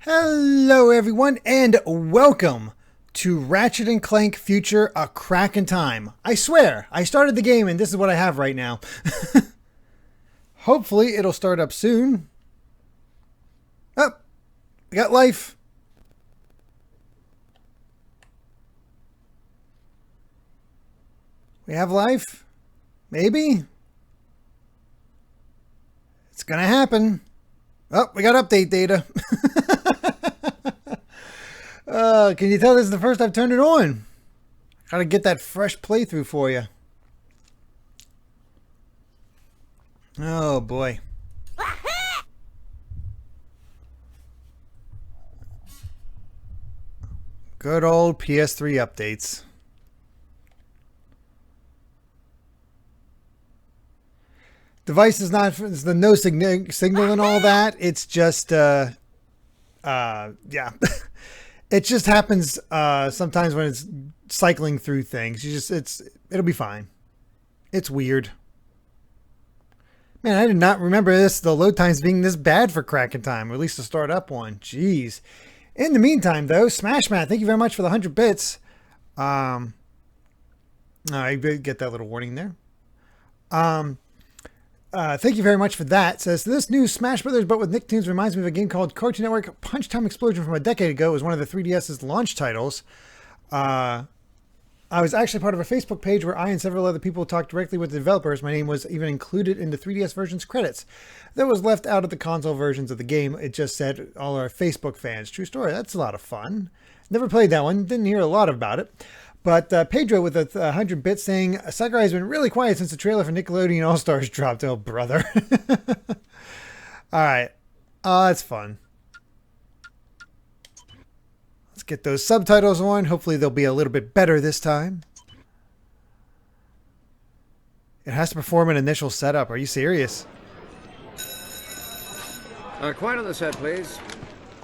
Hello everyone and welcome to Ratchet Clank Future, A Crack in Time. I swear, I started the game and this is what I have right now. Hopefully it'll start up soon. Oh, we got life. We have life? Maybe? It's gonna happen. Oh, we got update data. Can you tell this is the first I've turned it on? Gotta get that fresh playthrough for you. Oh boy. Good old PS3 updates. Device is not, it's the no signal and all that. It's just, yeah. It just happens sometimes when it's cycling through things. It'll be fine. It's weird. Man, I did not remember the load times being this bad for Cracking Time, or at least to start up one. Jeez. In the meantime, though, Smash Matt, thank you very much for the 100 bits. I get that little warning there. Thank you very much for that. Says, this new Smash Brothers but with Nicktoons reminds me of a game called Cartoon Network Punch Time Explosion from a decade ago. It was one of the 3DS's launch titles. I was actually part of a Facebook page where I and several other people talked directly with the developers. My name was even included in the 3DS version's credits. That was left out of the console versions of the game. It just said all our Facebook fans. True story. That's a lot of fun. Never played that one. Didn't hear a lot about it. But Pedro with a 100 bits saying, Sakurai has been really quiet since the trailer for Nickelodeon All-Stars dropped. Oh, brother. All right. Oh, that's fun. Let's get those subtitles on. Hopefully they'll be a little bit better this time. It has to perform an initial setup. Are you serious? Quiet on the set, please.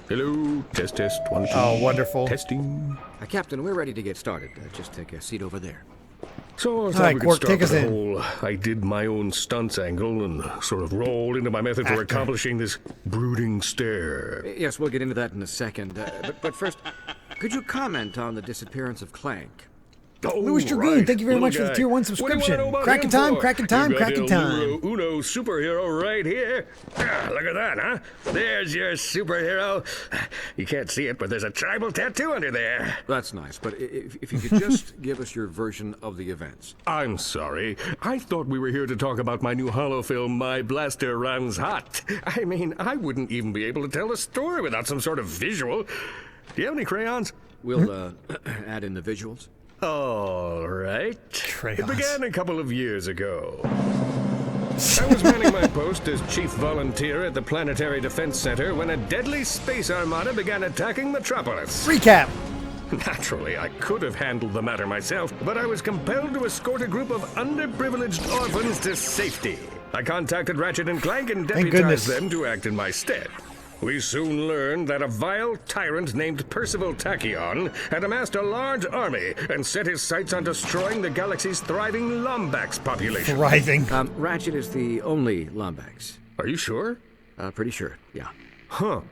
Hello, test, 1, 2. Oh, wonderful. Testing. Captain, we're ready to get started. Just take a seat over there. So I thought All right, we could Qwark, start take us with the in. whole I did my own stunts angle and sort of rolled into my method for accomplishing this brooding stare. Yes, we'll get into that in a second. But first, could you comment on the disappearance of Clank? Oh, Louis Dragoon, thank you very much for the tier 1 subscription. Cracking time, cracking time, cracking time. Uno superhero right here. Look at that, huh? There's your superhero. You can't see it, but there's a tribal tattoo under there. That's nice, but if you could just give us your version of the events. I'm sorry. I thought we were here to talk about my new holo film, My Blaster Runs Hot. I mean, I wouldn't even be able to tell a story without some sort of visual. Do you have any crayons? We'll add in the visuals. All right. Crayons. It began a couple of years ago. I was manning my post as chief volunteer at the Planetary Defense Center when a deadly space armada began attacking Metropolis. Recap. Naturally, I could have handled the matter myself, but I was compelled to escort a group of underprivileged orphans to safety. I contacted Ratchet and Clank and deputized them to act in my stead. We soon learned that a vile tyrant named Percival Tachyon had amassed a large army and set his sights on destroying the galaxy's thriving Lombax population. Thriving. Ratchet is the only Lombax. Are you sure? Pretty sure, yeah. Huh.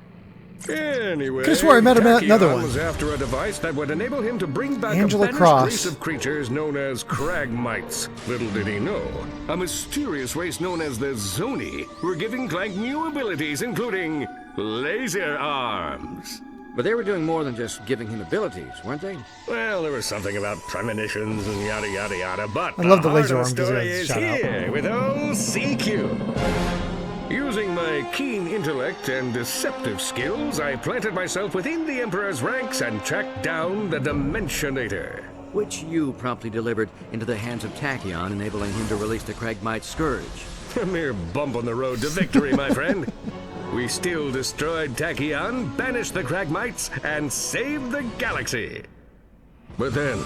Anyway, Could've swore I met another one. was after a device that would enable him to bring back Angela a banished Cross. race of creatures known as Cragmites. Little did he know, a mysterious race known as the Zoni were giving Clank new abilities, including laser arms. But they were doing more than just giving him abilities, weren't they? Well, there was something about premonitions and yada yada yada, but I love the heart laser of arm the story because is it has a shout here with old CQ. Using my keen intellect and deceptive skills, I planted myself within the Emperor's ranks and tracked down the Dimensionator. Which you promptly delivered into the hands of Tachyon, enabling him to release the Cragmite Scourge. A mere bump on the road to victory, my friend. We still destroyed Tachyon, banished the Cragmites, and saved the galaxy. But then,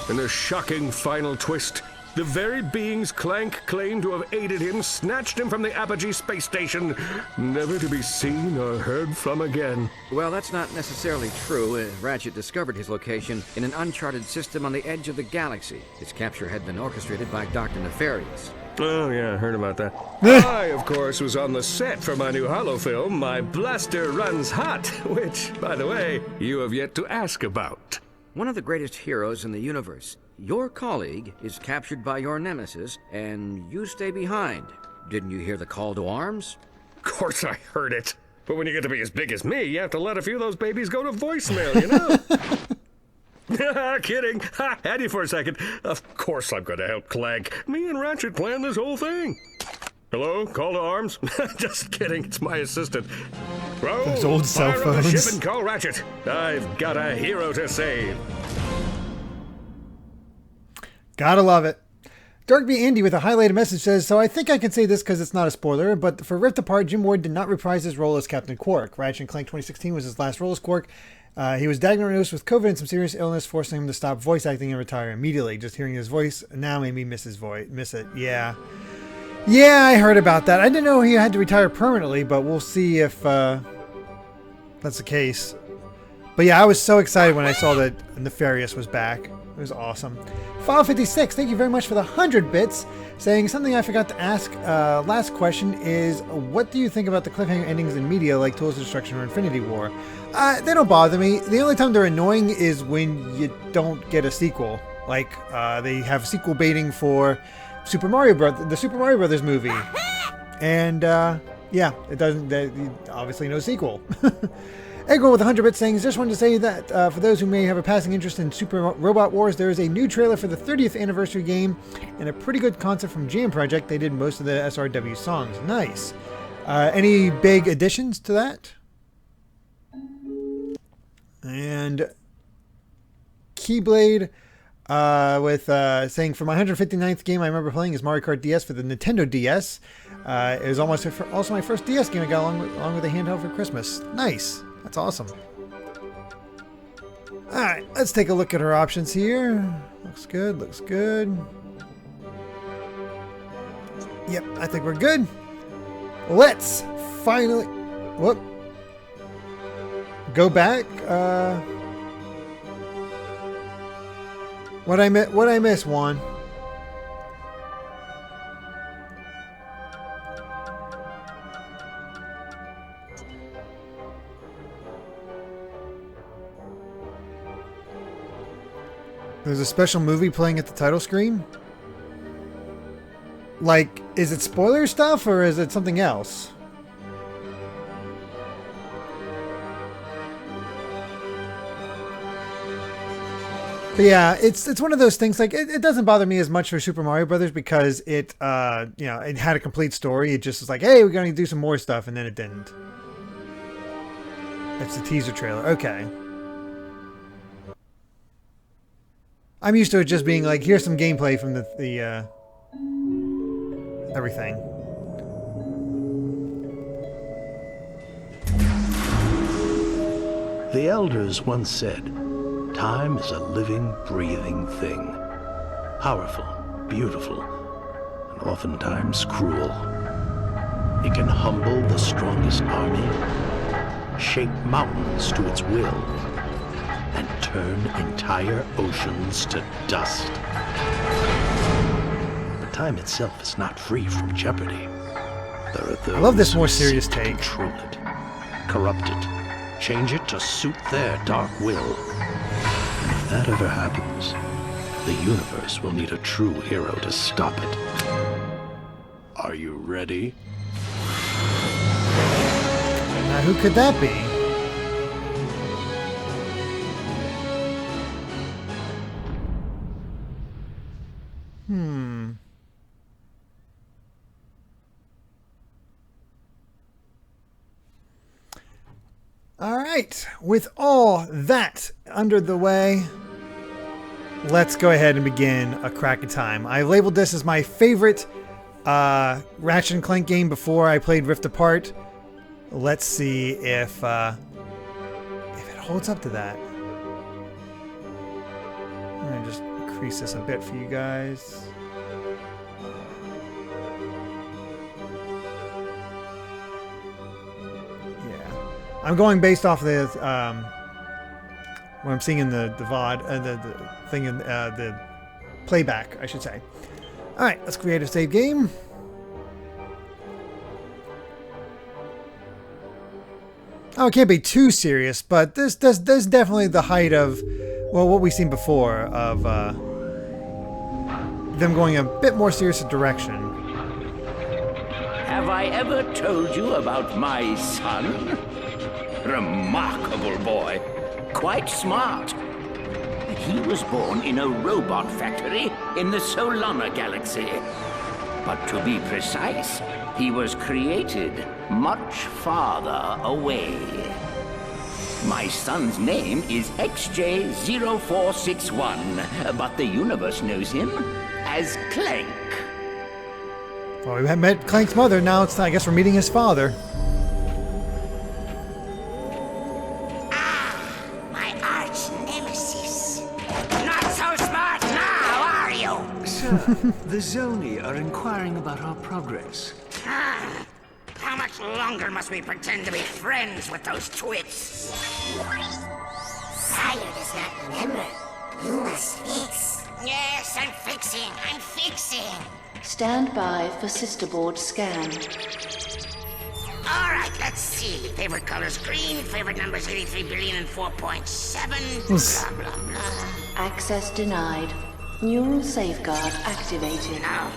in a shocking final twist, the very beings Clank claimed to have aided him snatched him from the Apogee space station, never to be seen or heard from again. Well, that's not necessarily true. Ratchet discovered his location in an uncharted system on the edge of the galaxy. Its capture had been orchestrated by Dr. Nefarious. Oh, yeah, I heard about that. I, of course, was on the set for my new Holo film, My Blaster Runs Hot, which, by the way, you have yet to ask about. One of the greatest heroes in the universe. Your colleague is captured by your nemesis, and you stay behind. Didn't you hear the call to arms? Of course I heard it. But when you get to be as big as me, you have to let a few of those babies go to voicemail, you know? Kidding. Ha, had you for a second. Of course I'm going to help Clank. Me and Ratchet planned this whole thing. Hello? Call to arms? Just kidding. It's my assistant. Bro, those old cell fire up the phones. ship and call Ratchet. I've got a hero to save. Gotta love it. Darkby Andy with a highlighted message says, so I think I can say this because it's not a spoiler, but for Rift Apart, Jim Ward did not reprise his role as Captain Qwark. Ratchet Clank 2016 was his last role as Qwark. He was diagnosed with COVID and some serious illness, forcing him to stop voice acting and retire immediately. Just hearing his voice now made me miss his voice. Miss it. Yeah. Yeah, I heard about that. I didn't know he had to retire permanently, but we'll see if that's the case. But yeah, I was so excited when I saw that Nefarious was back. It was awesome. File 56, thank you very much for the 100 bits. Saying something I forgot to ask. Last question is, what do you think about the cliffhanger endings in media like Tools of Destruction or Infinity War? They don't bother me. The only time they're annoying is when you don't get a sequel. Like, they have sequel baiting for the Super Mario Brothers movie. And, yeah, it doesn't, obviously no sequel. Eggo with 100 bits saying, just wanted to say that for those who may have a passing interest in Super Robot Wars, there is a new trailer for the 30th anniversary game and a pretty good concert from Jam Project. They did most of the SRW songs. Nice. Any big additions to that? And Keyblade with saying, for my 159th game I remember playing is Mario Kart DS for the Nintendo DS. It was also my first DS game I got along with a handheld for Christmas. Nice. That's awesome. Alright, let's take a look at our options here. Looks good, looks good. Yep, I think we're good. Let's finally... Whoop. Go back. What I miss, Juan? There's a special movie playing at the title screen? Like, is it spoiler stuff or is it something else? But yeah, it's one of those things, like, it doesn't bother me as much for Super Mario Brothers because it, you know, it had a complete story. It just was like, hey, we're going to do some more stuff, and then it didn't. That's the teaser trailer. Okay. I'm used to it just being like, here's some gameplay from the everything. The elders once said, time is a living, breathing thing. Powerful, beautiful, and oftentimes cruel. It can humble the strongest army, shape mountains to its will, and turn entire oceans to dust. But time itself is not free from jeopardy. There are those I love this more who serious seek to take. control it, corrupt it, change it to suit their dark will. And if that ever happens, the universe will need a true hero to stop it. Are you ready? Now, who could that be? All right, with all that under the way, let's go ahead and begin A Crack of Time. I labeled this as my favorite Ratchet & Clank game before I played Rift Apart. Let's see if it holds up to that. I'm gonna just increase this a bit for you guys. I'm going based off the what I'm seeing in the VOD, the thing in the playback, I should say. Alright, let's create a save game. Oh, it can't be too serious, but this is definitely the height of, well, what we've seen before, of them going a bit more serious direction. Have I ever told you about my son? Remarkable boy. Quite smart. He was born in a robot factory in the Solana galaxy. But to be precise, he was created much farther away. My son's name is XJ0461, but the universe knows him as Clank. Well, we met Clank's mother, now I guess we're meeting his father. The Zoni are inquiring about our progress. How much longer must we pretend to be friends with those twits? Sire does not remember. You must fix. Yes, I'm fixing. Stand by for sister board scan. All right, let's see. Favorite color's green, favorite number's 83 billion and 4.7, blah, blah, blah. Access denied. Neural safeguard activated. No!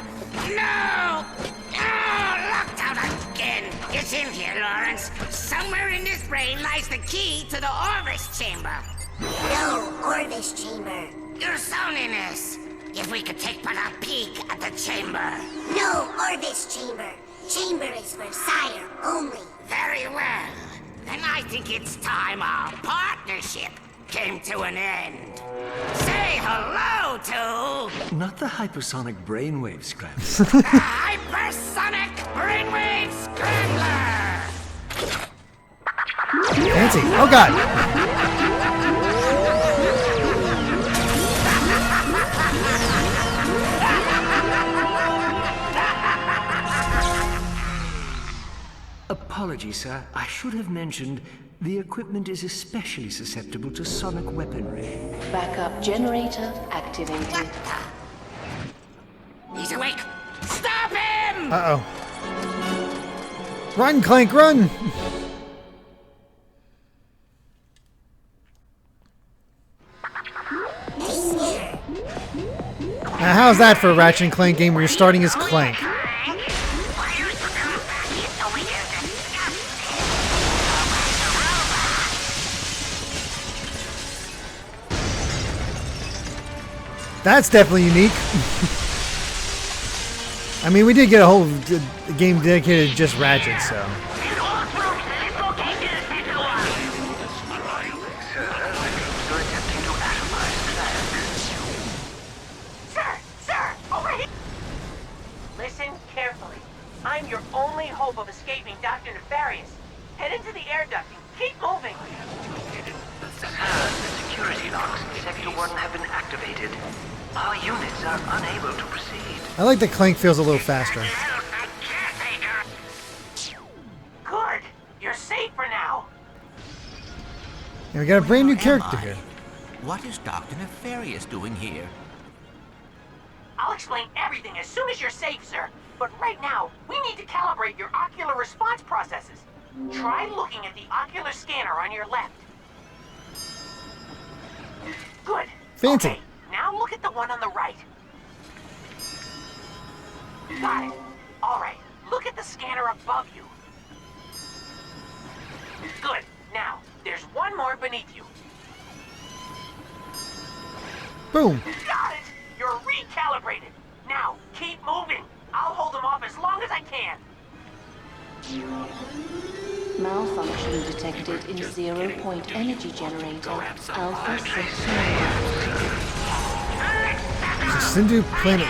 Oh, locked out again! Get in here, Lawrence. Somewhere in this brain lies the key to the Orvis chamber. No Orvis chamber. Your Zoniness. If we could take but a peek at the chamber. No Orvis chamber. Chamber is for Sire only. Very well. Then I think it's time our partnership came to an end. Say hello to... Not the hypersonic brainwave scrambler. the hypersonic brainwave scrambler! Fancy. Oh, God. Apologies, sir. I should have mentioned the equipment is especially susceptible to sonic weaponry. Backup generator activated. What the? He's awake! Stop him! Uh-oh. Run, Clank, run! Now, how's that for a Ratchet Clank game where you're starting as Clank? That's definitely unique. I mean, we did get a whole game dedicated to just Ratchet, so. Sir, over here! Listen carefully. I'm your only hope of escaping Dr. Nefarious. Head into the air duct and keep moving. The security locks in Sector 1 have been activated. Our units are unable to proceed. I like that Clank feels a little faster. Good. You're safe for now. And we got a brand new character here. What is Dr. Nefarious doing here? I'll explain everything as soon as you're safe, sir. But right now, we need to calibrate your ocular response processes. Try looking at the ocular scanner on your left. Good. Fancy. Okay, now look at the one on the right. Got it. All right, look at the scanner above you. Good. Now, there's one more beneath you. Boom. Got it! You're recalibrated. Now, keep moving. I'll hold them off as long as I can. Malfunction detected in 0-point energy generator. Alpha 6. Sindu planet.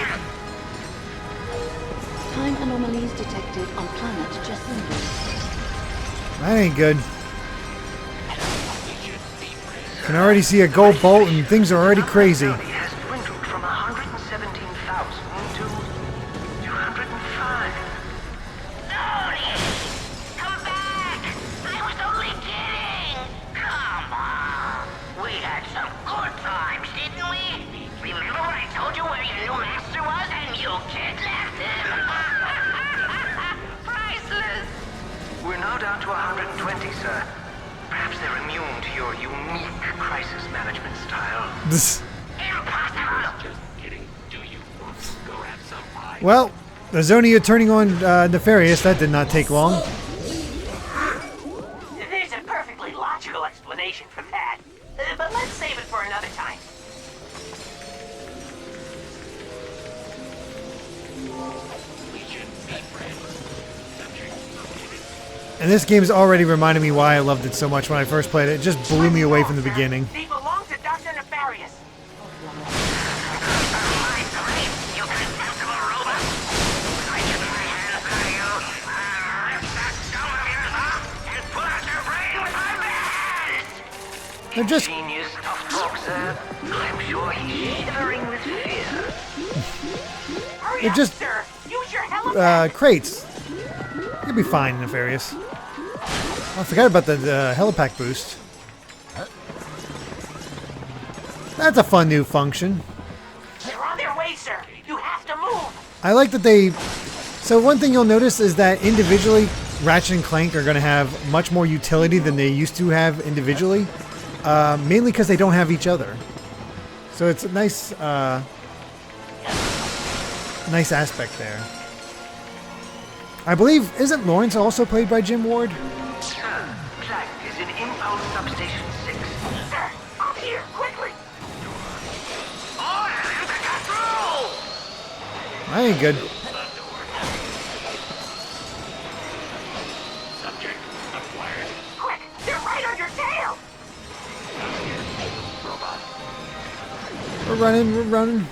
Time anomalies detected on planet Jacindu. That ain't good. Can already see a gold bolt and things are already crazy. Has dwindled from 117,000 to 205. Zoni! Come back! I was only kidding! Come on! We had some good times, didn't we? Remember when I told you where your new master was and you killed to 120, sir. Perhaps they're immune to your unique crisis management style. Impossible! Just kidding. Do you want to go have some pie? Well, the Zoni turning on Nefarious, that did not take long. There's a perfectly logical explanation for that. But let's save it for another time. And this game's already reminded me why I loved it so much when I first played it. It just blew me away from the beginning. They belong to Dr. Nefarious. They're just... Genius tough talk, sir. I'm sure he's shivering with fear. They're just... Use your crates. You'll be fine, Nefarious. Oh, I forgot about the helipack boost. That's a fun new function. They're on their way, sir. You have to move. I like that they... So one thing you'll notice is that individually, Ratchet and Clank are going to have much more utility than they used to have individually. Mainly because they don't have each other. So it's a nice, nice aspect there. I believe, isn't Lawrence also played by Jim Ward? Sir, Clank is in Impulse Substation 6. Sir, up here, quickly. I ain't good. Subject acquired. Quick, they're right on your tail. We're running.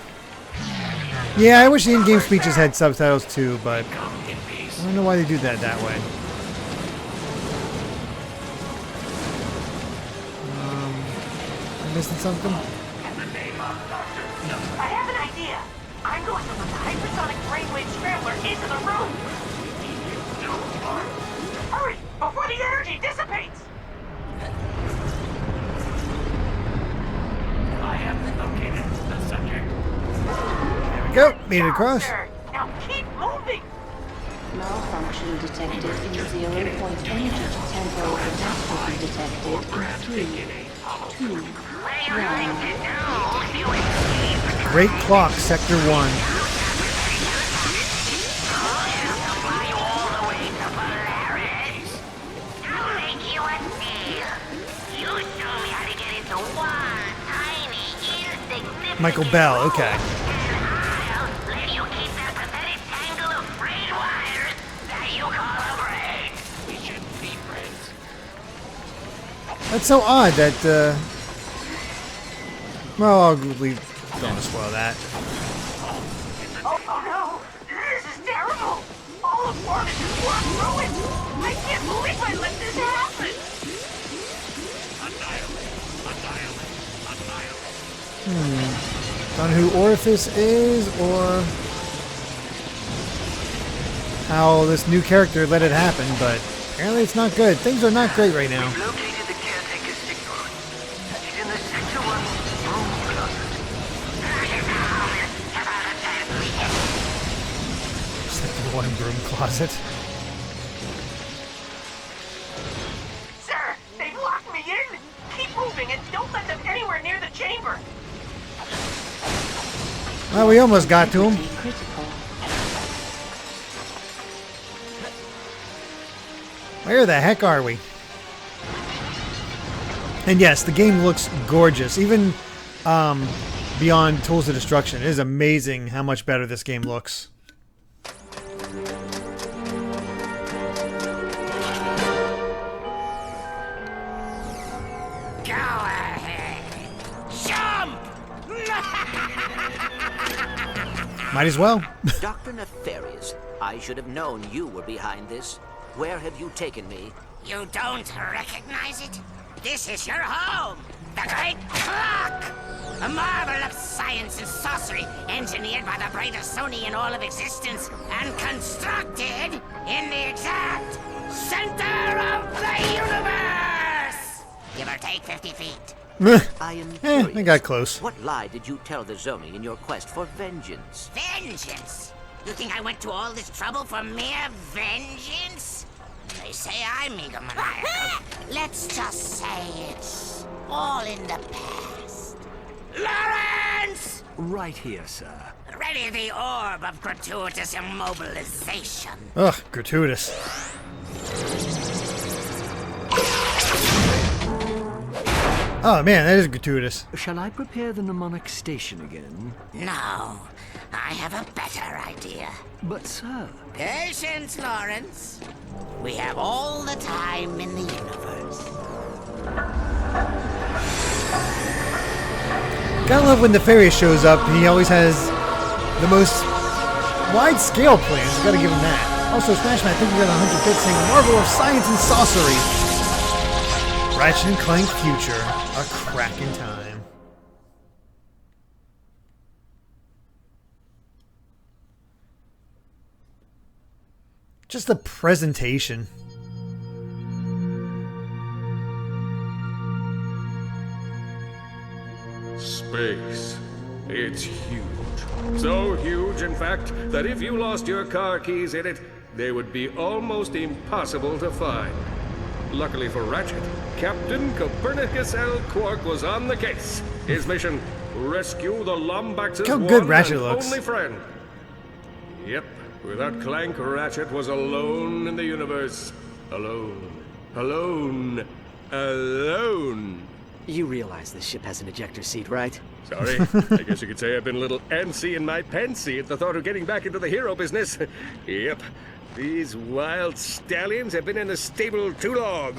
Yeah, I wish the in-game speeches had subtitles too, but I don't know why they do that way. Am I missing something? I have an idea. I'm going to put the hypersonic brainwave scrambler into the room. Hurry, before the energy dissipates. I have located the subject. There we go. Made it across. Now keep moving. Malfunction detected in 0-point energy temporal catastrophe detected in 3, 2, 1. Great clock, Sector 1. Michael Bell, okay. That's so odd that, well, I'll leave. Don't want to spoil that. Oh no! This is terrible! All of Orbis's work ruined! I can't believe I let this happen! Don't know who Orifice is, or how this new character let it happen, but apparently it's not good. Things are not great right now. Located the caretaker's signal. He's in the Sector 1 room closet. Sector 1 broom closet. Sir, they've locked me in! Keep moving and don't let them anywhere near the chamber! Well, we almost got to him. Where the heck are we? And yes, the game looks gorgeous. Even beyond Tools of Destruction, it is amazing how much better this game looks. Go ahead. Jump! Might as well. Dr. Nefarious, I should have known you were behind this. Where have you taken me? You don't recognize it? This is your home! The Great Clock! A marvel of science and sorcery, engineered by the brightest Zoni in all of existence, and constructed in the exact center of the universe! Give or take 50 feet. I am curious. I got close. What lie did you tell the Zoni in your quest for vengeance? Vengeance? You think I went to all this trouble for mere vengeance? they say I'm egomaniacal. Let's just say it's all in the past. Lawrence! Right here, sir. Ready the orb of gratuitous immobilization. Ugh, gratuitous. Oh man, that is gratuitous. Shall I prepare the mnemonic station again? No, I have a better idea. But, sir... Patience, Lawrence. We have all the time in the universe. Gotta love when Nefarious shows up. He always has the most wide-scale plans. Gotta give him that. Also, Smashman, thank you for the 100 bits saying Marvel of Science and Sorcery. Ratchet Clank Future. A cracking time. Just the presentation. Space. It's huge. So huge, in fact, that if you lost your car keys in it, they would be almost impossible to find. Luckily for Ratchet, Captain Qwark was on the case. His mission, rescue the Lombax's Look how good one Ratchet and looks. only friend. Yep, without Clank, Ratchet was alone in the universe. Alone. Alone. Alone. You realize this ship has an ejector seat, right? Sorry, I guess you could say I've been a little antsy in my pantsy at the thought of getting back into the hero business. Yep, these wild stallions have been in the stable too long.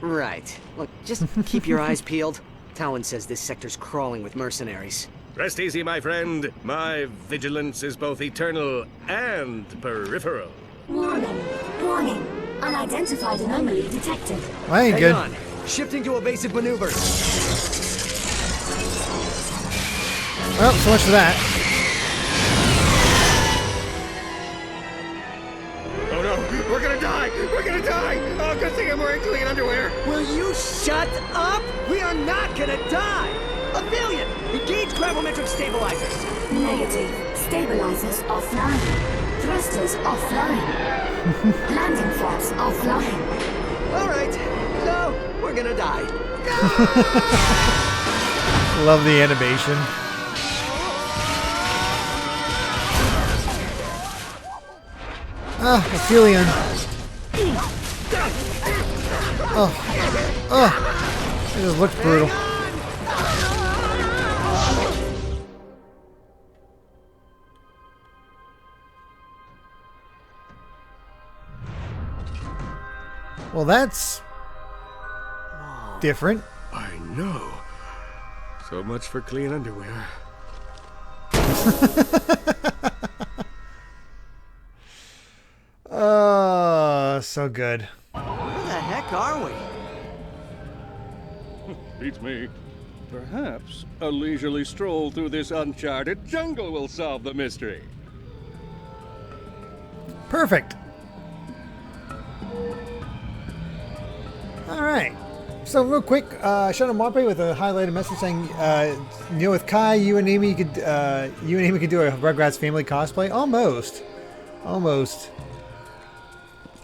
Right. Look, just keep your eyes peeled. Talon says this sector's crawling with mercenaries. Rest easy, my friend. My vigilance is both eternal and peripheral. Warning. Warning. Unidentified anomaly detected. I ain't good. Hang on. Shifting to evasive maneuvers. Well, so much for that. Oh no, we're gonna die! We're gonna die! Oh, good thing I'm wearing clean underwear. Will you shut up? We are not gonna die! Aphelion, engage gravimetric stabilizers. Negative. Stabilizers offline. Thrusters offline. Landing flaps offline. Alright, so we're gonna die. Love the animation. Ah, Aphelion. Oh. Oh. It just looks brutal. Well, that's different. I know. So much for clean underwear. So good. Where the heck are we? Beats me. Perhaps a leisurely stroll through this uncharted jungle will solve the mystery. Perfect. All right. So real quick, Shadow Marpe with a highlighted message saying, with Kai, you and Amy could do a Rugrats family cosplay. Almost.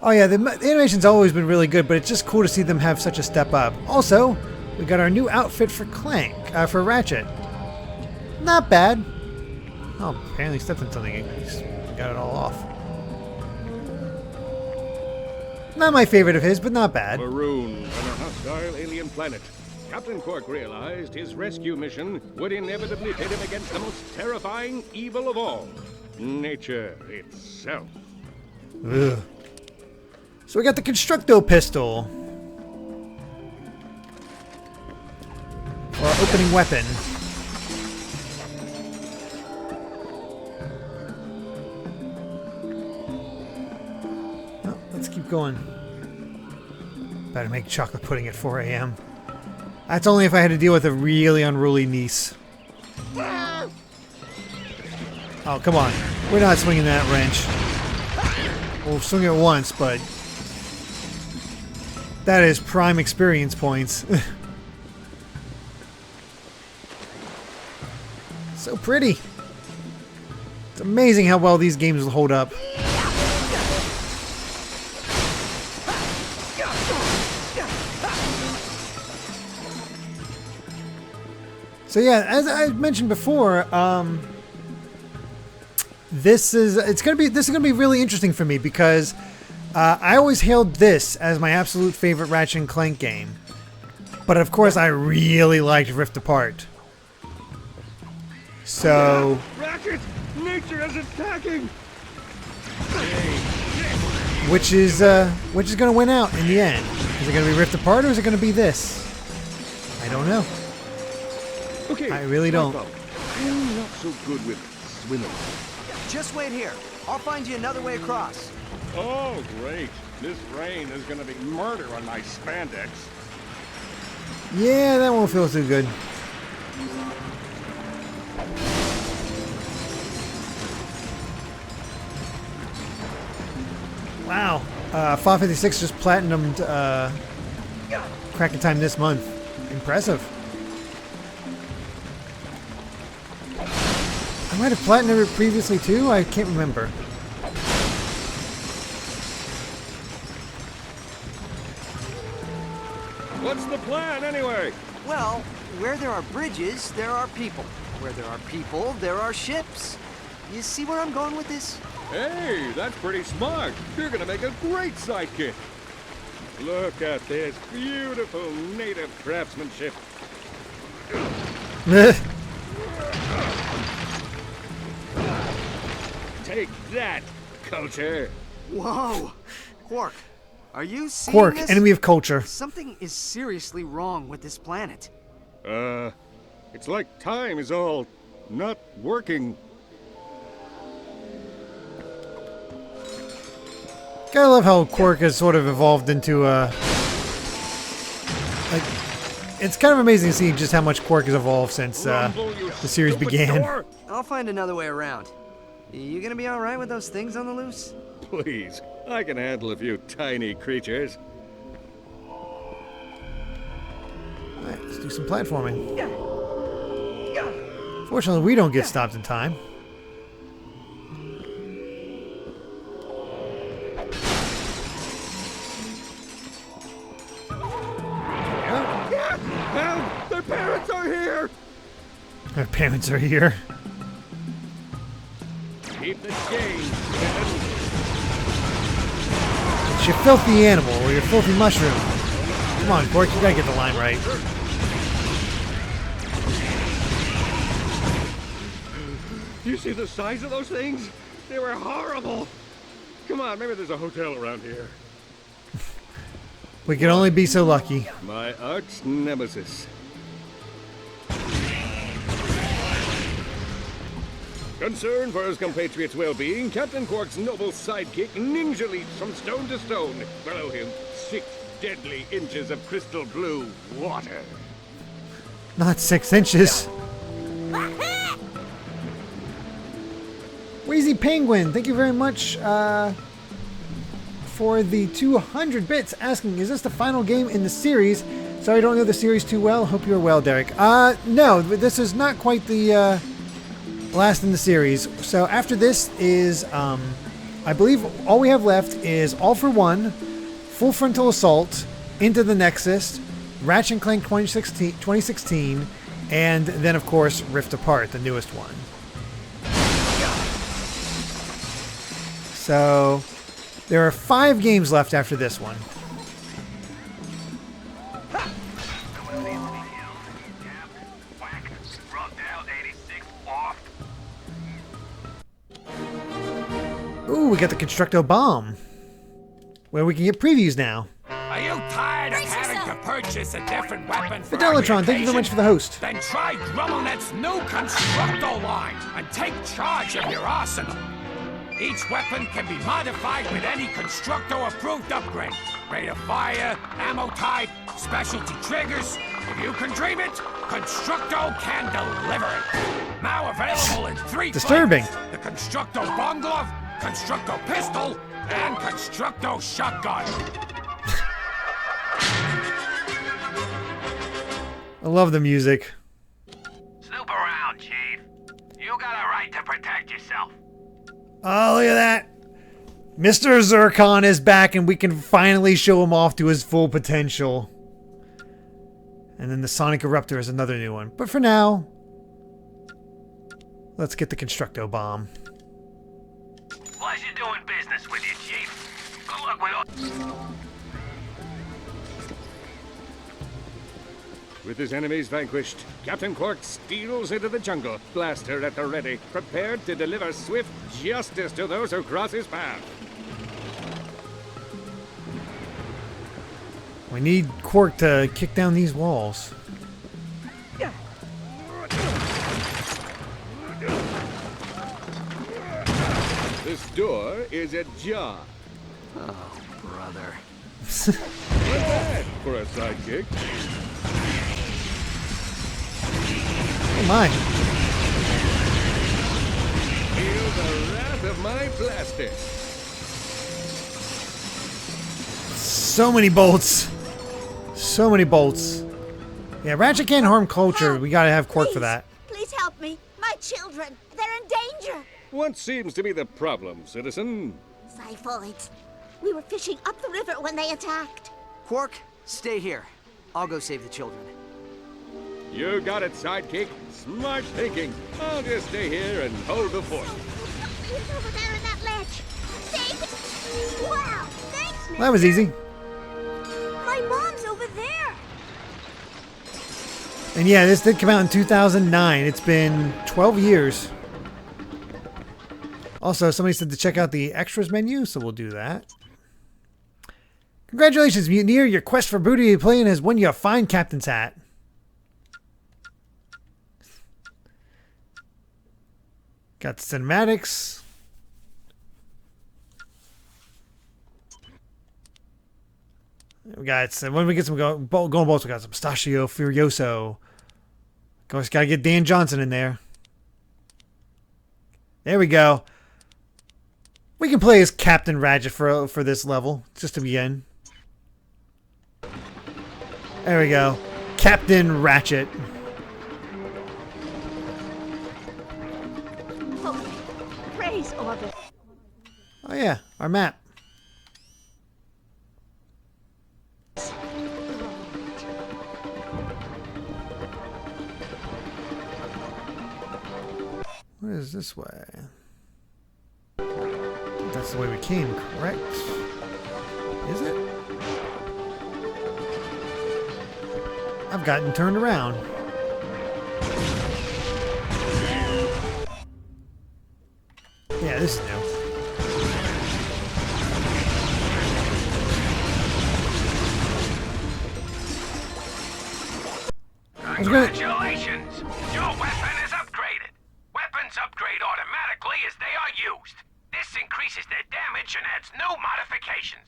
Oh yeah, the animation's always been really good, but it's just cool to see them have such a step up. Also, we got our new outfit for Clank, for Ratchet. Not bad. Oh, apparently stepped in something. He's got it all off. Not my favorite of his, but not bad. Marooned on a hostile alien planet, Captain Qwark realized his rescue mission would inevitably pit him against the most terrifying evil of all, nature itself. Ugh. So we got the Constructo pistol. For our opening weapon. Oh, let's keep going. Better make chocolate pudding at 4 a.m. That's only if I had to deal with a really unruly niece. Oh, come on. We're not swinging that wrench. We'll swing it once, but that is prime experience points. So pretty. It's amazing how well these games will hold up. So yeah, as I mentioned before, this is gonna be really interesting for me because I always hailed this as my absolute favorite Ratchet and Clank game, but of course I really liked Rift Apart. So, Ratchet, nature is attacking. which is gonna win out in the end? Is it gonna be Rift Apart or is it gonna be this? I don't know. Okay, I really don't. I'm not so good with swimming. Just wait here. I'll find you another way across. Oh, great. This rain is going to be murder on my spandex. Yeah, that won't feel too good. Wow. 556 just platinumed Cracking Time this month. Impressive. I might have platinumed it previously too. I can't remember. What's the plan, anyway? Well, where there are bridges, there are people. Where there are people, there are ships. You see where I'm going with this? Hey, that's pretty smart. You're gonna make a great sidekick. Look at this beautiful native craftsmanship. Take that, culture. Whoa! Qwark, are you seeing Qwark, this? enemy of culture. Something is seriously wrong with this planet. It's like time is all not working. I love how Qwark has sort of evolved into like, it's kind of amazing to see just how much Qwark has evolved since the series began. I'll find another way around. You gonna be alright with those things on the loose? Please, I can handle a few tiny creatures. Alright, let's do some platforming. Fortunately, we don't get stopped in time. Help! Their parents are here! Our parents are here. Keep the change, It's your filthy animal or your filthy mushroom. Come on, Qwark, you gotta get the line right. You see the size of those things? They were horrible. Come on, maybe there's a hotel around here. We can only be so lucky. My arch nemesis. Concerned for his compatriots' well-being, Captain Qwark's noble sidekick ninja leaps from stone to stone. Below him, 6 deadly inches of crystal blue water. Not 6 inches. Wheezy Penguin, thank you very much for the 200 bits, asking, is this the final game in the series? Sorry, I don't know the series too well. Hope you're well, Derek. No, this is not quite the last in the series. So after this is, I believe all we have left is All for One, Full Frontal Assault, Into the Nexus, Ratchet Clank 2016, and then of course Rift Apart, the newest one. So there are 5 games left after this one. Ooh, we got the Constructo Bomb, where we can get previews now. Are you tired of having to purchase a different weapon for Fidelitron, thank you very much for the host. Then try Grummelnet's new Constructo line and take charge of your arsenal. Each weapon can be modified with any Constructo-approved upgrade. Rate of fire, ammo type, specialty triggers. If you can dream it, Constructo can deliver it. Now available in 3 Disturbing. flavors. The Constructo Bomb Glove, Constructo Pistol, and Constructo Shotgun. I love the music. Snoop around, Chief. You got a right to protect yourself. Oh, look at that. Mr. Zircon is back and we can finally show him off to his full potential. And then the Sonic Eruptor is another new one. But for now, let's get the Constructo Bomb. Pleasure doing business with you, Chief. Good luck with all... With his enemies vanquished, Captain Qwark steals into the jungle, blaster at the ready, prepared to deliver swift justice to those who cross his path. We need Qwark to kick down these walls. This door is ajar. Oh, brother. Not bad for a sidekick. Oh my. Feel the wrath of my blaster. So many bolts. So many bolts. Yeah, Ratchet can't harm culture. We gotta have Qwark for that. Please help me. My children. They're in danger. What seems to be the problem, citizen? Xiphoids. We were fishing up the river when they attacked. Qwark, stay here. I'll go save the children. You got it, sidekick. Smart thinking. I'll just stay here and hold the fort. He's over there in that ledge. Save it. Wow, thanks, man. That was easy. My mom's over there. And yeah, this did come out in 2009. It's been 12 years. Also, somebody said to check out the extras menu, so we'll do that. Congratulations, Mutineer. Your quest for booty playing has won you a fine captain's hat. Got the cinematics. We got when we get some going bolts, we got some Pistachio Furioso. Of course, gotta get Dan Johnson in there. There we go. We can play as Captain Ratchet for this level, just to begin. There we go. Captain Ratchet. Praise Orbit. Oh yeah, our map. What is this way? That's the way we came, correct? Is it? I've gotten turned around. Yeah, this is new. Congratulations! Your weapon is upgraded. Weapons upgrade automatically as they are used. This increases their damage and adds no modifications.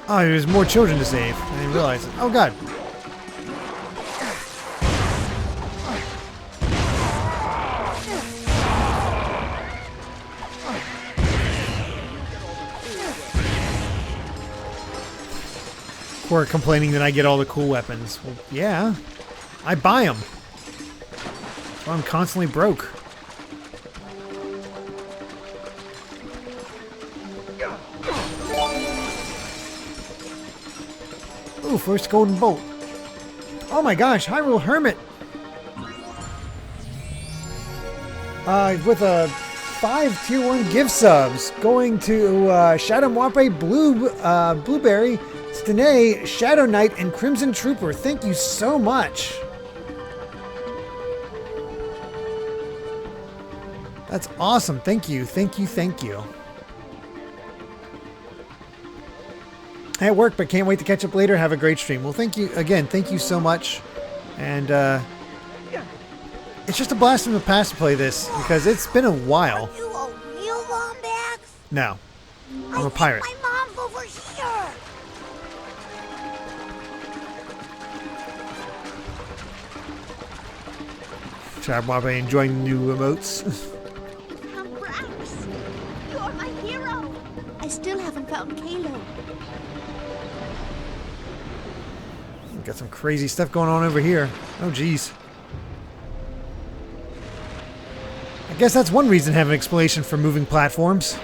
Oh, there's more children to save. I didn't realize it. Oh god. Qwark complaining that I get all the cool weapons. Well, yeah. I buy them. So I'm constantly broke. Ooh, first golden bolt. Oh my gosh, Hyrule Hermit. With a 5 tier 1 gift subs going to Shadow Mwape, Blueberry, Stene, Shadow Knight, and Crimson Trooper. Thank you so much. That's awesome. Thank you. Thank you. Thank you. At work, but can't wait to catch up later. Have a great stream. Well, thank you again. Thank you so much. And it's just a blast from the past to play this because it's been a while. Are you a real Lombax? No. I'm a pirate. My mom's over here. Chadwabe enjoying the new emotes. You're my hero. I still haven't found Kalo. Got some crazy stuff going on over here. Oh, geez. I guess that's one reason to have an explanation for moving platforms.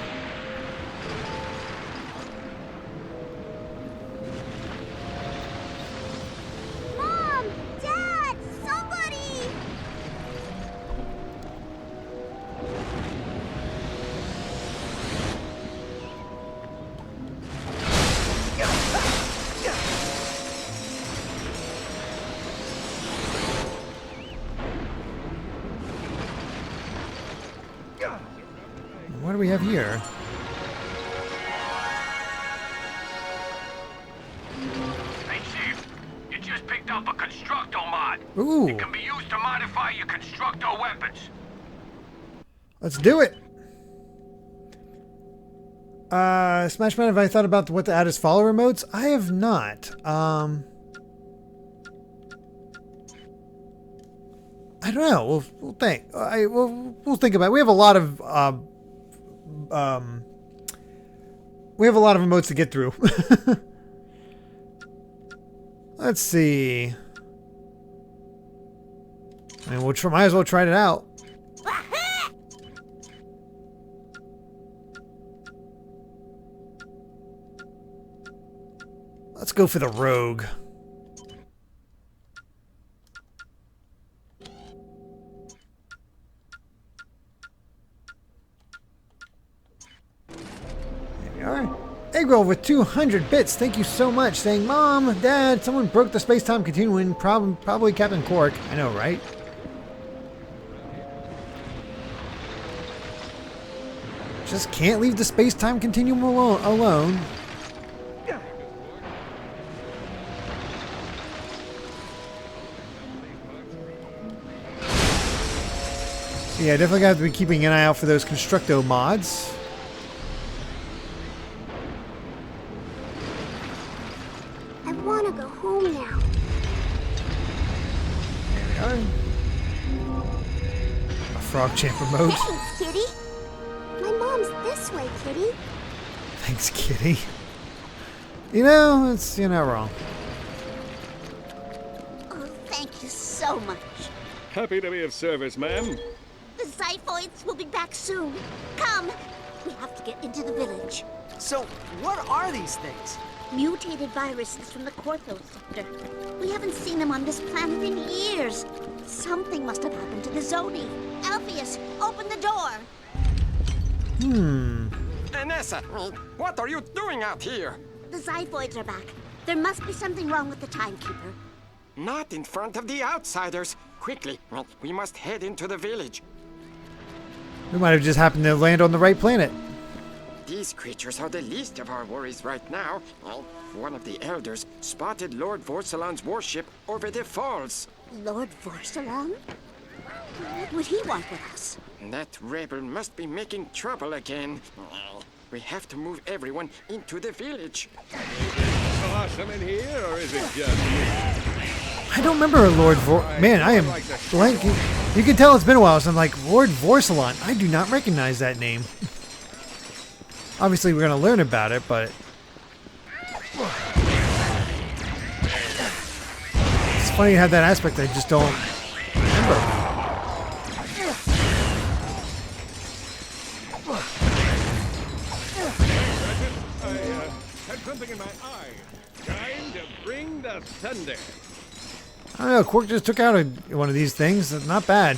do we have here? Hey, Chief, you just picked up a Constructo mod. Ooh. It can be used to modify your Constructo weapons. Let's do it. Smashman, have I thought about what to add as follower modes? I have not. I don't know. We'll think. We'll think about it. We have a lot of emotes to get through. Let's see. I mean, might as well try it out. Let's go for the rogue. There we are. Eggroll with 200 bits. Thank you so much. Saying, Mom, Dad, someone broke the space-time continuum. Probably Captain Qwark. I know, right? Just can't leave the space-time continuum alone. Yeah, definitely have to be keeping an eye out for those Constructo mods. I want to go home now. There we are. A frog champer mode. Thanks, Kitty. My mom's this way, Kitty. Thanks, Kitty. You know, you're not wrong. Oh, thank you so much. Happy to be of service, ma'am. The Xiphoids will be back soon. Come! We have to get into the village. So, what are these things? Mutated viruses from the Corthos sector. We haven't seen them on this planet in years. Something must have happened to the Zoni. Alpheus, open the door! Anessa, what are you doing out here? The Xiphoids are back. There must be something wrong with the Timekeeper. Not in front of the outsiders. Quickly, we must head into the village. We might have just happened to land on the right planet. These creatures are the least of our worries right now. One of the elders spotted Lord Vorsalon's warship over the falls. Lord Vorsalon? What would he want with us? That rebel must be making trouble again. We have to move everyone into the village. Awesome in here, or is it just me? I don't remember a Lord Man, I am blank. You can tell it's been a while, so I'm like, Lord Vorsalon. I do not recognize that name. Obviously, we're going to learn about it, but... It's funny to have that aspect. I just don't remember. I had something in my eye. Time to bring the thunder. I don't know, Qwark just took out one of these things. Not bad.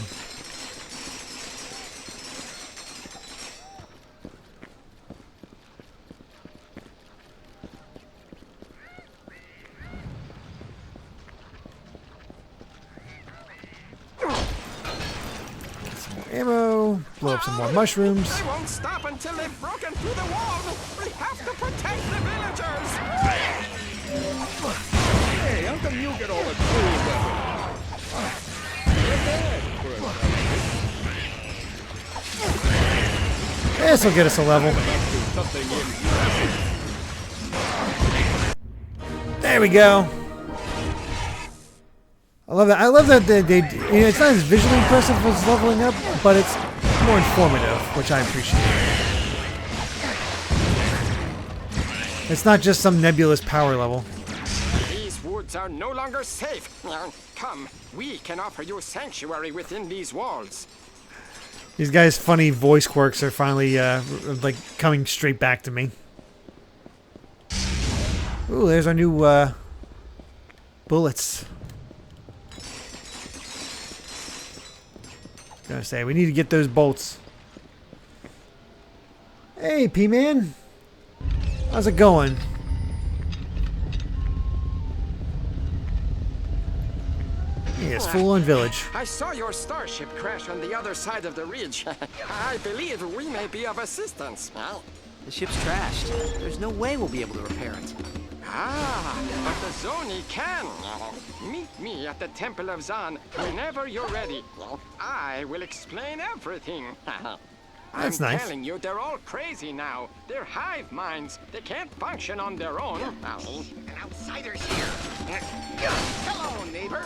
Some more ammo. Blow up some more mushrooms. They won't stop until they've broken through the wall. We have to protect the villagers. Hey, how come you get all the cool weapons? This will get us a level. There we go. I love that. I love that they you know, it's not as visually impressive as leveling up, but it's more informative, which I appreciate. It's not just some nebulous power level. These woods are no longer safe. Come, we can offer you sanctuary within these walls. These guys' funny voice quirks are finally like coming straight back to me. Ooh, there's our new bullets. Gonna say we need to get those bolts. Hey, P-Man, how's it going? Yes, full-on village. I saw your starship crash on the other side of the ridge. I believe we may be of assistance. Well, the ship's trashed. There's no way we'll be able to repair it. But the Zoni can. Meet me at the Temple of Zon whenever you're ready. I will explain everything. That's I'm nice. telling you, they're all crazy now. They're hive minds. They can't function on their own. An outsider's here. Hello, neighbor.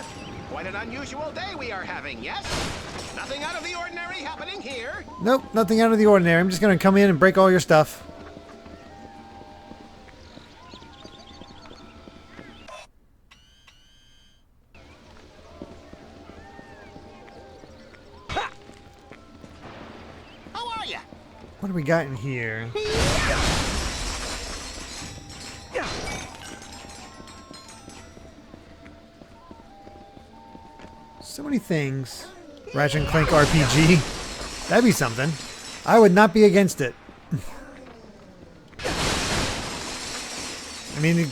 Quite an unusual day we are having, yes? Nothing out of the ordinary happening here. Nope, nothing out of the ordinary. I'm just gonna come in and break all your stuff. How are you? What do we got in here? So many things. Ratchet Clank RPG. That'd be something. I would not be against it. I mean,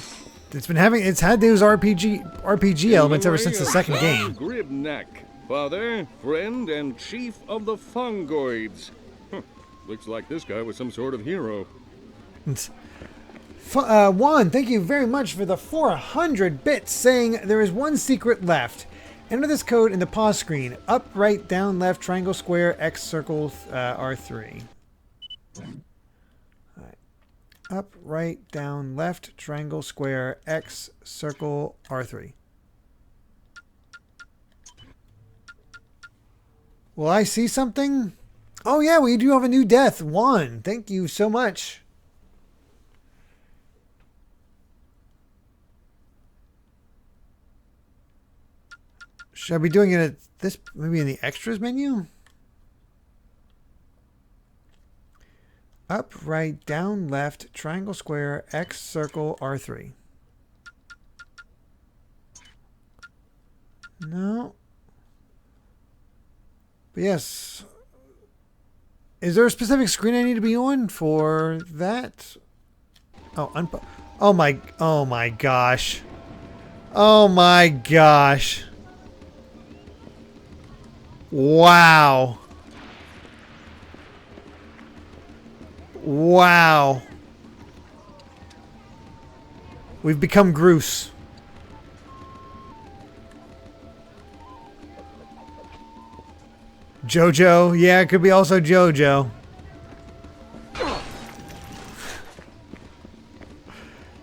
it's had those RPG elements ever since the second game. Gribnak, father, friend, and chief of the Fungoids. Looks like this guy was some sort of hero. Juan, thank you very much for the 400 bits, saying there is one secret left. Enter this code in the pause screen. Up, right, down, left, triangle, square, X, circle, R3. Right. Up, right, down, left, triangle, square, X, circle, R3. Will I see something? Oh yeah, we do have a new death. Juan, thank you so much. Should I be doing it at this, maybe in the extras menu? Up, right, down, left, triangle, square, X, circle, R3. No. But yes. Is there a specific screen I need to be on for that? Oh, oh my gosh. Oh my gosh. Wow. Wow. We've become Groose. Jojo. Yeah, it could be also Jojo.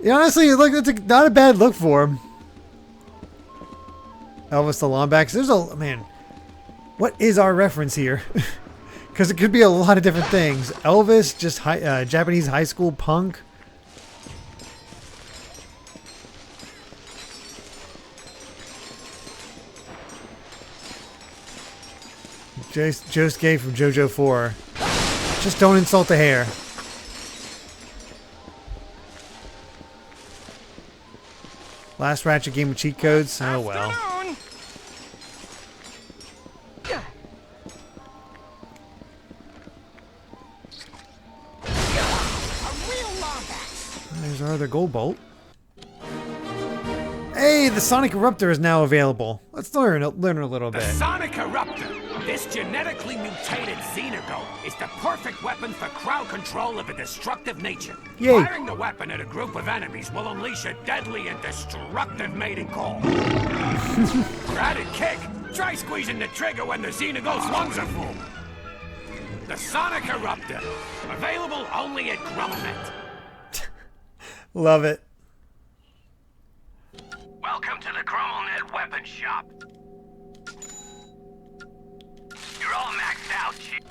Yeah, honestly, look, that's not a bad look for him. Elvis the Lombax. There's a... Man. What is our reference here? Because it could be a lot of different things. Elvis, just Japanese high school punk. Josuke from JoJo 4. Just don't insult the hair. Last Ratchet game with cheat codes? Oh well. There's our other gold bolt. Hey, the Sonic Eruptor is now available. Let's learn a little bit. The Sonic Eruptor! This genetically mutated Xenogo is the perfect weapon for crowd control of a destructive nature. Yay. Firing the weapon at a group of enemies will unleash a deadly and destructive mating call. For added kick, try squeezing the trigger when the Xenogo's lungs are full. The Sonic Eruptor, available only at GrummelNet. Love it. Welcome to the GrummelNet weapon shop. You're all maxed out, Chief.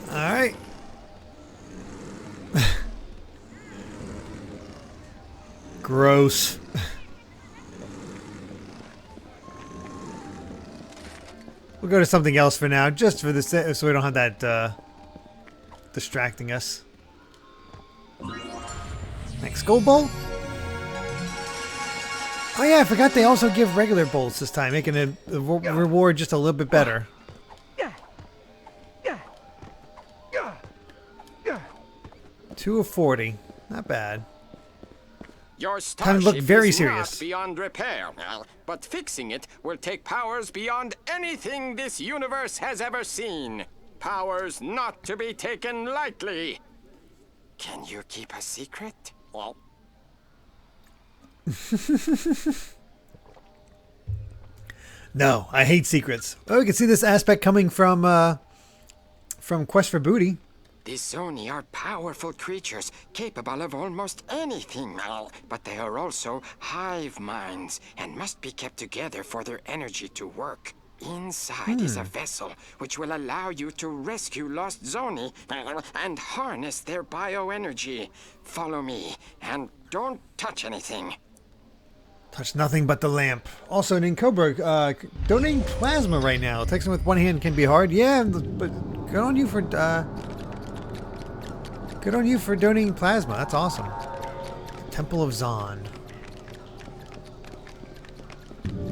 Alright. Gross. We'll go to something else for now, just for this, so we don't have that distracting us. Next gold bolt. Oh yeah, I forgot they also give regular bolts this time, making the reward just a little bit better. 2 of 40. Not bad. Your Time to look starship very is serious. not beyond repair, but fixing it will take powers beyond anything this universe has ever seen. Powers not to be taken lightly. Can you keep a secret? Well. No, I hate secrets. Oh, we can see this aspect coming from Quest for Booty. These Zoni are powerful creatures, capable of almost anything, but they are also hive minds and must be kept together for their energy to work. Inside is a vessel which will allow you to rescue lost Zoni and harness their bioenergy. Follow me and don't touch anything. Touch nothing but the lamp. Also, in Cobra, donating plasma right now. Texting with one hand can be hard. Yeah, but good on you for donating plasma. That's awesome. Temple of Zon.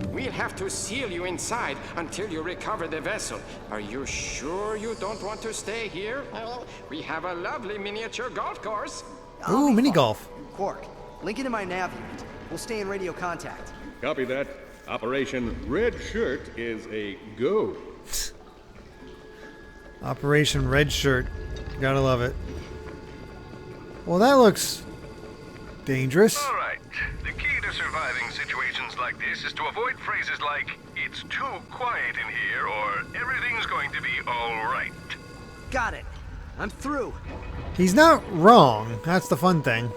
We'll have to seal you inside until you recover the vessel. Are you sure you don't want to stay here? Well, we have a lovely miniature golf course. Ooh, mini golf. Qwark, link into my nav unit. We'll stay in radio contact. Copy that. Operation Red Shirt is a go. Operation Red Shirt. Gotta love it. Well, that looks dangerous. All right. The key to surviving situations like this is to avoid phrases like, "It's too quiet in here," or "Everything's going to be all right." Got it. I'm through. He's not wrong. That's the fun thing.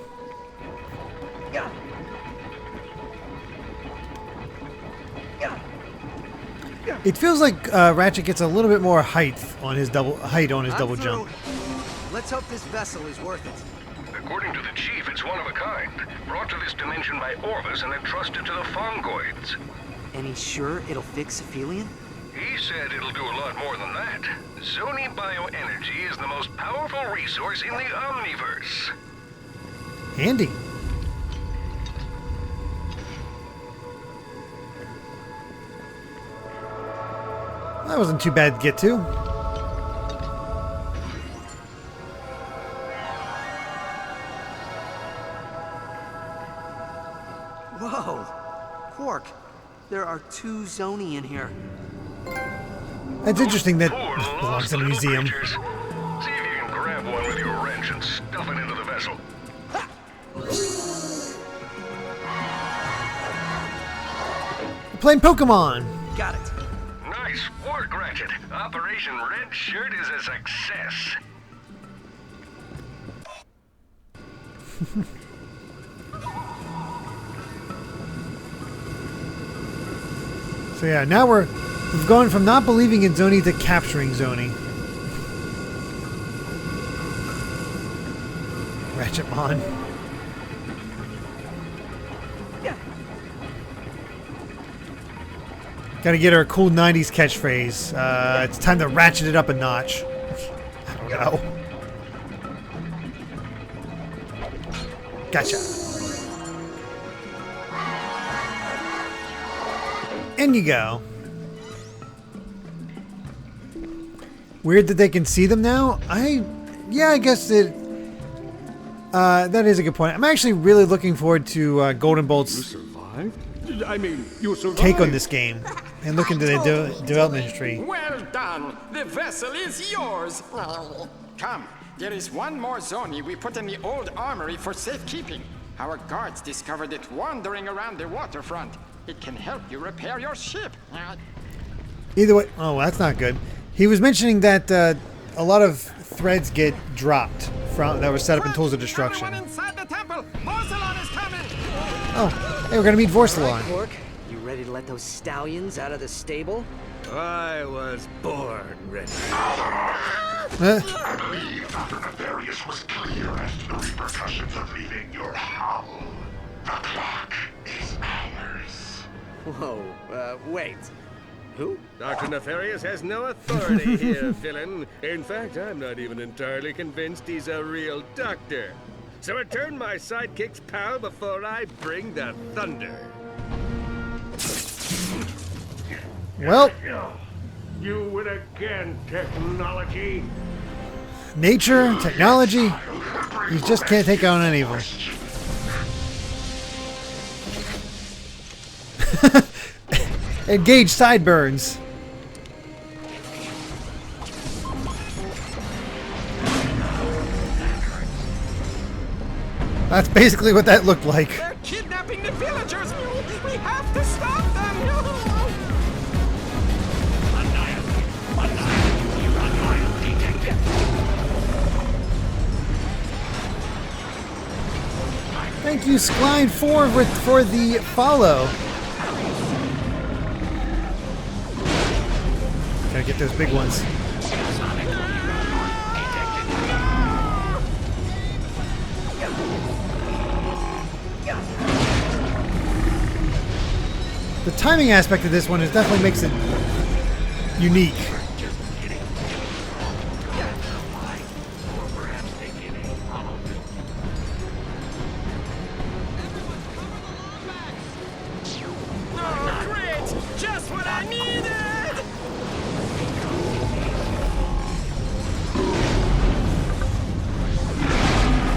It feels like Ratchet gets a little bit more height on his double jump. Let's hope this vessel is worth it. According to the chief, it's one of a kind. Brought to this dimension by Orvis and entrusted to the Fongoids. And he's sure it'll fix Aphelion? He said it'll do a lot more than that. Zoni bioenergy is the most powerful resource in the Omniverse. Handy. That wasn't too bad to get to. Whoa! Qwark, there are 2 Zoni in here. That's interesting that belongs in a museum. See if you can grab one with your wrench and stuff it into the vessel. We're playing Pokemon. Got it. Nice work, Ratchet. Operation Red Shirt is a success. So yeah, now we've gone from not believing in Zoni to capturing Zoni. Ratchetmon. Gotta get her a cool 90s catchphrase. It's time to ratchet it up a notch. I don't know. Gotcha. In you go. Weird that they can see them now. Yeah, I guess it. That is a good point. I'm actually really looking forward to Golden Bolt's You survived? I mean, you survived. take on this game and look into the development history. Well done. The vessel is yours. Come, there is one more Zoni we put in the old armory for safekeeping. Our guards discovered it wandering around the waterfront. It can help you repair your ship. Either way, oh, that's not good. He was mentioning that a lot of threads get dropped from that were set up in Tools of Destruction. Inside the temple, Vorsalon is coming. Oh, hey, we're gonna meet Vorsalon. Qwark, you ready to let those stallions out of the stable? I was born ready. I believe Dr. Nefarious was clear as to the repercussions of leaving your hull. The clock is ours. Whoa, wait. Who? Dr. Nefarious has no authority here, villain. In fact, I'm not even entirely convinced he's a real doctor. So return my sidekick's pal before I bring the thunder. Well, You win again, technology. nature, technology, you just can't take on any of them. Engage sideburns. That's basically what that looked like. They're kidnapping the villagers! We have to stop them! Thank you, Skline4, for the follow. Gotta get those big ones. The timing aspect of this one definitely makes it unique.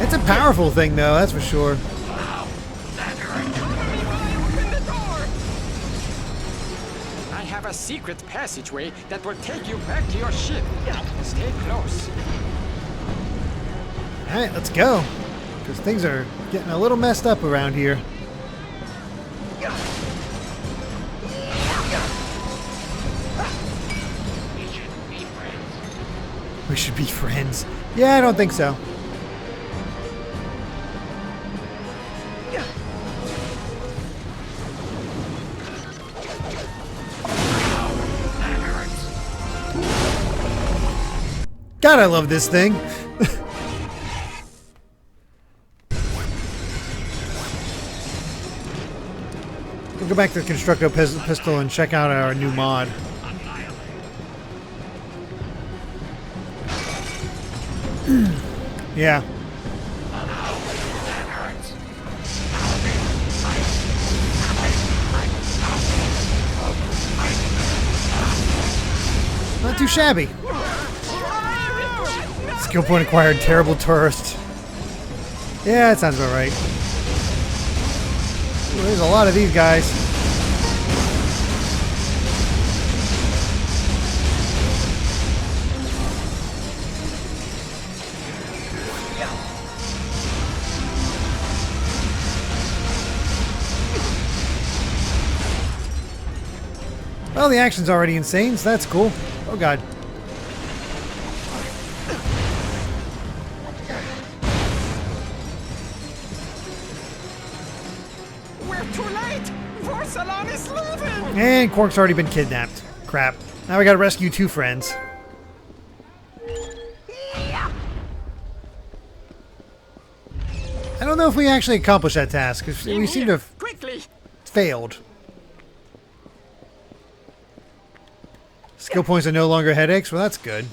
It's a powerful thing, though, that's for sure. I have a secret passageway that will take you back to your ship. Stay close. Alright, let's go. Because things are getting a little messed up around here. We should be friends. Yeah, I don't think so. God, I love this thing. We'll go back to the Constructo pistol and check out our new mod. Yeah. Not too shabby. Skill point acquired, terrible tourist. Yeah, that sounds about right. Ooh, there's a lot of these guys. Well, the action's already insane, so that's cool. Oh god. And Qwark's already been kidnapped. Crap. Now we gotta rescue two friends. I don't know if we actually accomplished that task, because we seem to have failed. Skill points are no longer headaches? Well, that's good.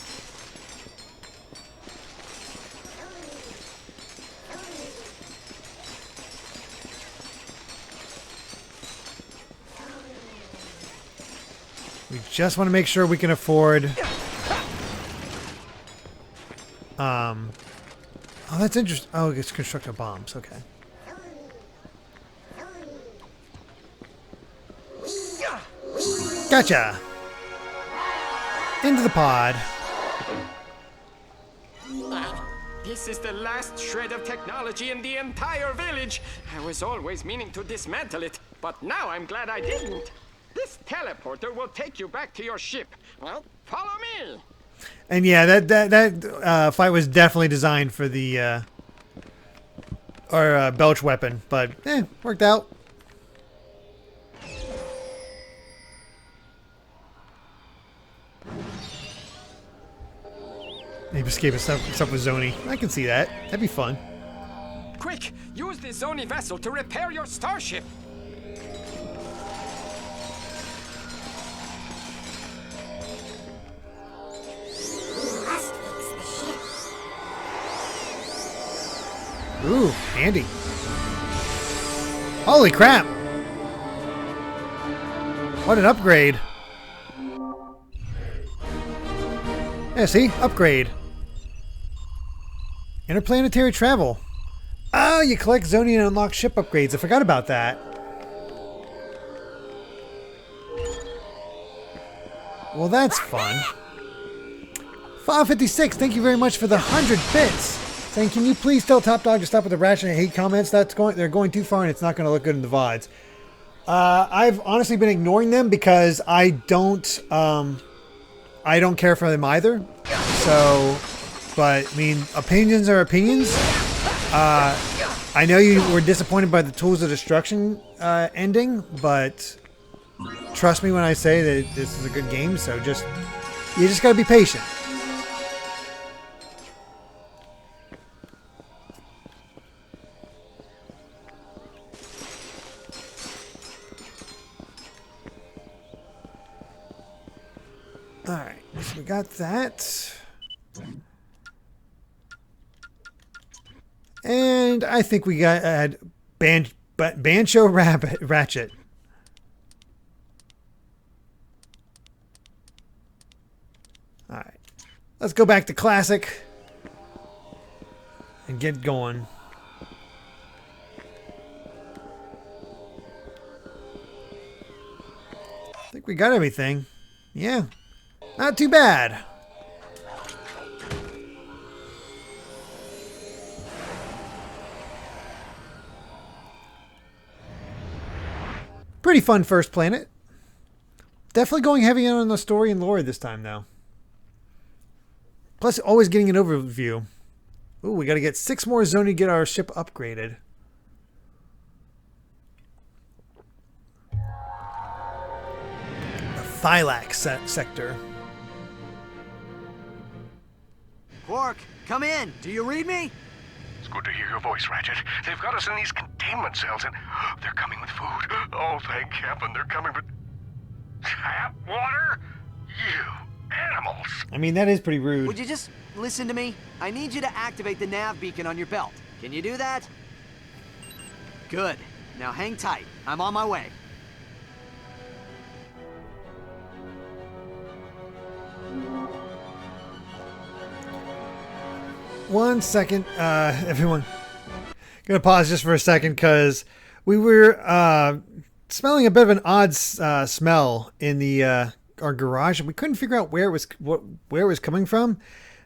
We just want to make sure we can afford... Oh, that's interesting. Oh, it's constructor bombs. Okay. Gotcha! Into the pod. This is the last shred of technology in the entire village. I was always meaning to dismantle it, but now I'm glad I didn't. This teleporter will take you back to your ship. Well, follow me. And yeah, that fight was definitely designed for the our belch weapon, but worked out. Maybe escape and stuff with Zoni. I can see that. That'd be fun. Quick, use the Zoni vessel to repair your starship. Ooh, handy. Holy crap! What an upgrade. Yeah, see? Upgrade. Interplanetary travel. Oh, you collect Zoni and unlock ship upgrades. I forgot about that. Well, that's fun. 556, thank you very much for the 100 bits. Saying, can you please tell Top Dog to stop with the Ratchet and hate comments? They're going too far and it's not going to look good in the VODs. I've honestly been ignoring them because I don't care for them either. So, but I mean, opinions are opinions. I know you were disappointed by the Tools of Destruction ending, but trust me when I say that this is a good game. So you just gotta be patient. Alright, so we got that. And I think we got Bancho Ratchet. Alright, let's go back to Classic and get going. I think we got everything. Yeah. Not too bad. Pretty fun first planet. Definitely going heavy on the story and lore this time, though. Plus, always getting an overview. Ooh, we got to get 6 more Zoni to get our ship upgraded. The Thylax sector. Qwark, come in. Do you read me? It's good to hear your voice, Ratchet. They've got us in these containment cells, and they're coming with food. Oh, thank heaven, they're coming with tap water? You animals! I mean, that is pretty rude. Would you just listen to me? I need you to activate the nav beacon on your belt. Can you do that? Good. Now hang tight. I'm on my way. One second, everyone. Gonna pause just for a second because we were smelling a bit of an odd smell in the our garage, and we couldn't figure out where it was coming from.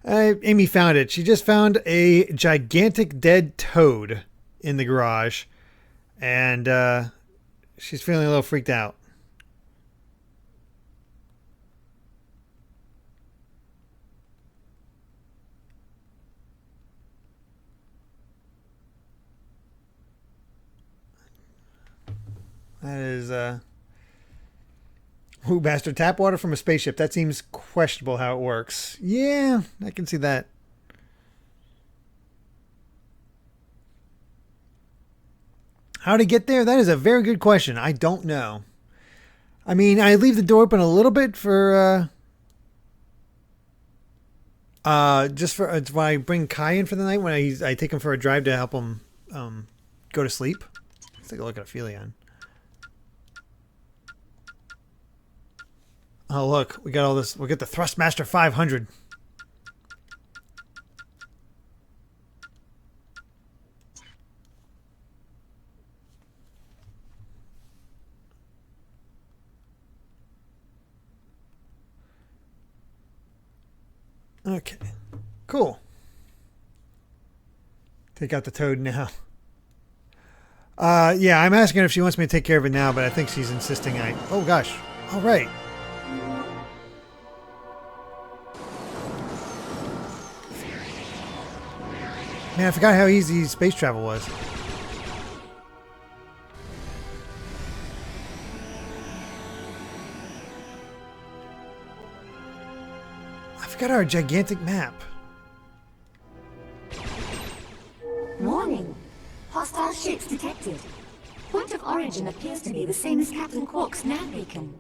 Amy found it. She just found a gigantic dead toad in the garage, and she's feeling a little freaked out. That is, ooh, bastard, tap water from a spaceship. That seems questionable how it works. Yeah, I can see that. How to get there? That is a very good question. I don't know. I mean, I leave the door open a little bit for, just for when I bring Kai in for the night, when I take him for a drive to help him, go to sleep. Let's take a look at Aphelion. Oh, look, we got all this. We'll get the Thrustmaster 500. Okay, cool. Take out the toad now. Yeah, I'm asking her if she wants me to take care of it now, but I think she's insisting oh gosh. All right. Man, I forgot how easy space travel was. I forgot our gigantic map. Warning! Hostile ships detected. Point of origin appears to be the same as Captain Qwark's nav beacon.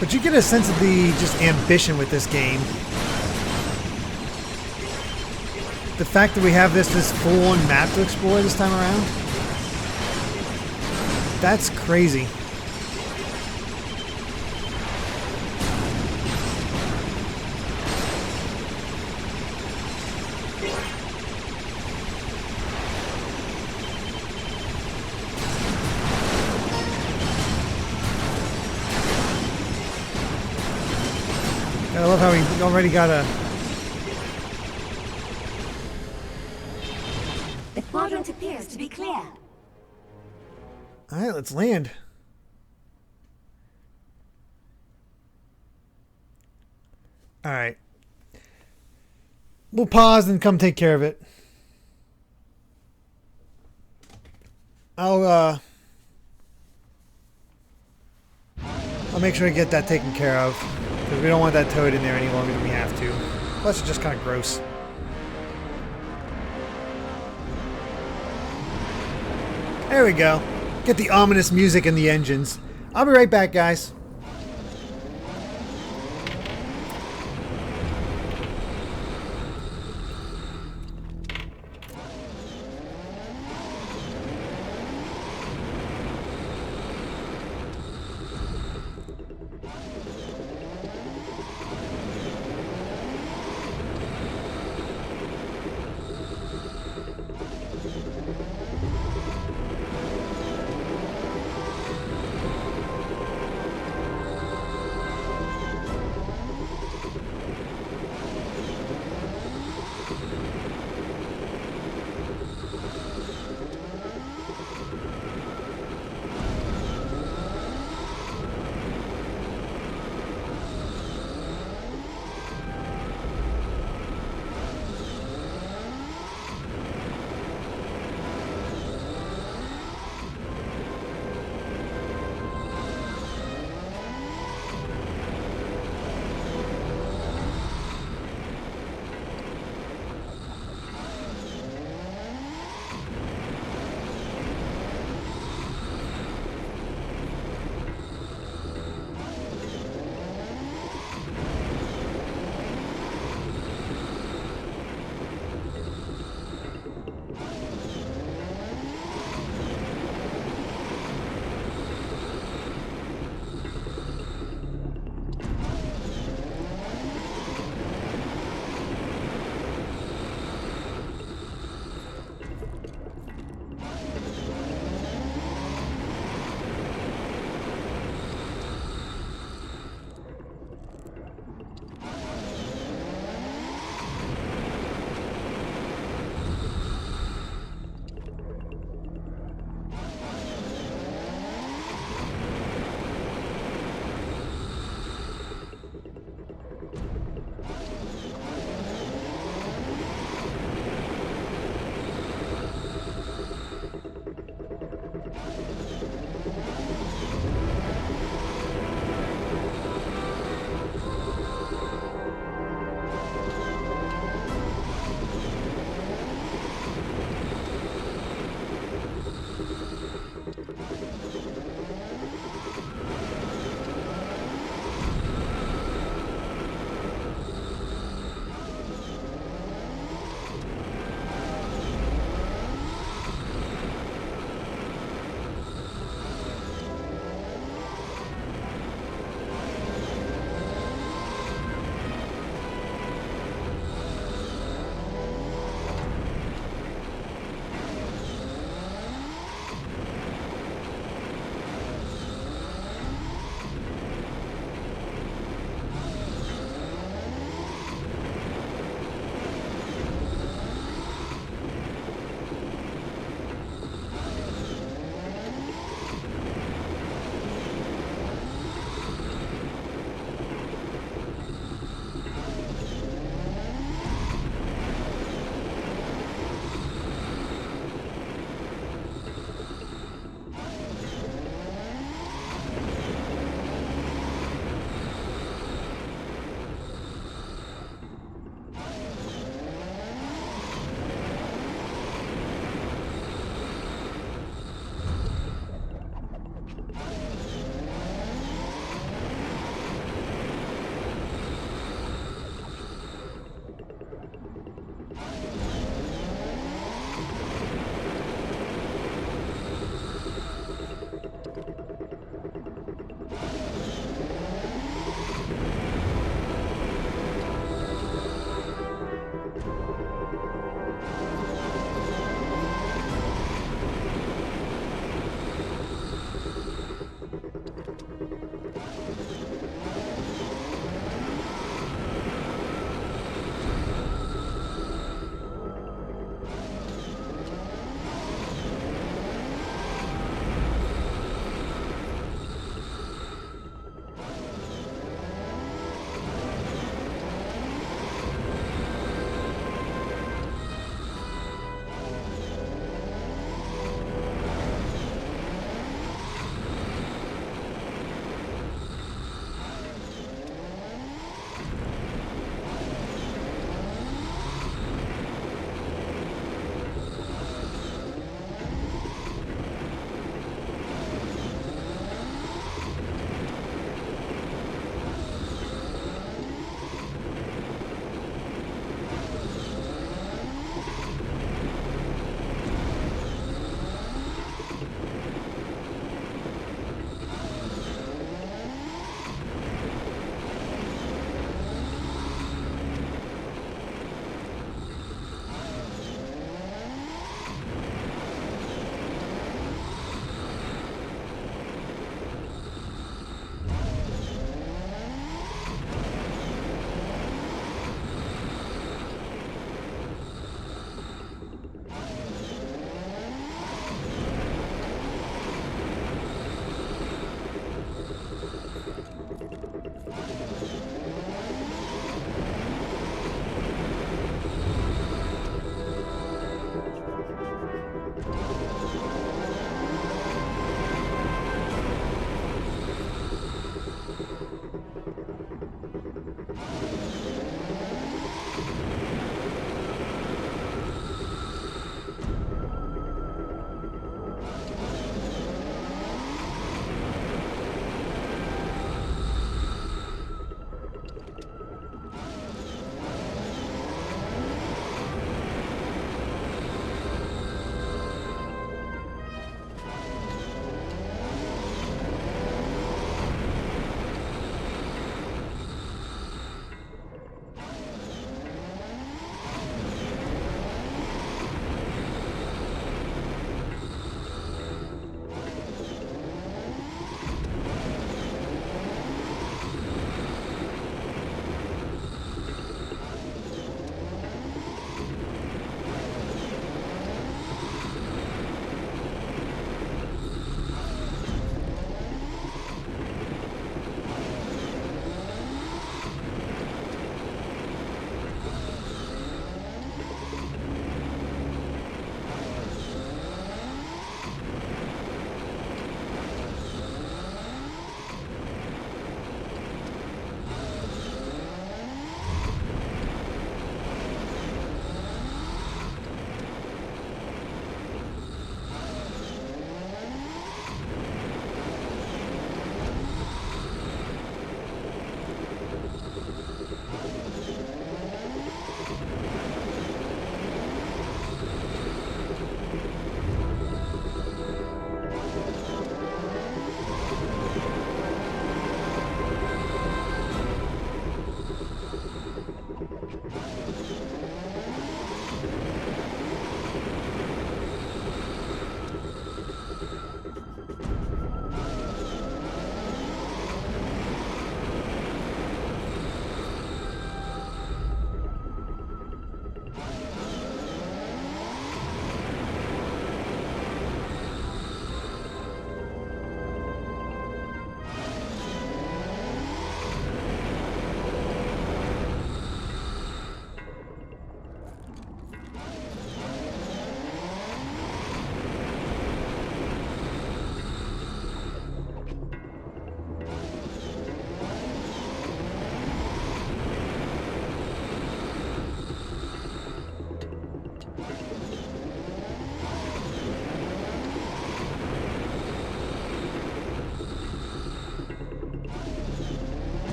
But you get a sense of the just ambition with this game. the fact that we have this full-on map to explore this time around, that's crazy. I love how we already got a... The quadrant appears to be clear. Alright, let's land. Alright. We'll pause and come take care of it. I'll make sure to get that taken care of. Because we don't want that toad in there any longer than we have to. Plus it's just kind of gross. There we go. Get the ominous music in the engines. I'll be right back, guys.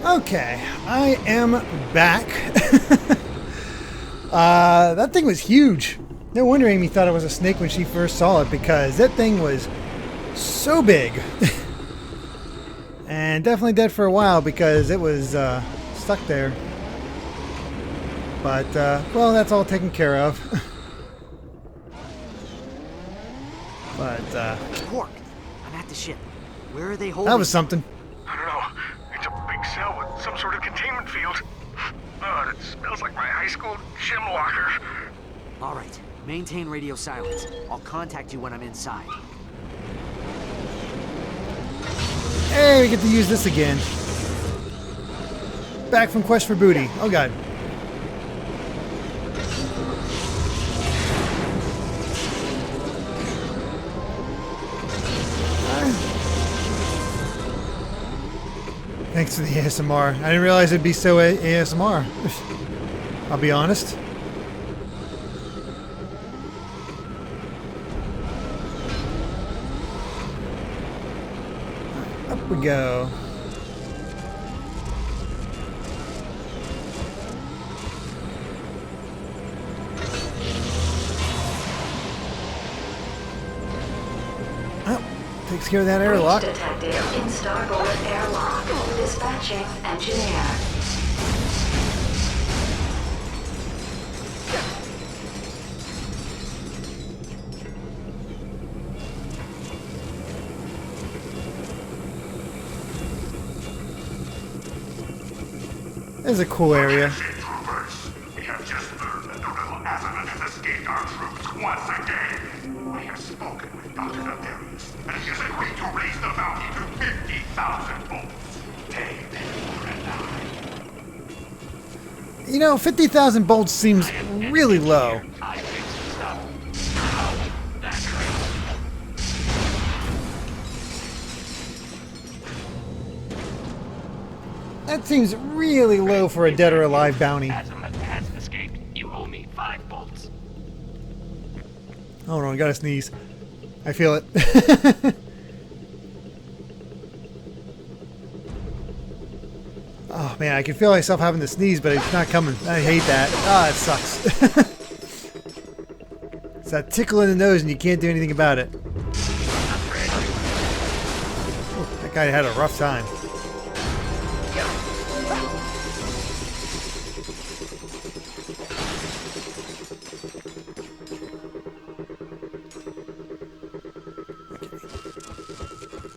Okay, I am back. That thing was huge. No wonder Amy thought it was a snake when she first saw it, because that thing was so big. And definitely dead for a while because it was stuck there. But, well, that's all taken care of. But, Qwark, I'm at the ship. Where are they holding? that was something. I don't know. It's a big cell with some sort of containment field. Oh, it smells like my high school gym locker. All right, maintain radio silence. I'll contact you when I'm inside. Hey, we get to use this again. Back from Quest for Booty. Oh, God. Thanks for the ASMR. I didn't realize it'd be so ASMR. I'll be honest. Up we go. Oh, takes care of that airlock. Breach detected in starboard airlock. Dispatching engineer. This is a cool area. We have just learned that the rebel Azamat has escaped our troops once again. We have spoken with Dr. Nefarious, and he has agreed to raise the bounty to 50,000 bolts. Take them or die. You know, 50,000 bolts seems really low. That seems really low for a dead or alive bounty. Azamat has escaped. You owe me 5 bolts. Hold on, I gotta sneeze. I feel it. Oh man, I can feel myself having to sneeze, but it's not coming. I hate that. Ah, it sucks. It's that tickle in the nose and you can't do anything about it. Oh, that guy had a rough time.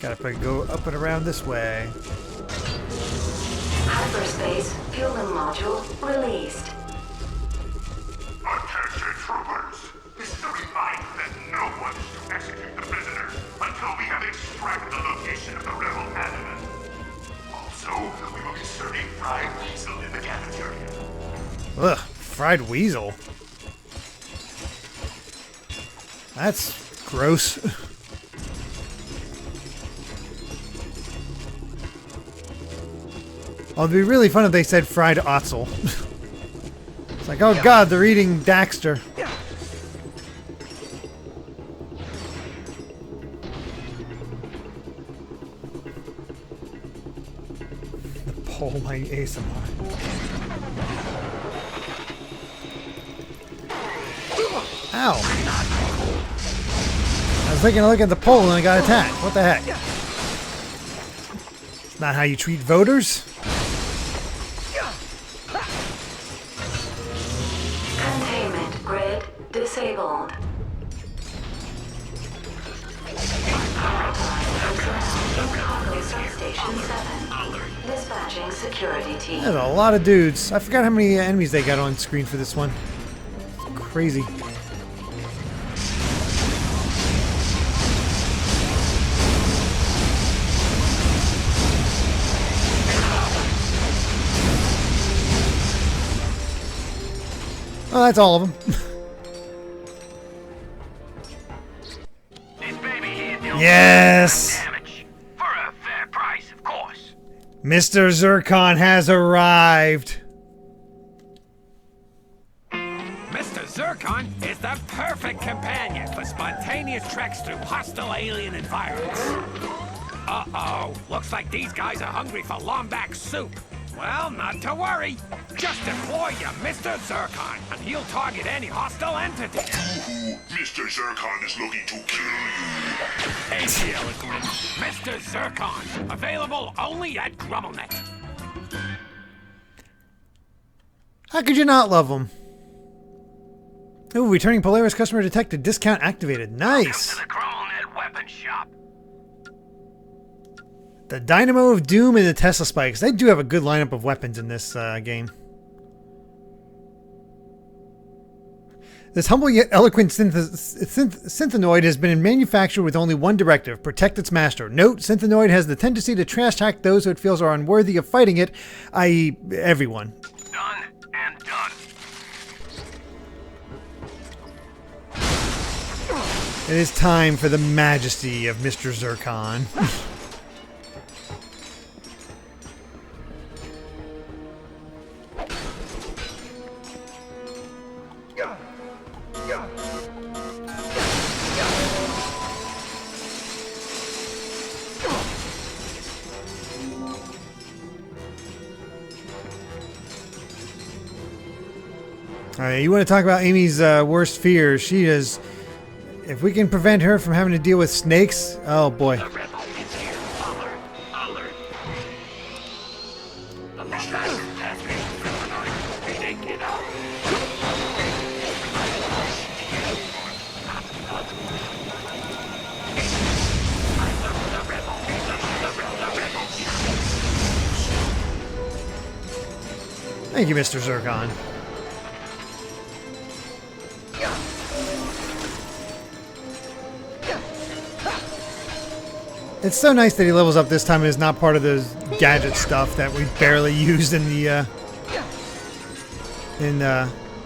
Gotta go up and around this way. Hyperspace fueling module released. Attention, troopers. This is a reminder that no one is to execute the prisoner until we have extracted the location of the rebel Azamat. Also, we will be serving fried weasel in the cafeteria. Ugh, fried weasel. That's gross. Oh, it'd be really fun if they said fried Otzel. It's like, oh god, they're eating Daxter. Pull my ASMR. Ow. I was taking a look at the poll and I got attacked. What the heck? It's not how you treat voters. Containment grid disabled. Cargo substation 7. Dispatching security team. There's a lot of dudes. I forgot how many enemies they got on screen for this one. It's crazy. Oh, that's all of them. Yes! For a fair price, of course. Mr. Zircon has arrived. Mr. Zircon is the perfect companion for spontaneous treks through hostile alien environments. Uh-oh, looks like these guys are hungry for Lombax soup. Well, not to worry. Just deploy your Mr. Zircon, and he'll target any hostile entity. Mr. Zircon is looking to kill you. Hey, the eloquent. Mr. Zircon, available only at GrumbleNet. How could you not love him? Ooh, returning Polaris customer detected. Discount activated. Nice. Welcome to the GrumbleNet weapon shop. The Dynamo of Doom and the Tesla Spikes. They do have a good lineup of weapons in this game. This humble yet eloquent synthenoid has been manufactured with only one directive: protect its master. Note, synthenoid has the tendency to trash talk those who it feels are unworthy of fighting it, i.e. everyone. Done and done. It is time for the majesty of Mr. Zircon. All right, you want to talk about Amy's worst fears? She is. If we can prevent her from having to deal with snakes, oh boy. Thank you, Mr. Zircon. It's so nice that he levels up this time and is not part of those gadget stuff that we barely used in the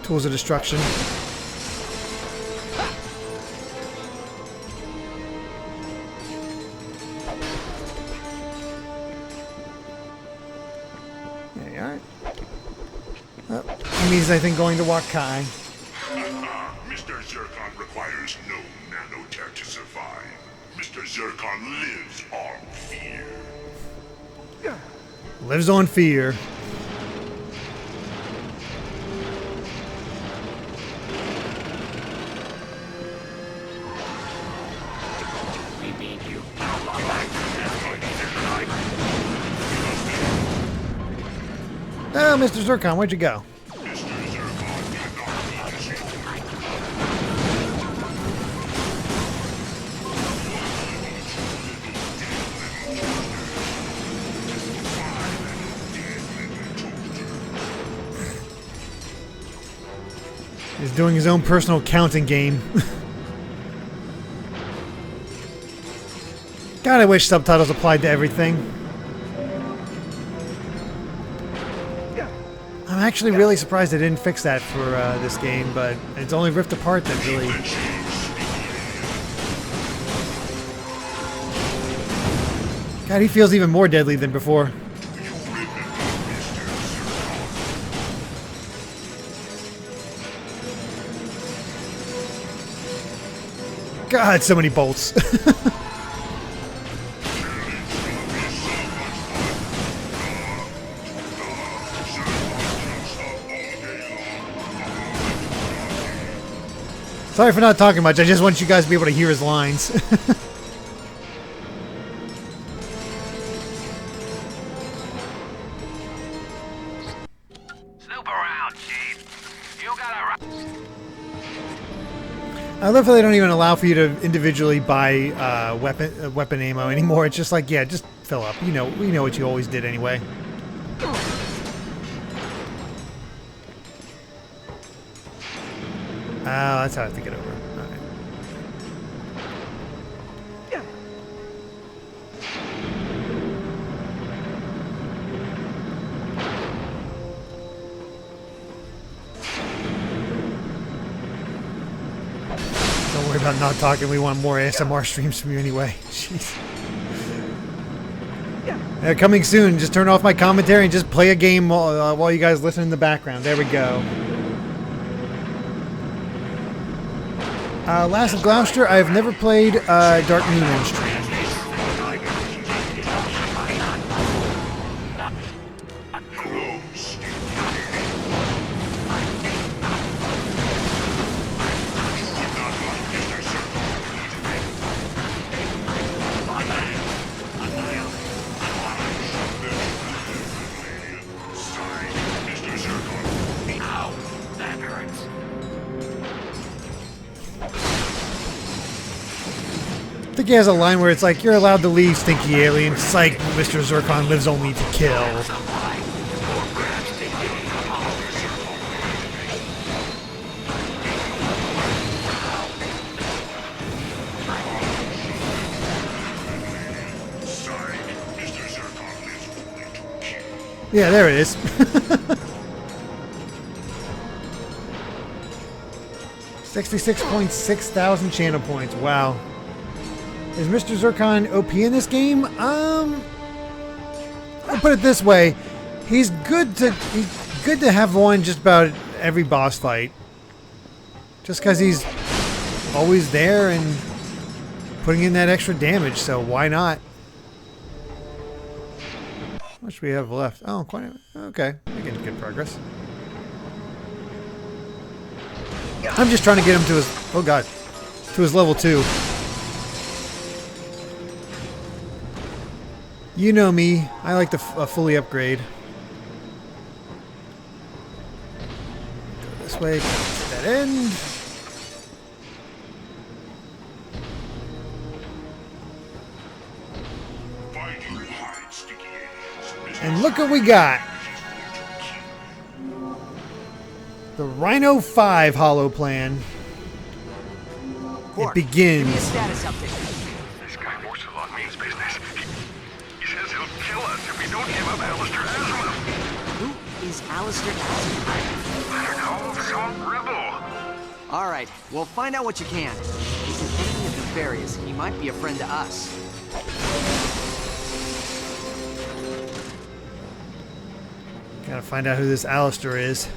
Tools of Destruction. There you are. Oh, Amy's, I think, going to Wakai. Mr. Zircon requires no nanotech to survive. Mr. Zircon lives on fear. Lives on fear. Oh, Mr. Zircon, where'd you go? He's doing his own personal counting game. God, I wish subtitles applied to everything. I'm actually really surprised they didn't fix that for this game, but it's only Rift Apart that really... God, he feels even more deadly than before. God, so many bolts. Sorry for not talking much. I just want you guys to be able to hear his lines. Snoop around, Chief. You got a... I love how they don't even allow for you to individually buy weapon ammo anymore. It's just like, yeah, just fill up. You know, we know what you always did anyway. Oh, that's how I have to get over. Alright. Don't worry about not talking. We want more ASMR streams from you anyway. Jeez. Coming soon. Just turn off my commentary and just play a game while you guys listen in the background. There we go. Last of Gloucester, I have never played Dark Moon on stream. I think he has a line where it's like, you're allowed to leave, stinky alien. It's like, Mr. Zircon lives only to kill. Yeah, there it is. 66.6 thousand channel points. Wow. Is Mr. Zircon OP in this game? I'll put it this way. He's good to have won just about every boss fight. Just because he's always there and putting in that extra damage, so why not? How much do we have left? Oh, quite okay. Making good progress. I'm just trying to get him to his, oh god, to his level 2. You know me, I like to fully upgrade. Go this way, to that end. And look what we got. The Rhino 5 holo plan. Qwark, it begins. Give me a status update. This guy Morsalon means business. He says he'll kill us if we don't give up Alistair Azimuth. Who is Alistair Azimuth? I don't know, some rebel. All right, we'll find out what you can. He's an enemy of Nefarious. He might be a friend to us. Gotta find out who this Alistair is.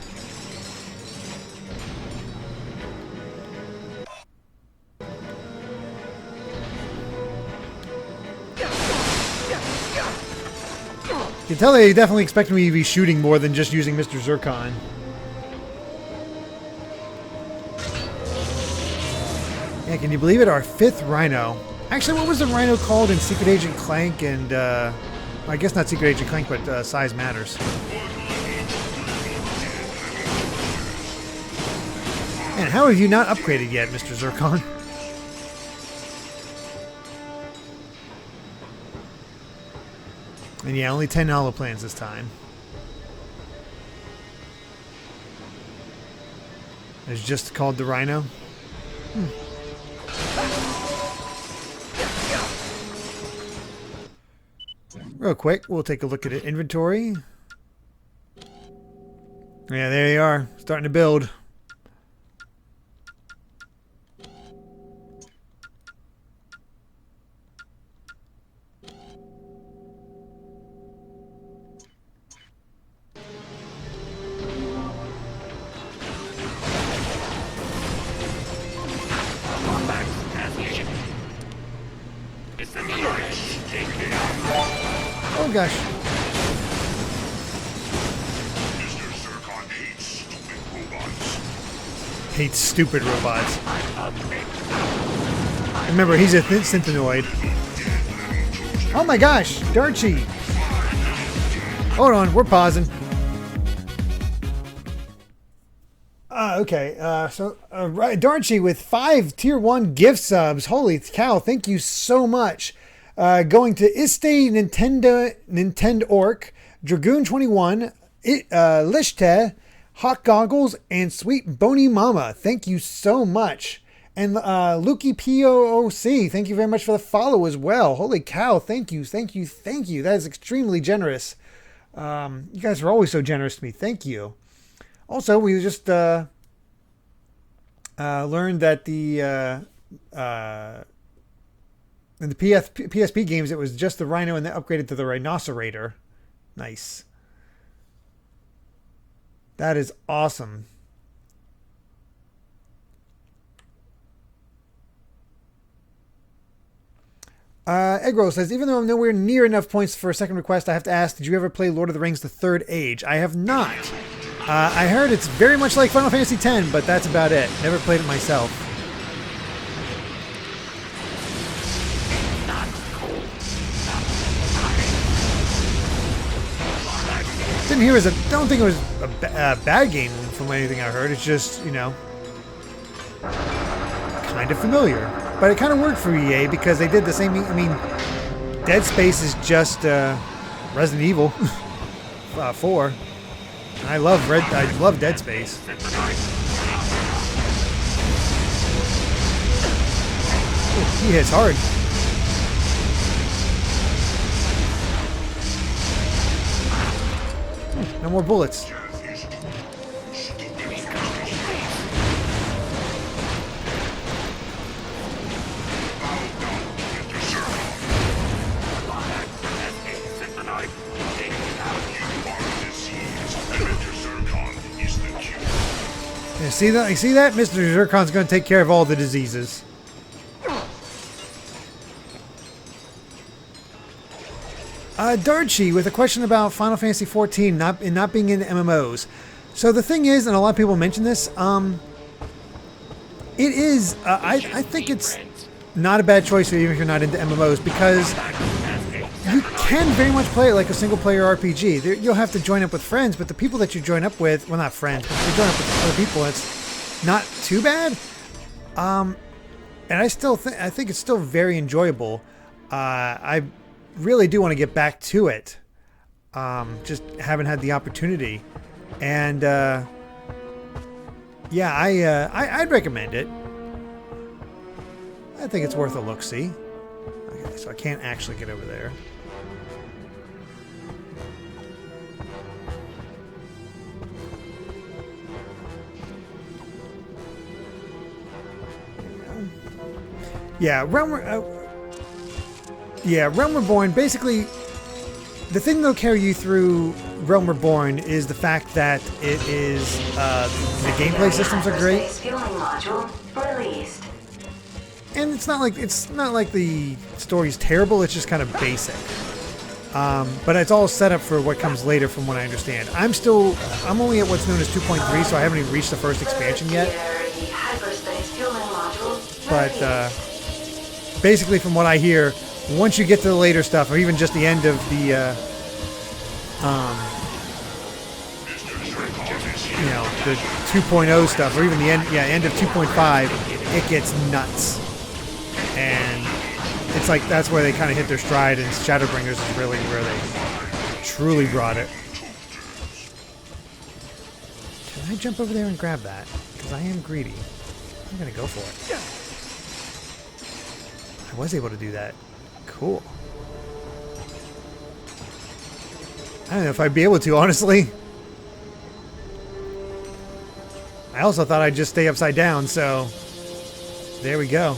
You can tell they definitely expect me to be shooting more than just using Mr. Zircon. Yeah, can you believe it? Our 5th Rhino. Actually, what was the Rhino called in Secret Agent Clank and, I guess not Secret Agent Clank, but Size Matters. And how have you not upgraded yet, Mr. Zircon? And yeah, only 10 holoplans this time. It's just called the Rhino. Real quick, we'll take a look at it. Inventory. Yeah, there you are. Starting to build. Oh gosh. Mr. Zircon Hates stupid robots. Remember, he's a synthenoid. Oh my gosh, Darchi! Hold on, we're pausing. Okay, so Darchi with 5 tier 1 gift subs. Holy cow, thank you so much. Going to Iste Nintendo Orc, Dragoon 21, Lishte, Hawk Goggles, and Sweet Bony Mama. Thank you so much. And Lukey POOC, thank you very much for the follow as well. Holy cow, thank you, thank you, thank you. That is extremely generous. You guys are always so generous to me. Thank you. Also, we just learned that in the PSP games, it was just the Rhino and then upgraded to the Rhinocerator. Nice. That is awesome. Eggroll says, even though I'm nowhere near enough points for a second request, I have to ask, did you ever play Lord of the Rings: The Third Age? I have not. I heard it's very much like Final Fantasy X, but that's about it. Never played it myself. Didn't hear don't think it was a bad game from anything I heard. It's just, you know, kind of familiar. But it kind of worked for EA because they did the same. I mean, Dead Space is just Resident Evil 4. I love Dead Space. Ooh, he hits hard. No more bullets. You see that? You see that? Mr. Zircon's going to take care of all the diseases. Darchi with a question about Final Fantasy XIV not being in MMOs. So the thing is, and a lot of people mention this, it is. I think it's not a bad choice even if you're not into MMOs because you can very much play it like a single-player RPG. You'll have to join up with friends, but the people that you join up with, well, not friends, but you join up with other people, it's not too bad. And I think it's still very enjoyable. I really do want to get back to it. Just haven't had the opportunity. And yeah, I'd recommend it. I think it's worth a look-see. Okay, so I can't actually get over there. Yeah, Realm Reborn, basically, the thing that'll carry you through Realm Reborn is the fact that it is, the gameplay systems are great. And it's not like the story's terrible, it's just kind of basic. But it's all set up for what comes later from what I understand. I'm only at what's known as 2.3, so I haven't even reached the first expansion yet. But, basically, from what I hear, once you get to the later stuff, or even just the end of the, the 2.0 stuff, or even the end of 2.5, it gets nuts. And it's like that's where they kind of hit their stride, and Shadowbringers is really where they truly brought it. Can I jump over there and grab that? Because I am greedy. I'm going to go for it. I was able to do that. Cool. I don't know if I'd be able to, honestly. I also thought I'd just stay upside down, so there we go.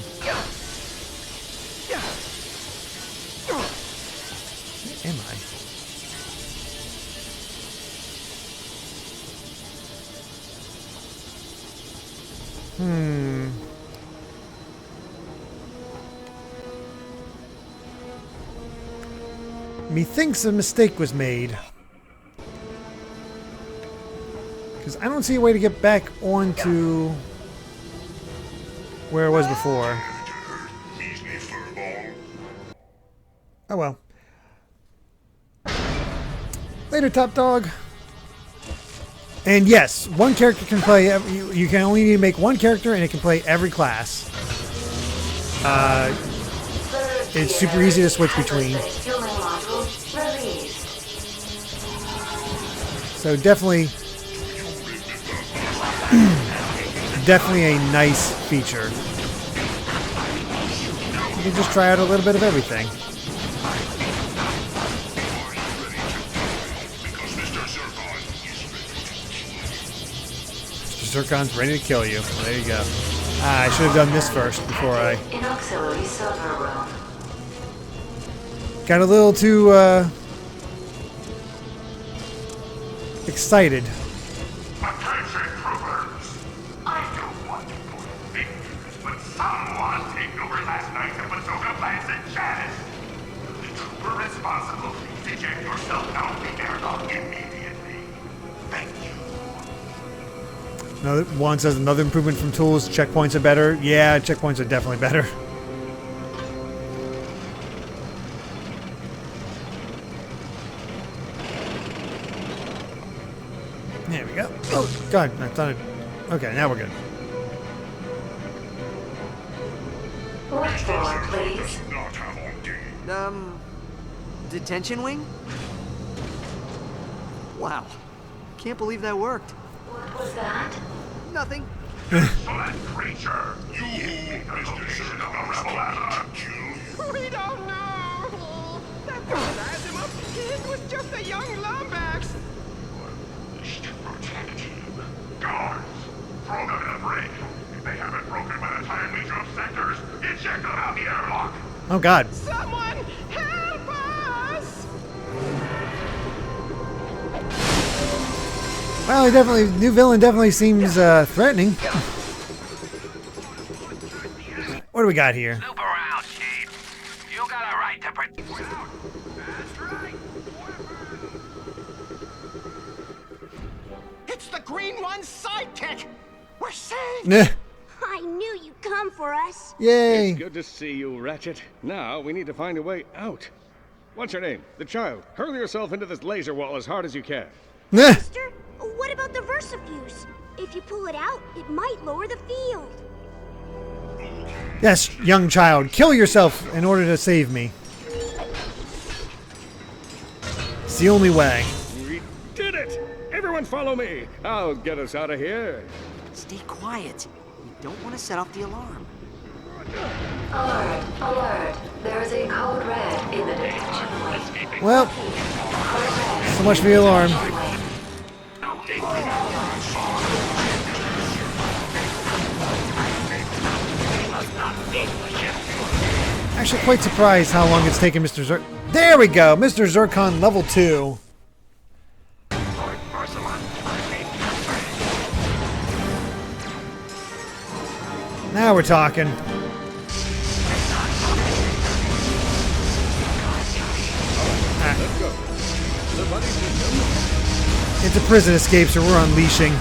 Where am I? Methinks a mistake was made. Because I don't see a way to get back onto where it was before. Oh well. Later, Top Dog. And yes, one character can play. You can only need to make one character, and it can play every class. It's super easy to switch between. So definitely a nice feature. You can just try out a little bit of everything. Mr. Zircon's ready to kill you. There you go. I should have done this first before I got a little too excited. Attention, troopers! I don't want to point fingers, but someone take over last night's episode of Lance and Janice. The trooper responsible, please eject yourself out of the airlock immediately. Thank you. One says another improvement from tools. Checkpoints are better. Yeah, checkpoints are definitely better. There we go. Oh, God. I thought it... Okay, now we're good. floor, please. Detention wing? Wow. Can't believe that worked. What was that? Nothing. That creature! You need the location of the rebel to kill you. We don't know! That guy him up. It was just a young Lombax. Wish to protect him. Guards, throw them in a break. If they haven't broken by the time we drop sectors, eject them out the airlock. Oh, God. Someone help us! Well, he definitely, new villain definitely seems threatening. What do we got here? Snoop around, Chief. You got a right to protect. That's right. It's the Green One's sidekick! We're safe! Nah. I knew you'd come for us. Yay. It's good to see you, Ratchet. Now we need to find a way out. What's your name? The child. Hurl yourself into this laser wall as hard as you can. Mister, what about the Versafuse? If you pull it out, it might lower the field. Yes, young child. Kill yourself in order to save me. It's the only way. We did it! Everyone follow me. I'll get us out of here. Stay quiet. We don't want to set off the alarm. Alert, alert. There is a code red in the detection wing. Well, so much for the alarm. Actually, quite surprised how long it's taken Mr. Zircon. There we go, Mr. Zircon level 2. Now we're talking. It's a prison escape, so we're unleashing.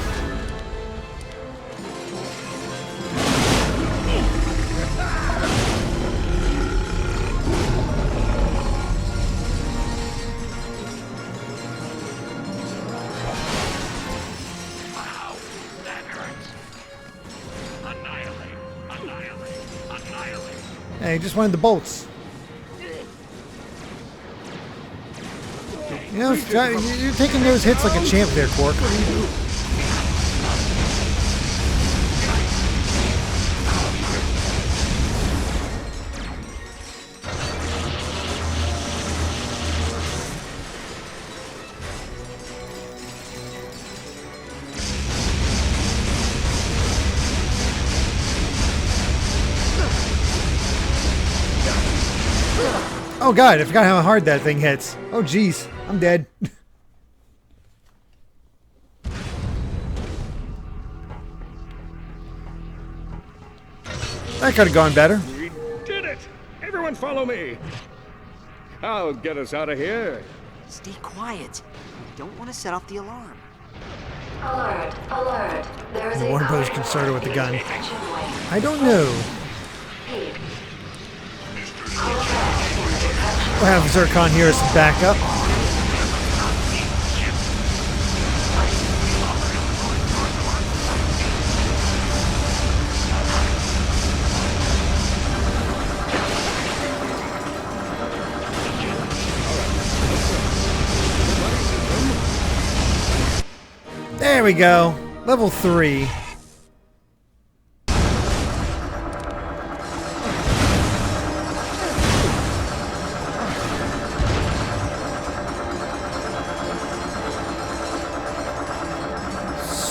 Hey, just wanted the bolts. You know, you're taking those hits like a champ there, Qwark. Oh god, I forgot how hard that thing hits. Oh jeez, I'm dead. That could have gone better. We did it! Everyone follow me. I'll get us out of here. Stay quiet. We don't want to set off the alarm. Alert, alert. There is a Warner Brothers concerted with the gun. I don't know. We'll have Zircon here as some backup. There we go. Level 3.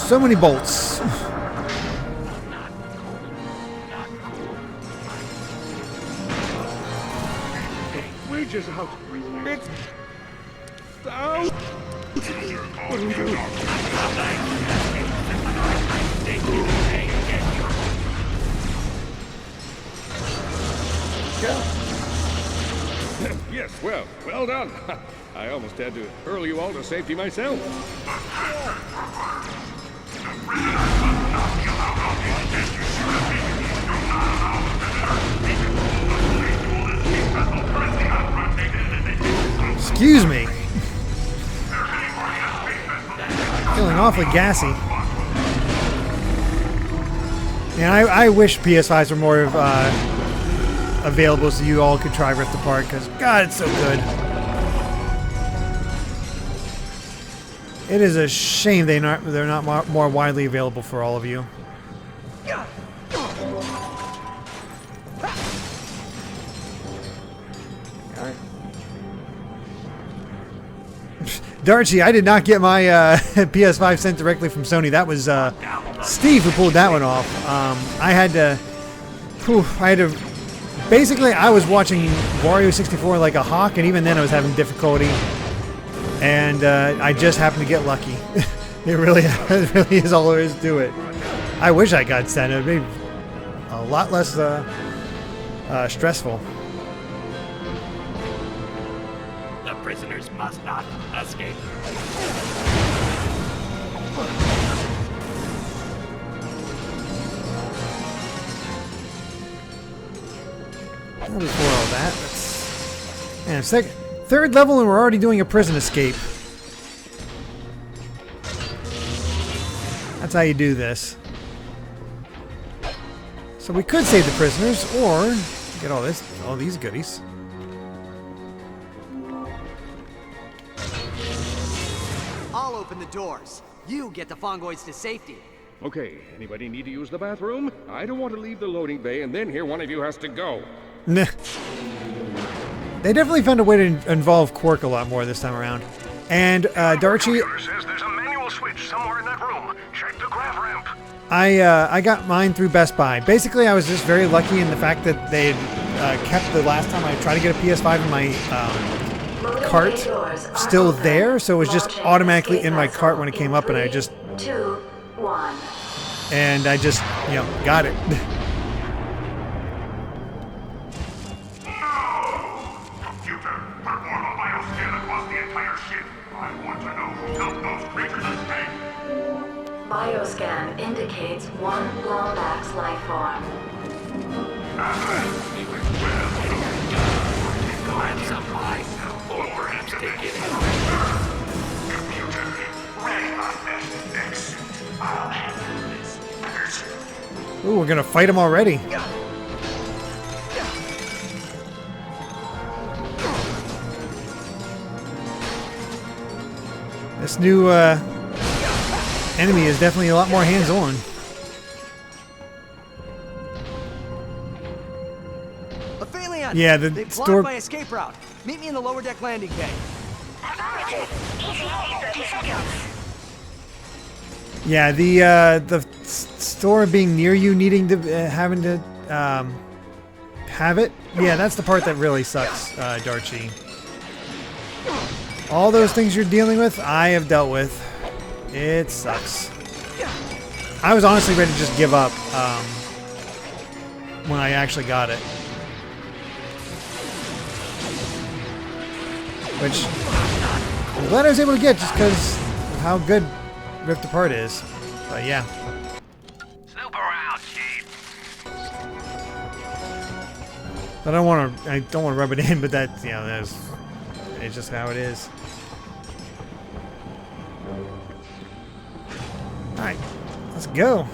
So many bolts. Bridge is out. It's out. What do we do? Yes, well done. I almost had to hurl you all to safety myself. Excuse me. Feeling awfully gassy. Yeah, I wish PS5s were more of available so you all could try Rift Apart, because God, it's so good. It is a shame they're not more widely available for all of you. Darcy, I did not get my PS5 sent directly from Sony. That was Steve who pulled that one off. I had to. Basically, I was watching Wario 64 like a hawk, and even then I was having difficulty. And I just happened to get lucky. It really is all there is to it. I wish I got sent. It would be a lot less stressful. The prisoners must not escape. Before all that, third level, and we're already doing a prison escape. That's how you do this. So we could save the prisoners, or get all these goodies. I'll open the doors. You get the Fongoids to safety. Okay, anybody need to use the bathroom? I don't want to leave the loading bay and then hear one of you has to go. Nah. They definitely found a way to involve Qwark a lot more this time around. And Darcy, says there's a manual switch somewhere in that room. Check the grav ramp. I got mine through Best Buy. Basically, I was just very lucky in the fact that they kept the last time I tried to get a PS5 in my cart still there, so it was just automatically in my cart when it came up, and I just got it. Bioscan indicates one Lombax life form. Glance of mine, or perhaps take it. Computer, ready my best fix. I'll handle this person. Ooh, we're gonna fight him already. This new enemy is definitely a lot more hands-on. Aphelion! Yeah, They blocked my escape route. Meet me in the lower deck landing bay. Yeah, the store being near you, needing to having to have it. Yeah, that's the part that really sucks, Darcy. All those things you're dealing with, I have dealt with. It sucks. I was honestly ready to just give up when I actually got it. Which I'm glad I was able to get just because of how good Rift Apart is. But yeah. Snoop around, Chief. I don't want to rub it in, but that's, you know, it's just how it is. Alright, let's go.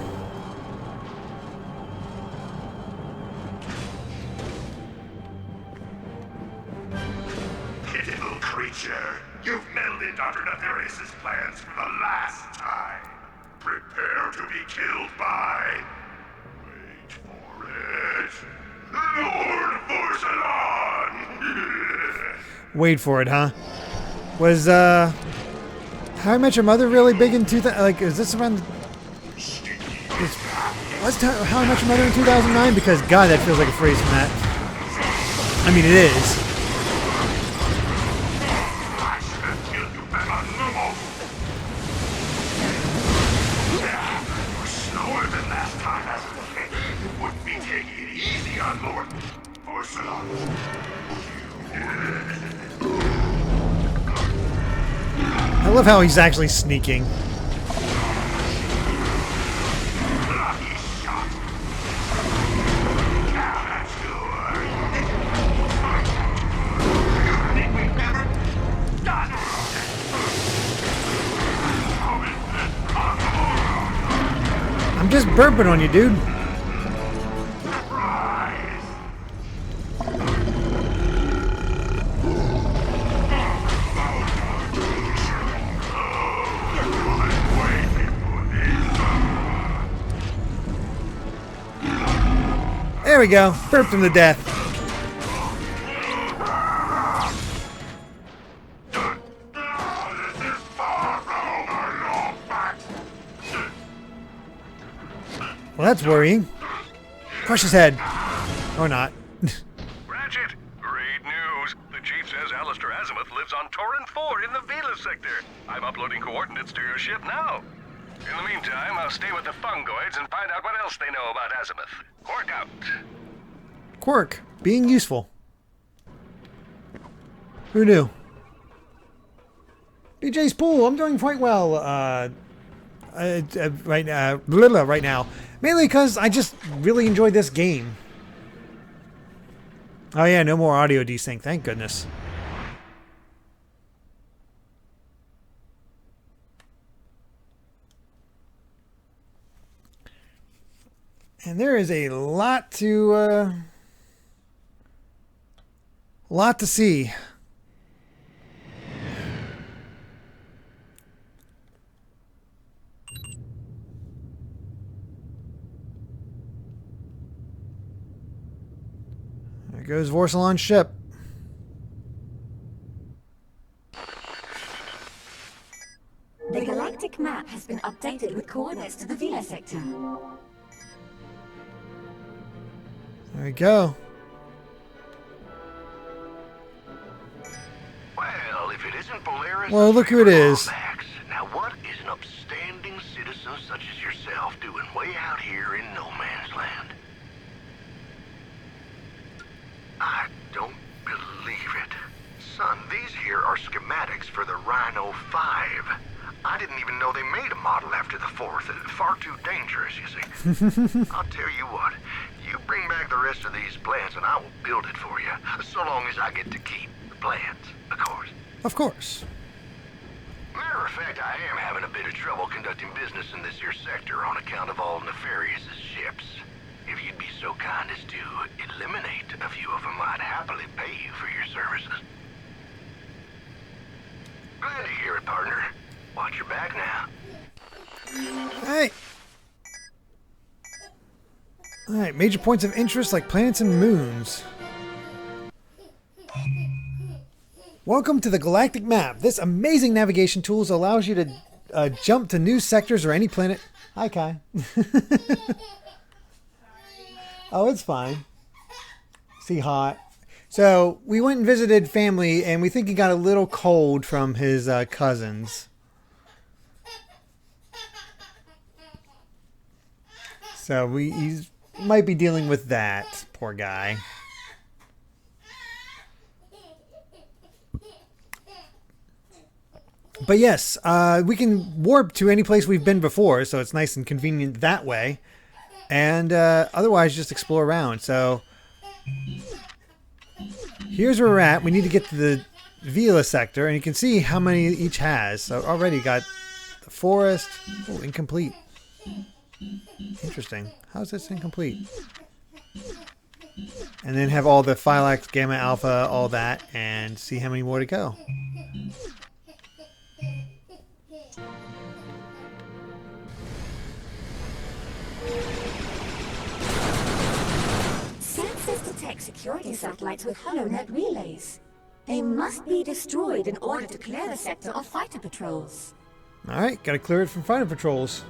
Pitiful creature, you've meddled Dr. Nefarious' plans for the last time. Prepare to be killed by... Wait for it. Lord Vorsalon! Wait for it, huh? Was, How I Met Your Mother really big in 2000? Like, is this around... Was How I Met Your Mother in 2009? Because, God, that feels like a phrase from that. I mean, it is. Slower than last time, wouldn't be taking it easy on Lord Vorsalon. I love how he's actually sneaking. I'm just burping on you, dude. There we go. Burped him to death. Well, that's worrying. Crush his head. Or not. Ratchet, great news. The chief says Alistair Azimuth lives on Torrent 4 in the Vela sector. I'm uploading coordinates to your ship now. In the meantime, I'll stay with the fungoids and find out what else they know about Azimuth. Qwark out. Qwark, being useful. Who knew? DJ's Pool, I'm doing quite well right now. Mainly because I just really enjoyed this game. Oh yeah, no more audio desync, thank goodness. And there is a lot to see. There goes Vorsalon's ship. The galactic map has been updated with coordinates to the Vela sector. There we go. Well, if it isn't Polaris... Well, look who it is. Now, what is an upstanding citizen such as yourself doing way out here in no man's land? I don't believe it. Son, these here are schematics for the Rhino 5. I didn't even know they made a model after the 4th. Far too dangerous, you see. I'll tell you what. You bring back the rest of these plans and I will build it for you. So long as I get to keep the plans, of course. Of course. Matter of fact, I am having a bit of trouble conducting business in this here sector on account of all Nefarious' ships. If you'd be so kind as to eliminate a few of them, I'd happily pay you for your services. Glad to hear it, partner. Watch your back now. Hey. Alright, major points of interest like planets and moons. Welcome to the galactic map. This amazing navigation tools allows you to jump to new sectors or any planet. Hi, Kai. Oh, it's fine. See, hot. So, we went and visited family, and we think he got a little cold from his cousins. So, he might be dealing with that. Poor guy. But yes, we can warp to any place we've been before, so it's nice and convenient that way. And otherwise, just explore around. So, here's where we're at. We need to get to the Vela sector, and you can see how many each has. So, already got the forest. Oh, incomplete. Interesting. How's this incomplete? And then have all the Phylax, Gamma, Alpha, all that, and see how many more to go. Sensors detect security satellites with HoloNet relays. They must be destroyed in order to clear the sector of fighter patrols. Alright, gotta clear it from fighter patrols.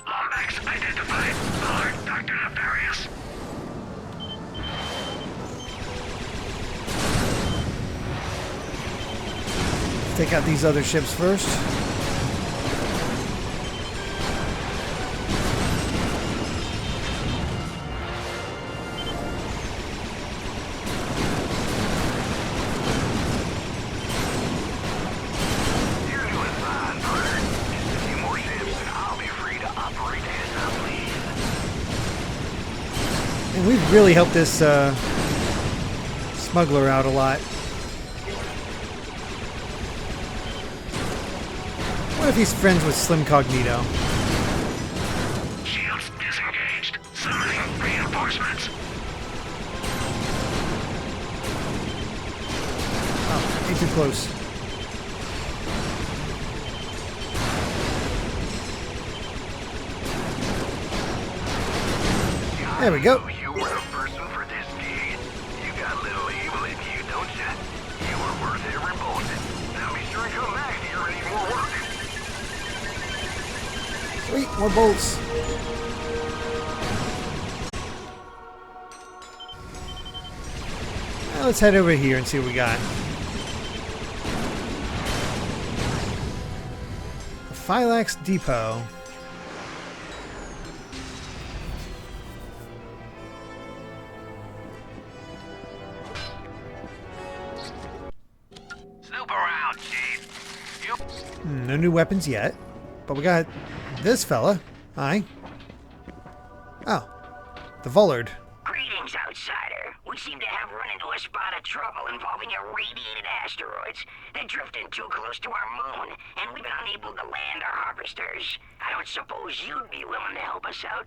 Lombax identified. Alert, Dr. Nefarious. Take out these other ships first. And we've really helped this smuggler out a lot. What if he's friends with Slim Cognito? Shields disengaged. Summoning reinforcements. Oh, ain't too close. There we go. You were the person for this gig. You got a little evil in you, don't you? You were worth every bullet. Now be sure and come back here and need more work. Sweet, more bolts. Now let's head over here and see what we got. Phylax Depot. Snoop around, Chief. No new weapons yet, but we got this fella. Hi. Oh, the Vullard. Greetings, outsider. We seem to have run into a spot of trouble involving irradiated asteroids that drifted too close to our moon, and we've been unable to land our harvesters. I don't suppose you'd be willing to help us out?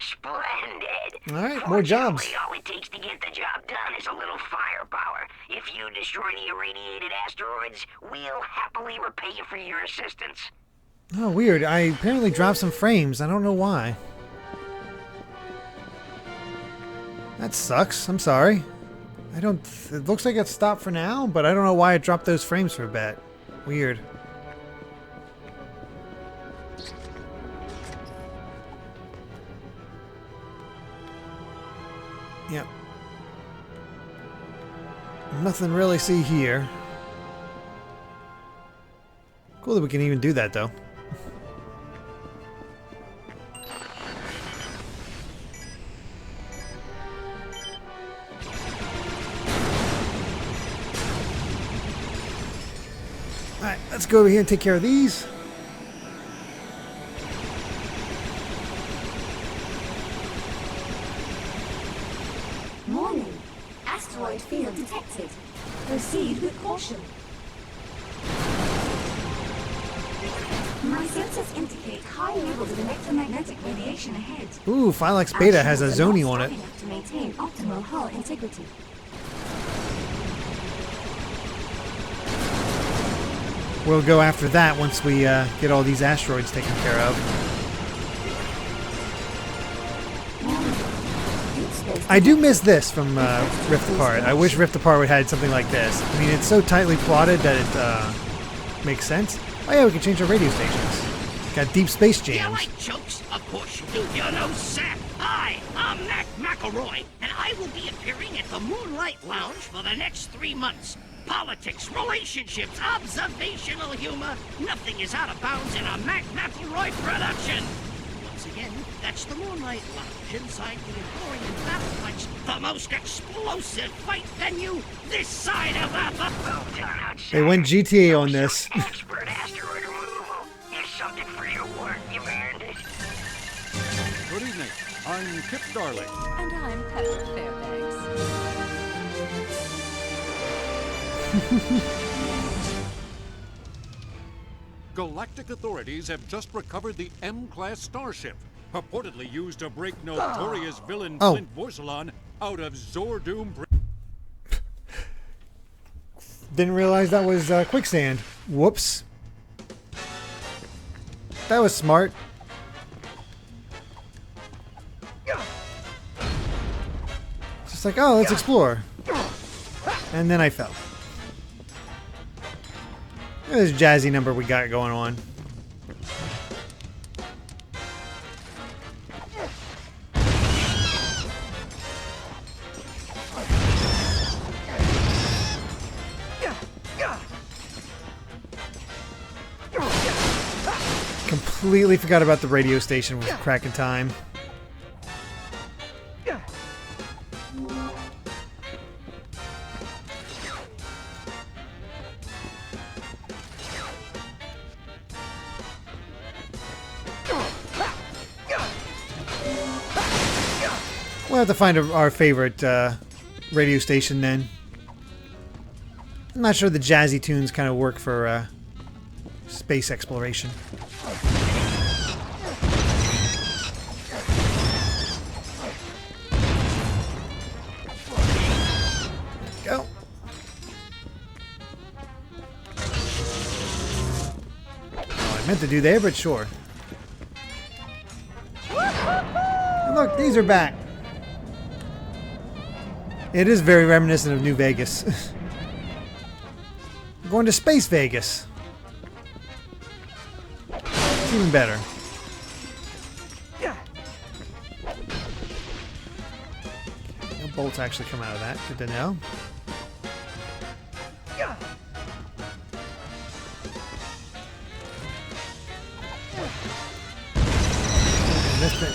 Splendid. All right, more jobs. Fortunately, all it takes to get the job done is a little firepower. If you destroy the irradiated asteroids, we'll happily repay you for your assistance. Oh, weird. I apparently dropped some frames. I don't know why. That sucks. I'm sorry. It looks like it stopped for now, but I don't know why it dropped those frames for a bit. Weird. Yep. Nothing really see here. Cool that we can even do that, though. Alright, let's go over here and take care of these. Warning. Asteroid field detected. Proceed with caution. My sensors indicate high levels of electromagnetic radiation ahead. Ooh, Phylax Beta has a Zoni on it. To maintain optimal hull integrity. We'll go after that once we get all these asteroids taken care of. I do miss this from Rift Apart. I wish Rift Apart would had something like this. I mean, it's so tightly plotted that it makes sense. Oh yeah, we can change our radio stations. Got deep space jams. You like jokes? Of course you do. You're no sap. Hi, I'm Mac McElroy, and I will be appearing at the Moonlight Lounge for the next 3 months. Politics, relationships, observational humor. Nothing is out of bounds in a Mac McElroy production. Once again, that's the Moonlight Lounge inside the Emporium Battleplex, the most explosive fight venue this side of Earth. They went GTA on this. Expert asteroid removal. Here's something for your work. You've earned it. Good evening. I'm Kip Darling. And I'm Pepper Fairbanks. Galactic authorities have just recovered the M-class starship, purportedly used to break notorious villain Clint Vorsalon out of Zordoom. Didn't realize that was quicksand. Whoops. That was smart. Just like, oh, let's explore. And then I fell. This jazzy number we got going on. Completely forgot about the radio station with cracking time. We'll have to find our favorite radio station then. I'm not sure the jazzy tunes kind of work for space exploration. Go. Oh, I meant to do there, but sure. These are back. It is very reminiscent of New Vegas. We're going to Space Vegas. It's even better. No bolts actually come out of that. Good to know.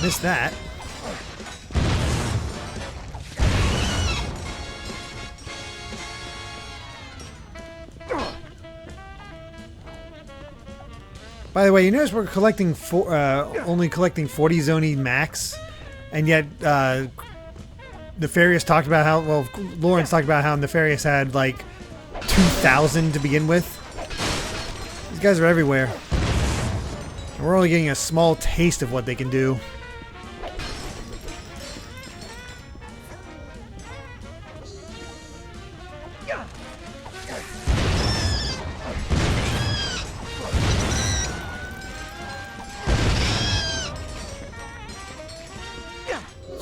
Missed that. By the way, you notice we're collecting only collecting 40 Zoni max, and yet Nefarious talked about how, well, Lawrence talked about how Nefarious had like 2,000 to begin with. These guys are everywhere. And we're only getting a small taste of what they can do.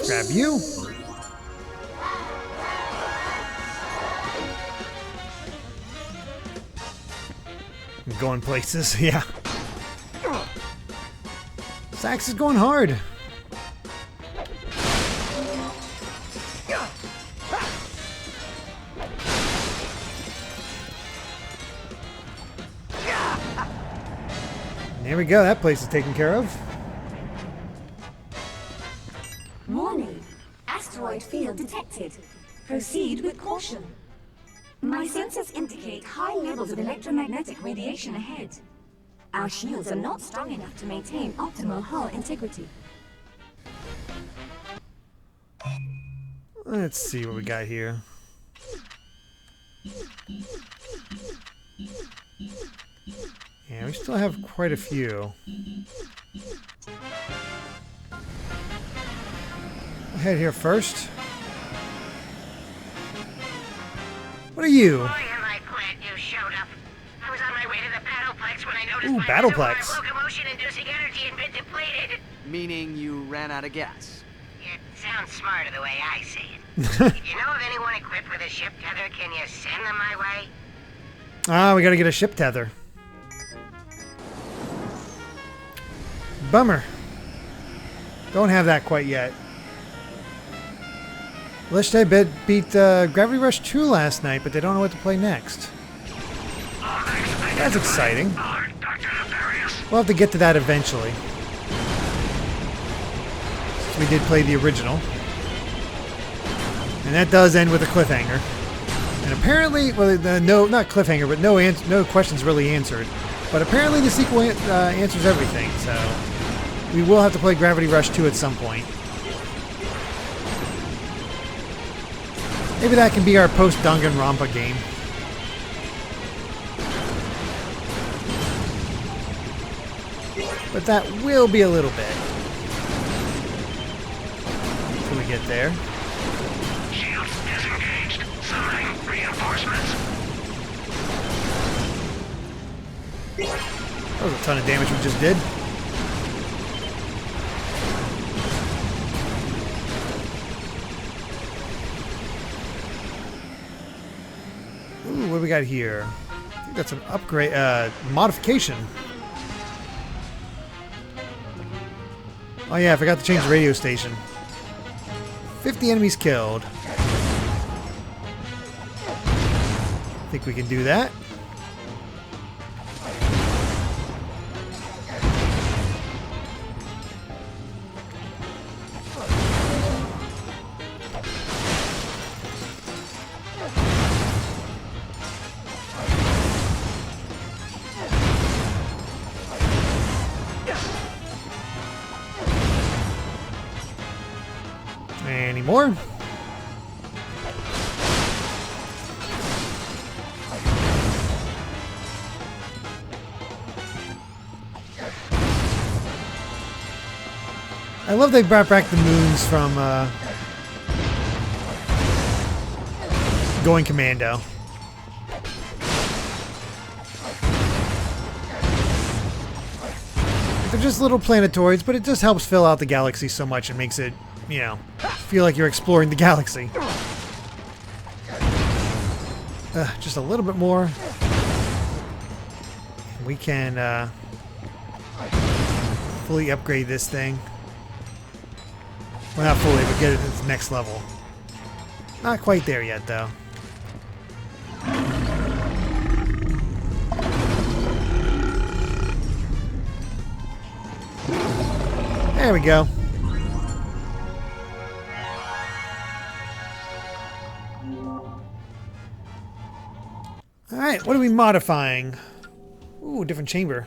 Grab you. I'm going places, yeah. Sax is going hard. There we go, that place is taken care of. Warning. Asteroid field detected. Proceed with caution. My sensors indicate high levels of electromagnetic radiation ahead. Our shields are not strong enough to maintain optimal hull integrity. Let's see what we got here. Yeah, we still have quite a few. I'll head here first. What are you? Boy, am I glad you showed up. I was on my way to the Battleplex when I noticed Ooh, my Battleplex. locomotion-inducing energy had been depleted. Meaning you ran out of gas. It sounds smarter the way I say it. If you know of anyone equipped with a ship tether, can you send them my way? Ah, we gotta get a ship tether. Bummer. Don't have that quite yet. Lichte beat Gravity Rush 2 last night, but they don't know what to play next. That's exciting. We'll have to get to that eventually. Since we did play the original. And that does end with a cliffhanger. And apparently, well, no, not cliffhanger, but no questions really answered. But apparently the sequel answers everything, so we will have to play Gravity Rush 2 at some point. Maybe that can be our post-Danganronpa game. But that will be a little bit. Until we get there. Shields disengaged. Summoning reinforcements. That was a ton of damage we just did. Ooh, what do we got here? I think that's an upgrade, modification. Oh yeah, I forgot to change the radio station. 50 enemies killed. I think we can do that. Any more? I love they brought back the moons from Going Commando. They're just little planetoids, but it just helps fill out the galaxy so much and makes it you know, feel like you're exploring the galaxy. Just a little bit more. We can fully upgrade this thing. Well, not fully, but get it to its next level. Not quite there yet, though. There we go. Alright, what are we modifying? Ooh, different chamber.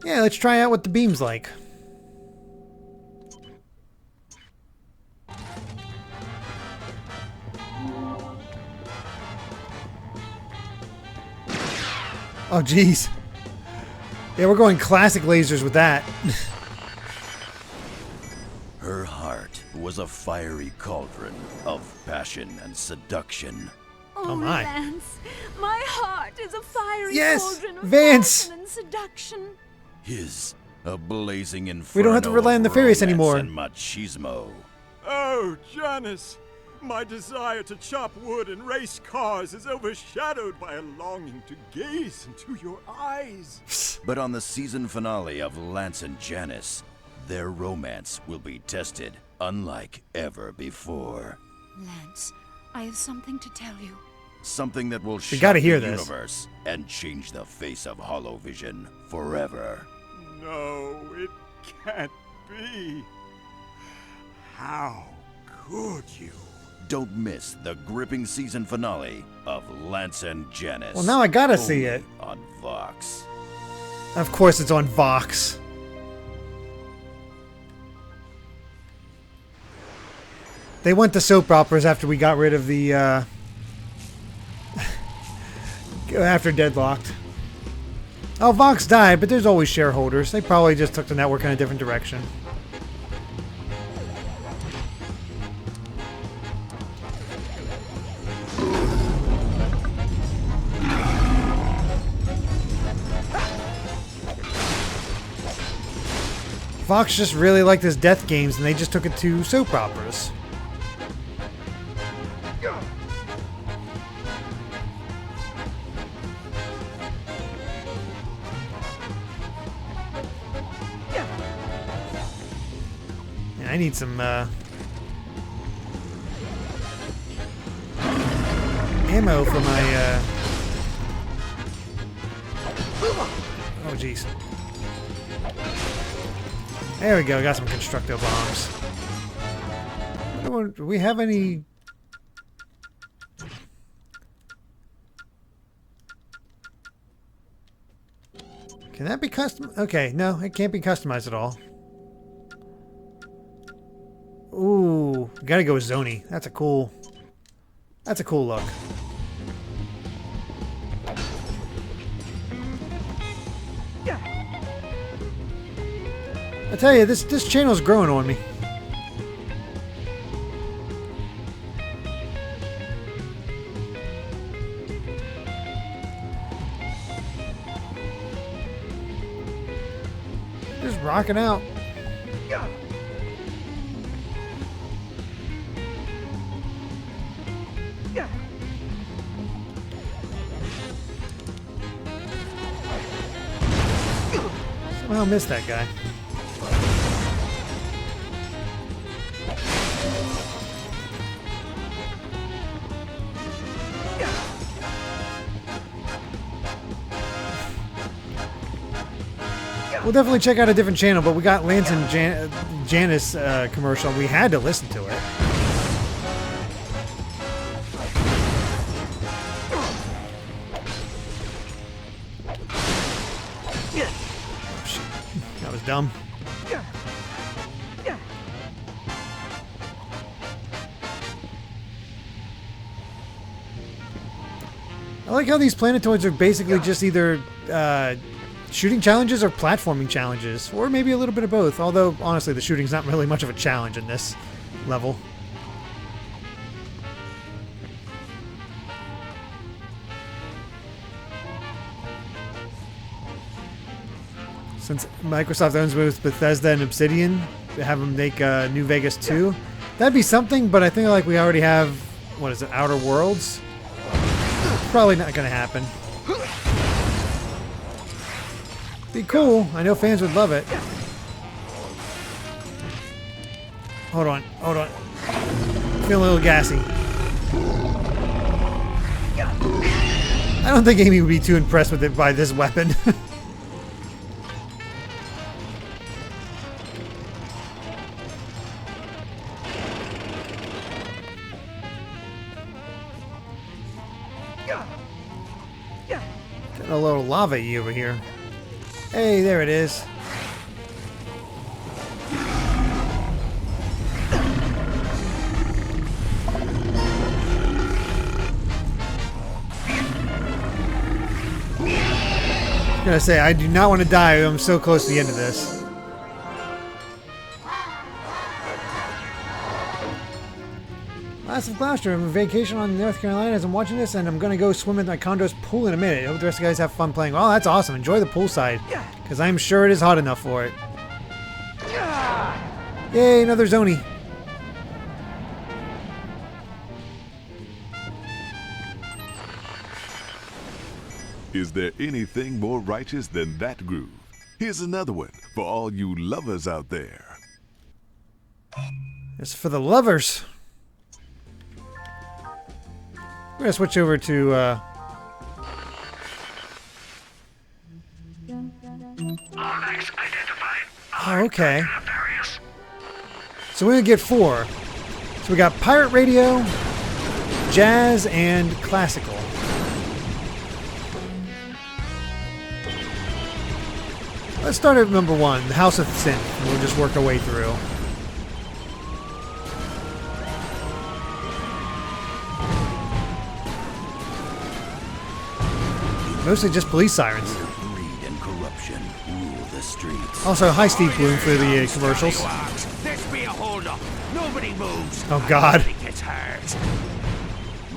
Yeah, let's try out what the beam's like. Oh, jeez. Yeah, we're going classic lasers with that. Her heart was a fiery cauldron of passion and seduction. Oh my. Lance, my heart is a fiery Yes, cauldron of Vance. passion and seduction. His a blazing inferno. We don't have to rely on Nefarious of romance anymore. and machismo. Oh, Janice! My desire to chop wood and race cars is overshadowed by a longing to gaze into your eyes. But on the season finale of Lance and Janice, their romance will be tested unlike ever before. Lance, I have something to tell you. Something that will We shock gotta the hear this. universe and change the face of Holovision forever. No, it can't be. How could you? Don't miss the gripping season finale of Lance and Janice. Well, now I gotta see only it. on Vox. Of course it's on Vox. They went to soap operas after we got rid of the, after Deadlocked. Oh, Vox died, but there's always shareholders. They probably just took the network in a different direction. Vox just really liked his death games, and they just took it to soap operas. Yeah, I need some ammo for my oh jeez. There we go, got some constructo bombs. Do we have any? Can that be custom? Okay, no, it can't be customized at all. Ooh, gotta go with Zoni. That's a cool look. I tell you, this channel's growing on me. Just rocking out. Somehow missed that guy. We'll definitely check out a different channel, but we got Lance and Janice commercial. We had to listen to it. Oh, shit. That was dumb. I like how these planetoids are basically just either shooting challenges or platforming challenges, or maybe a little bit of both, although honestly the shooting's not really much of a challenge in this level. Since Microsoft owns both Bethesda and Obsidian, have them make New Vegas 2. That'd be something, but I think like we already have, what is it, Outer Worlds? Probably not going to happen. Be cool. I know fans would love it. Hold on. Feel a little gassy. I don't think Amy would be too impressed with it by this weapon. Got a little lava over here. Hey, there it is. I'm gonna say, I do not want to die. I'm so close to the end of this. Last of Gloucester. I'm on vacation on North Carolina as I'm watching this, and I'm gonna go swim in my condo's pool in a minute. I hope the rest of you guys have fun playing. Oh, that's awesome. Enjoy the poolside, because I'm sure it is hot enough for it. Yay, another Zoni. Is there anything more righteous than that groove? Here's another one for all you lovers out there. It's for the lovers. We're gonna switch over to oh, okay. So we're gonna get 4. So we got pirate radio, jazz, and classical. Let's start at number 1, the House of Sin, and we'll just work our way through. Mostly just police sirens. Greed and corruption rule the streets. Also, hi Steve Bloom for the commercials. This be a holdup. Nobody moves. Oh God. Nobody gets hurt.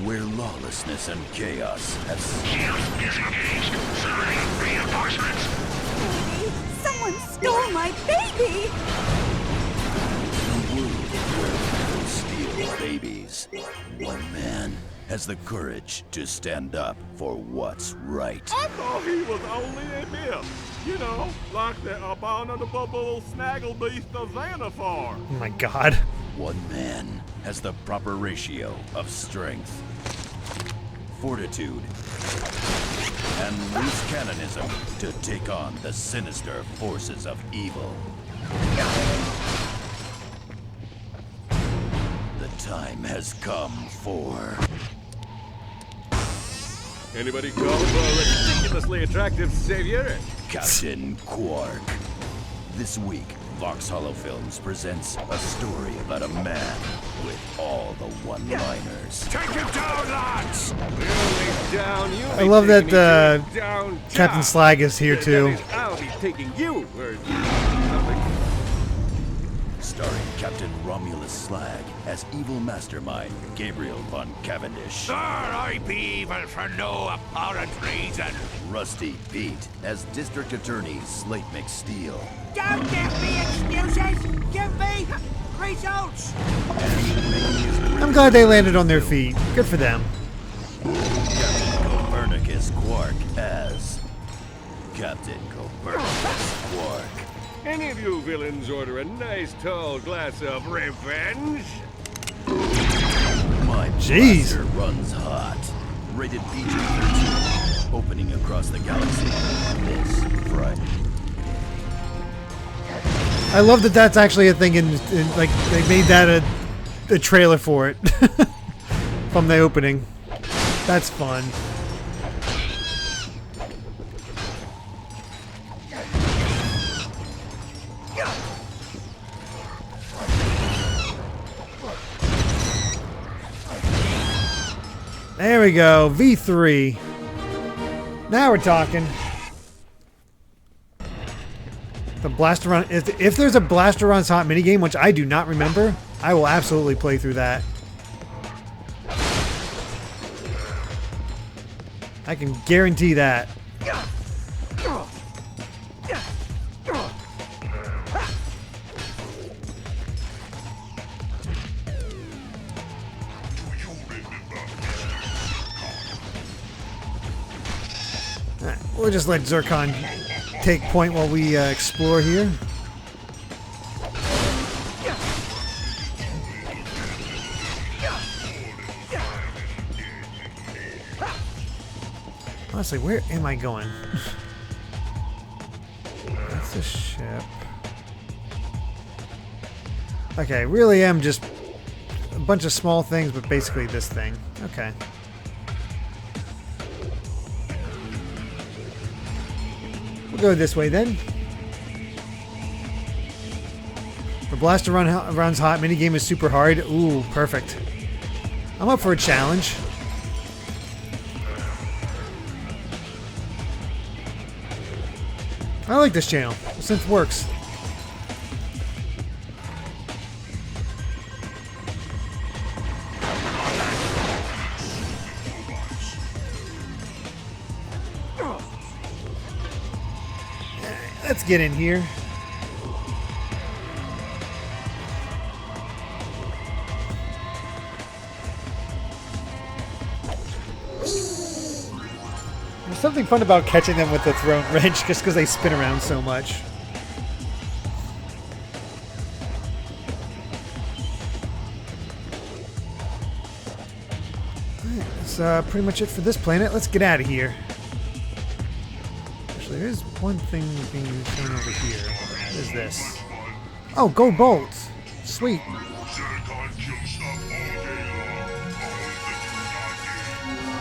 Where lawlessness and chaos have Disengaged. Sending reinforcements. Someone stole my baby! a world where people steal babies. One man has the courage to stand up for what's right. I thought he was only a myth. You know, like the abominable snaggle beast of Xanathar. Oh my God. One man has the proper ratio of strength, fortitude, and loose cannonism to take on the sinister forces of evil. The time has come for... Anybody call for a ridiculously attractive savior? Captain Qwark. This week, Vox Hollow Films presents a story about a man with all the one-liners. Take him down, lads! I love that Captain Slag is here too. I'll be taking you, or Starring Captain Romulus Slag as evil mastermind Gabriel von Cavendish. Sir, I be evil for no apparent reason. Rusty Pete as District Attorney Slate McSteel. Don't give me excuses! Give me results! I'm glad they landed on their feet. Good for them. Captain Copernicus Qwark as Captain Copernicus Qwark. any of you villains order a nice tall glass of revenge? My blaster runs hot. Rated PG-13. Opening across the galaxy this Friday. I love that that's actually a thing in like they made that a trailer for it from the opening. That's fun. There we go, V3. Now we're talking. The Blaster Run. If there's a Blaster Run's Hot minigame, which I do not remember, I will absolutely play through that. I can guarantee that. We'll just let Zircon take point while we explore here. Honestly, where am I going? That's a ship. Okay, really am just a bunch of small things, but basically this thing. Okay. We'll go this way then. The blaster runs hot. Minigame is super hard. Ooh, perfect. I'm up for a challenge. I like this channel. The synth works. Let's get in here. There's something fun about catching them with the thrown wrench just because they spin around so much. That's pretty much it for this planet. Let's get out of here. Actually, there is one thing being shown over here. What is this? Oh, gold bolts. Sweet.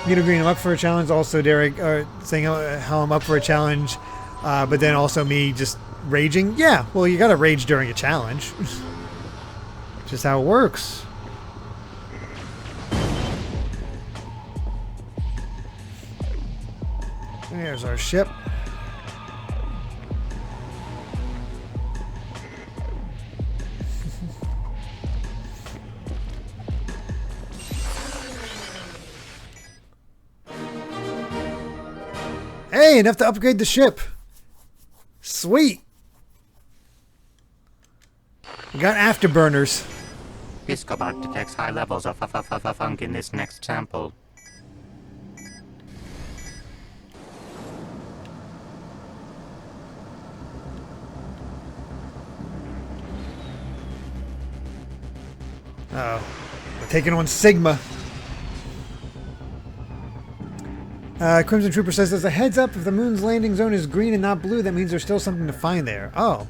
Nito Green, I'm up for a challenge. Also, Derek saying how I'm up for a challenge, but then also me just raging. Yeah, well, you gotta rage during a challenge. Just how it works. There's our ship. Hey, enough to upgrade the ship. Sweet. We got afterburners. Piscobot detects high levels of funk in this next sample. Uh-oh. We're taking on Sigma. Crimson Trooper says, there's a heads up, if the moon's landing zone is green and not blue, that means there's still something to find there. Oh.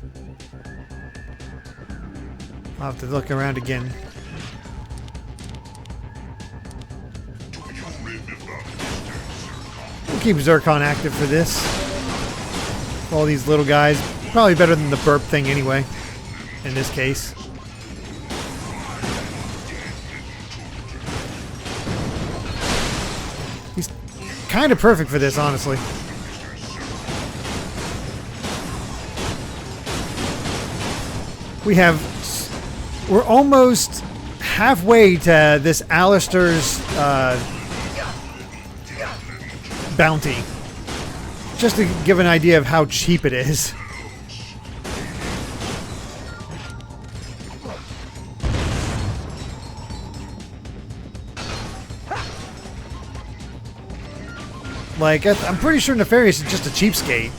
I'll have to look around again. We'll keep Zircon active for this. All these little guys. Probably better than the burp thing anyway, in this case. He's kind of perfect for this, honestly. We're almost halfway to this Alistair's bounty. Just to give an idea of how cheap it is. Like, I'm pretty sure Nefarious is just a cheapskate.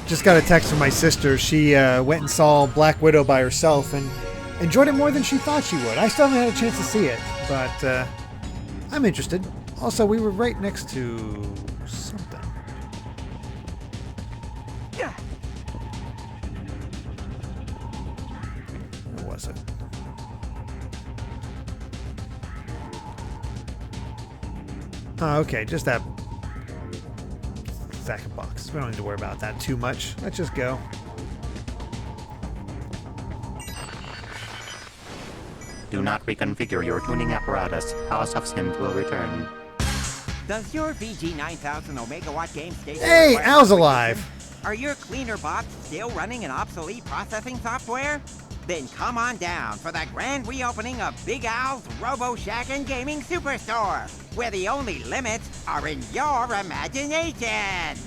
Just got a text from my sister. She went and saw Black Widow by herself and enjoyed it more than she thought she would. I still haven't had a chance to see it, but I'm interested. Also, we were right next to something. Where was it? Oh, okay, just that stack of boxes. We don't need to worry about that too much. Let's just go. Do not reconfigure your tuning apparatus. House of Synth will return. Does your VG9000 Omega Watt game station... Hey, Al's alive! Are your cleaner bots still running an obsolete processing software? Then come on down for the grand reopening of Big Al's Robo Shack and Gaming Superstore, where the only limits are in your imagination.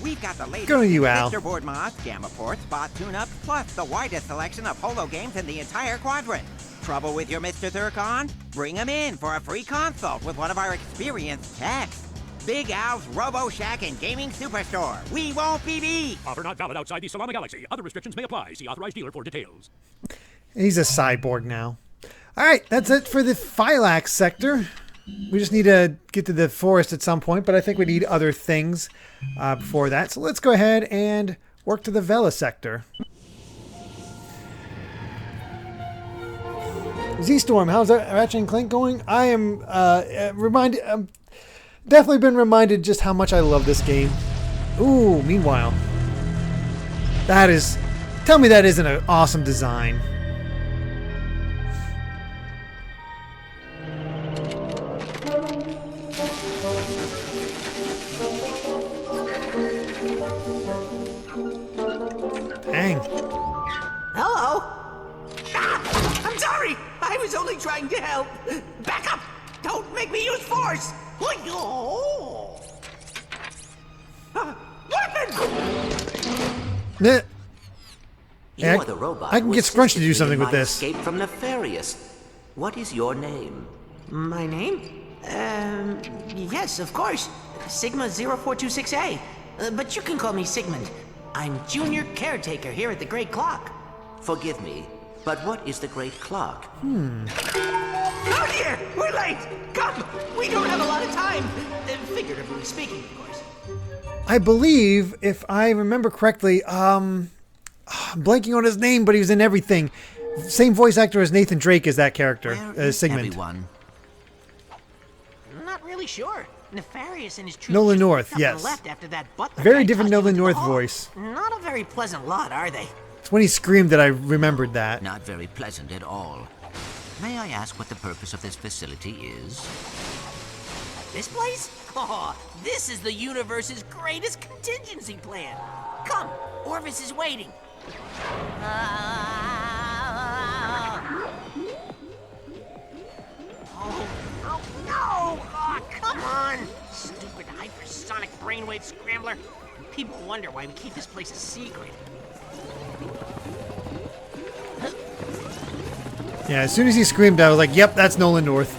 We've got the latest Go to you, Al. picture board mods, gamma ports, bot tune-ups, plus the widest selection of holo games in the entire quadrant. Trouble with your Mr. Thurcon? Bring him in for a free consult with one of our experienced techs. Big Al's Robo Shack and Gaming Superstore. We won't be beat. Offer not valid outside the Solana Galaxy. Other restrictions may apply. See authorized dealer for details. He's a cyborg now. All right, that's it for the Phylax sector. We just need to get to the forest at some point, but I think we need other things before that. So let's go ahead and work to the Vela sector. Z-Storm, how's that Ratchet & Clank going? I am definitely been reminded just how much I love this game. Ooh, meanwhile. Tell me that isn't an awesome design. Dang. Hello? Ah, I'm sorry. I was only trying to help. Back up. Don't make me use force. Oh. Nah. You are the robot. I can get Scrunch to do something with this. Escape from Nefarious. What is your name? My name? Yes, of course. Sigma 0426A. But you can call me Sigmund. I'm junior caretaker here at the Great Clock. Forgive me, but what is the Great Clock? Oh dear! We're late! Come! We don't have a lot of time! Figuratively speaking, of course. I believe, if I remember correctly, I'm blanking on his name, but he was in everything. Same voice actor as Nathan Drake is that character, Sigmund. Everyone? I'm not really sure. Nefarious and his troops Nolan just North, picked up and yes. left after that butler Very guy different tossed him Nolan into the North hall. voice. Not a very pleasant lot, are they? It's when he screamed that I remembered that. Not very pleasant at all. May I ask what the purpose of this facility is? This place? Oh, this is the universe's greatest contingency plan. Come, Orvis is waiting. Oh, no! Oh, come on! Stupid hypersonic brainwave scrambler. People wonder why we keep this place a secret. Yeah, as soon as he screamed, I was like, yep, that's Nolan North.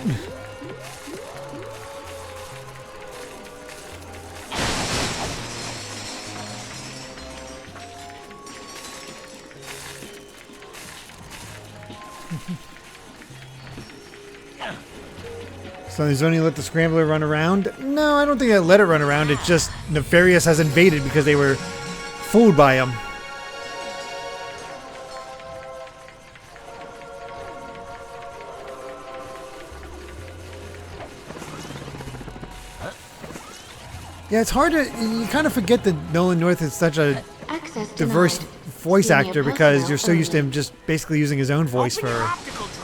So Zoni let the Scrambler run around? No, I don't think I let it run around. It's just Nefarious has invaded because they were fooled by him. Yeah, it's hard to... You kind of forget that Nolan North is such a diverse voice actor because you're so used to him just basically using his own voice for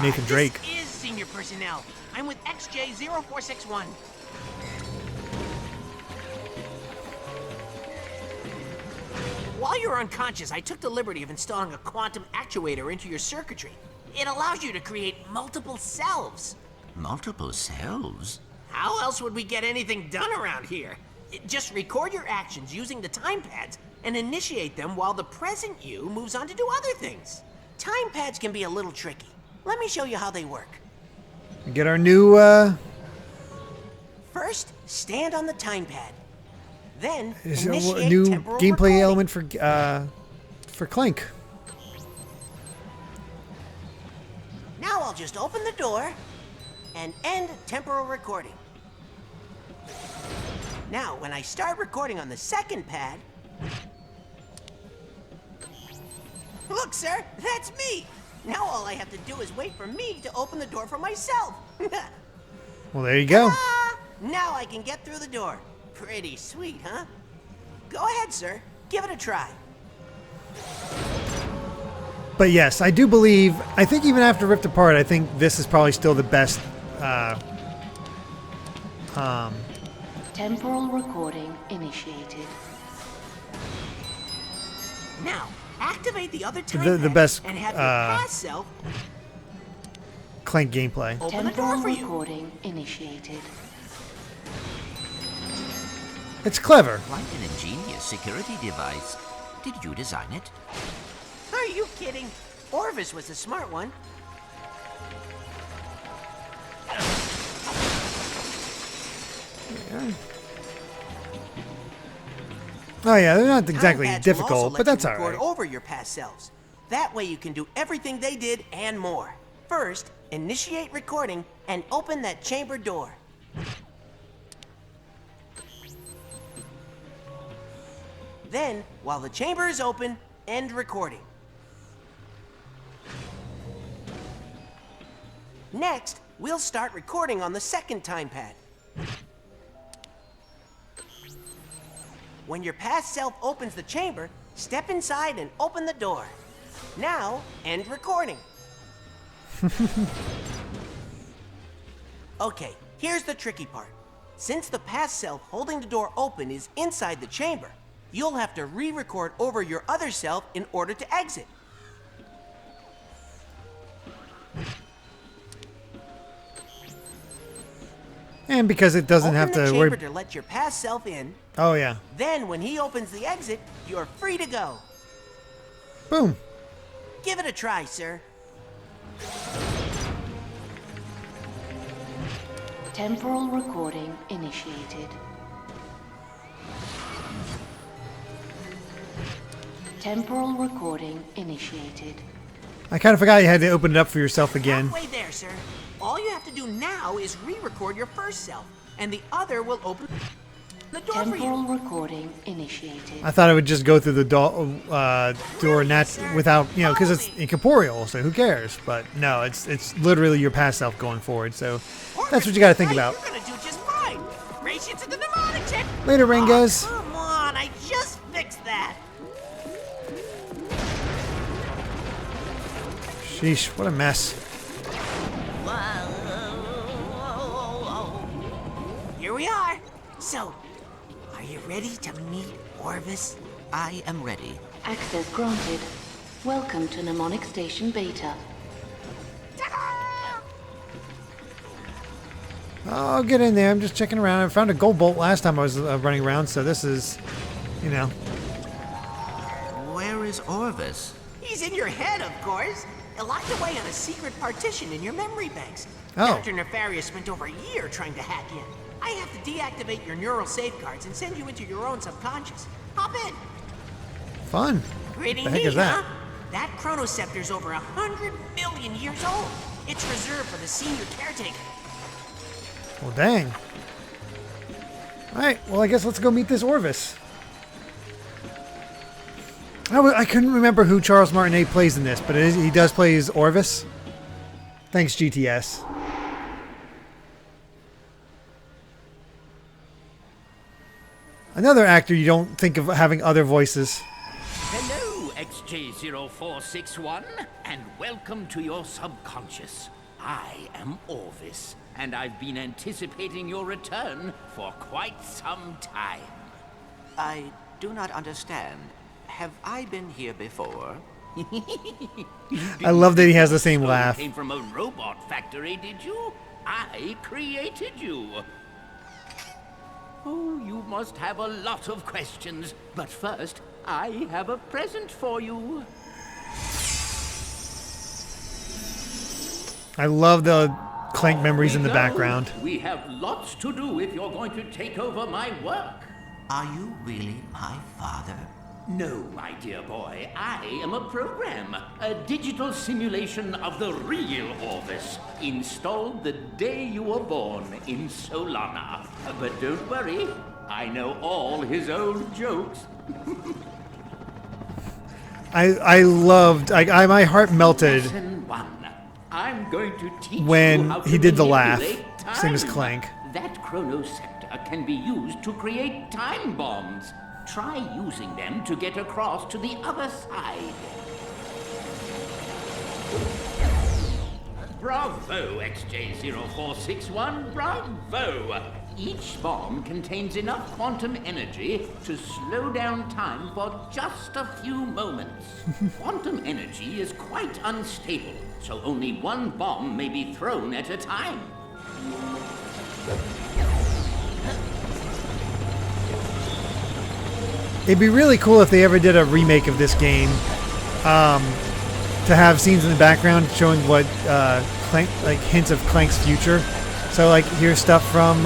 Nathan Drake. This is senior personnel. I'm with XJ0461. While you're unconscious, I took the liberty of installing a quantum actuator into your circuitry. It allows you to create multiple selves. Multiple selves? How else would we get anything done around here? Just record your actions using the time pads and initiate them while the present you moves on to do other things. Time pads can be a little tricky. Let me show you how they work. Get our new, First, stand on the time pad. Then, Is initiate a new temporal gameplay recording. element for Clank. Now I'll just open the door and end temporal recording. Now, when I start recording on the second pad... Look, sir, that's me! Now all I have to do is wait for me to open the door for myself. Well, there you go. Now I can get through the door. Pretty sweet, huh? Go ahead, sir. Give it a try. But yes, I do believe, I think even after Ripped Apart, I think this is probably still the best Temporal recording initiated. Now, activate the other time the best and have your past self Clank gameplay. open the door Temporal for you. recording initiated. It's clever. Quite an ingenious security device. Did you design it? Are you kidding? Orvis was the smart one. Oh yeah, they're not exactly Time pads will also difficult, let but that's you all record right. over your past selves. That way you can do everything they did and more. First, initiate recording and open that chamber door. Then, while the chamber is open, end recording. Next, we'll start recording on the second time pad. When your past self opens the chamber, step inside and open the door. Now, end recording. Okay, here's the tricky part. Since the past self holding the door open is inside the chamber, you'll have to re-record over your other self in order to exit. And because it doesn't Open have the to chamber worry. to let your past self in. Oh yeah. Then, when he opens the exit, you're free to go. Boom. Give it a try, sir. Temporal recording initiated. Temporal recording initiated. I kind of forgot you had to open it up for yourself again. Halfway there, sir. All you have to do now is re-record your first self, and the other will open the door for Temporal you. recording initiated. I thought it would just go through the door without, you know, because it's incorporeal, so who cares? But no, it's literally your past self going forward. So that's what you got to think about. You're gonna do just fine. Race you to the mnemonic check. Later, Ringas. Oh, come on, I just fixed that. Sheesh, what a mess. Here we are. So, are you ready to meet Orvis? I am ready. Access granted. Welcome to Mnemonic Station Beta. I'll get in there. I'm just checking around. I found a gold bolt last time I was running around, so this is, you know. Where is Orvis? He's in your head, of course. Locked away on a secret partition in your memory banks. Oh. Dr. Nefarious spent over a year trying to hack in. I have to deactivate your neural safeguards and send you into your own subconscious. Hop in. Fun. Pretty What the heck neat, is that? huh? That chronoceptor's over 100 million years old. It's reserved for the senior caretaker. Well, dang. Alright, well, I guess let's go meet this Orvis. I couldn't remember who Charles Martinet plays in this, but he does play as Orvis. Thanks, GTS. Another actor you don't think of having other voices. Hello, XJ0461, and welcome to your subconscious. I am Orvis, and I've been anticipating your return for quite some time. I do not understand. Have I been here before? I love that he has the same laugh. You came from a robot factory, did you? I created you. Oh, you must have a lot of questions. But first, I have a present for you. I love the Clank memories in the Go. background. We have lots to do if you're going to take over my work. Are you really my father? No, my dear boy. I am a program, a digital simulation of the real Orvis, installed the day you were born in Solana. But don't worry, I know all his old jokes. I loved. My heart melted Lesson 1. I'm going to teach when you how to he did the laugh. manipulate time. Same as Clank. That chronoceptor can be used to create time bombs. Try using them to get across to the other side. Bravo, XJ0461, bravo! Each bomb contains enough quantum energy to slow down time for just a few moments. Quantum energy is quite unstable, so only one bomb may be thrown at a time. It'd be really cool if they ever did a remake of this game. To have scenes in the background showing what Clank, like hints of Clank's future. So like here's stuff from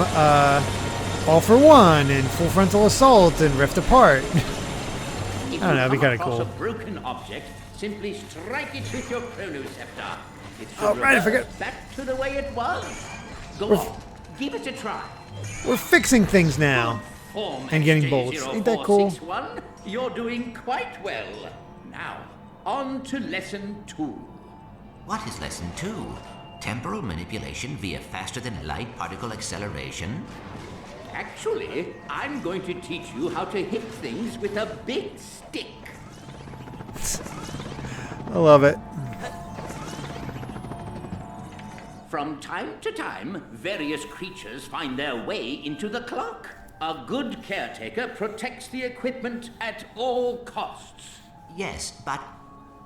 All for One and Full Frontal Assault and Rift Apart. I don't know, it'd be kind of cool. A broken object, simply strike it with your chronoscepter. It should Oh, right, I forgot. back to the way it was. Go on, give it a try. We're fixing things now and getting bolts. Ain't that cool? 0461, you're doing quite well. Now, on to lesson 2. What is lesson 2? Temporal manipulation via faster-than-light particle acceleration? Actually, I'm going to teach you how to hit things with a big stick. I love it. From time to time, various creatures find their way into the clock. A good caretaker protects the equipment at all costs. Yes, but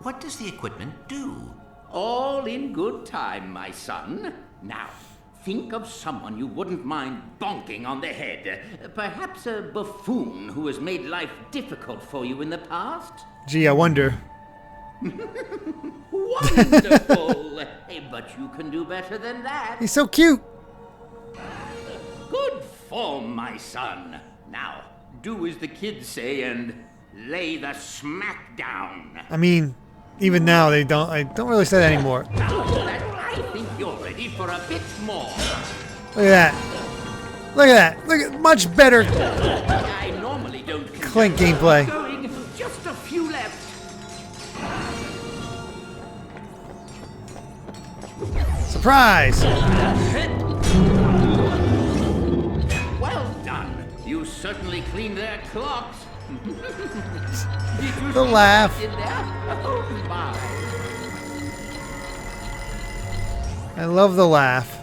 what does the equipment do? All in good time, my son. Now, think of someone you wouldn't mind bonking on the head. Perhaps a buffoon who has made life difficult for you in the past. Gee, I wonder. Wonderful! But you can do better than that. He's so cute. Good form, my son. Now, do as the kids say and lay the smack down. I mean, even now I don't really say that anymore. I think you're ready for a bit more. Look at that. Look at that. Look at much better I normally don't Clank gameplay. Going, just a few left. Surprise! Well done. You certainly cleaned their clocks. The laugh. Oh my. I love the laugh.